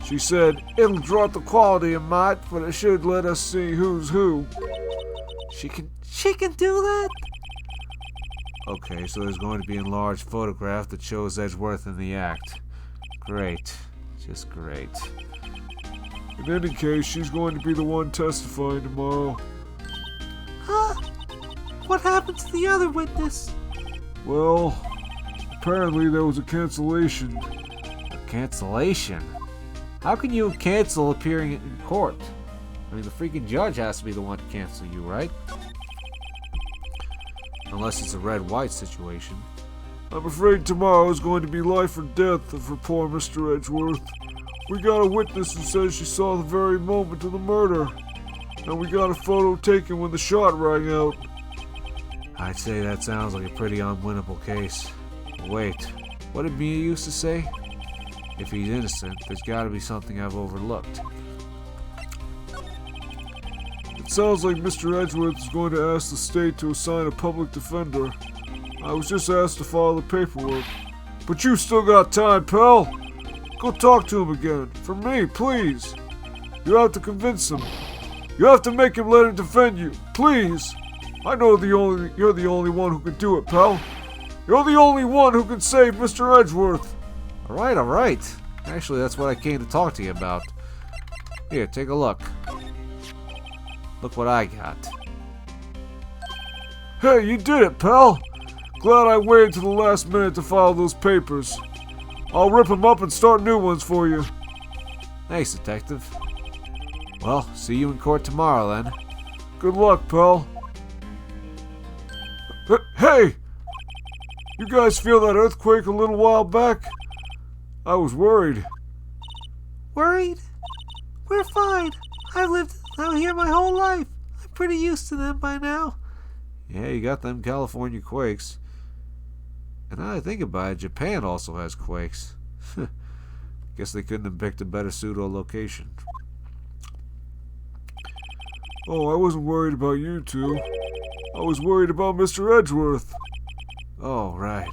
She said, it'll drop the quality a mite, but it should let us see who's who. She can do that? Okay, so there's going to be an enlarged photograph that shows Edgeworth in the act. Great. Just great. In any case, she's going to be the one testifying tomorrow. Huh? What happened to the other witness? Well, apparently there was a cancellation. A cancellation? How can you cancel appearing in court? I mean, the freaking judge has to be the one to cancel you, right? Unless it's a red-white situation. I'm afraid tomorrow is going to be life or death for poor Mr. Edgeworth. We got a witness who says she saw the very moment of the murder. And we got a photo taken when the shot rang out. I'd say that sounds like a pretty unwinnable case. Wait, what did Mia used to say? If he's innocent, there's gotta be something I've overlooked. It sounds like Mr. Edgeworth is going to ask the state to assign a public defender. I was just asked to file the paperwork. But you still got time, pal. Go talk to him again. For me, please. You have to convince him. You have to make him let him defend you. Please. I know you're the only one who can do it, pal. You're the only one who can save Mr. Edgeworth. Alright. Actually, that's what I came to talk to you about. Here, take a look. Look what I got. Hey, you did it, pal. Glad I waited to the last minute to file those papers. I'll rip them up and start new ones for you. Thanks, Detective. Well, see you in court tomorrow, then. Good luck, pal. Hey! You guys feel that earthquake a little while back? I was worried. Worried? We're fine. I've lived out here my whole life. I'm pretty used to them by now. Yeah, you got them California quakes. And now that I think about it, Japan also has quakes. Guess they couldn't have picked a better pseudo-location. Oh, I wasn't worried about you two. I was worried about Mr. Edgeworth. Oh, right.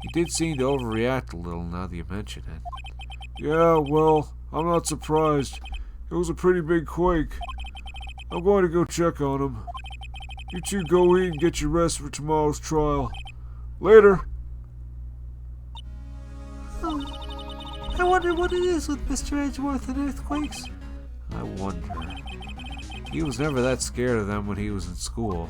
You did seem to overreact a little now that you mention it. Yeah, well, I'm not surprised. It was a pretty big quake. I'm going to go check on him. You two go eat and get your rest for tomorrow's trial. Later. I wonder what it is with Mr. Edgeworth and earthquakes. I wonder. He was never that scared of them when he was in school.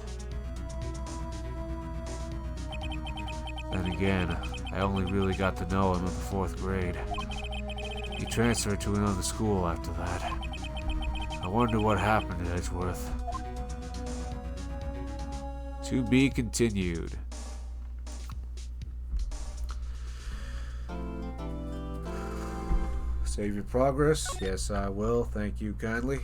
Then again, I only really got to know him in the 4th grade. He transferred to another school after that. I wonder what happened to Edgeworth. To be continued. Save your progress? Yes, I will. Thank you kindly.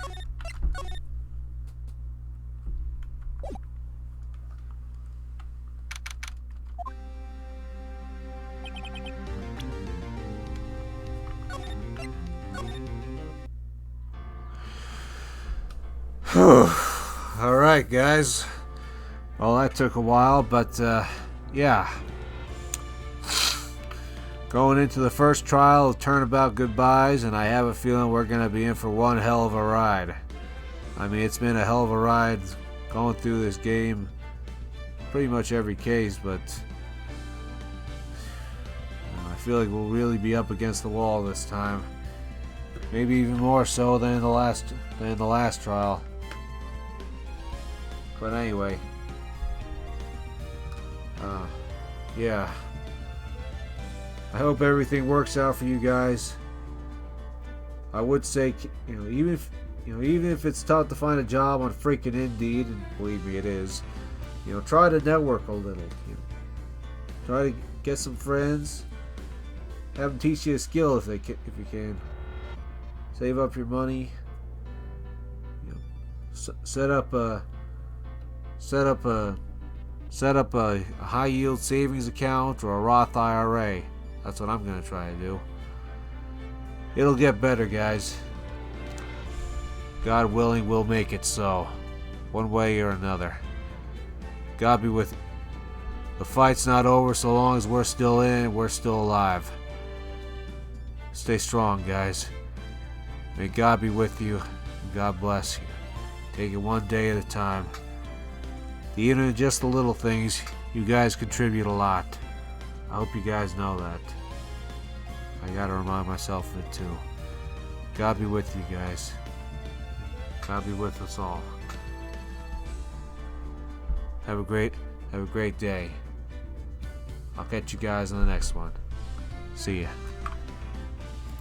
Alright, guys. Well, that took a while, but, yeah. Going into the first trial, turnabout goodbyes, and I have a feeling we're going to be in for one hell of a ride. I mean, it's been a hell of a ride going through this game. Pretty much every case, but I feel like we'll really be up against the wall this time. Maybe even more so than in the last trial. But anyway, yeah. I hope everything works out for you guys. I would say, even if it's tough to find a job on freaking Indeed, and believe me, it is. Try to network a little. Try to get some friends. Have them teach you a skill if you can. Save up your money. Set up a high yield savings account or a Roth IRA. That's what I'm gonna try to do. It'll get better, guys. God willing, we'll make it so. One way or another. God be with you. The fight's not over so long as we're still in, we're still alive. Stay strong, guys. May God be with you, and God bless you. Take it one day at a time. Even in just the little things, you guys contribute a lot. I hope you guys know that. I gotta remind myself of it too. God be with you guys. God be with us all. Have a great day. I'll catch you guys on the next one. See ya.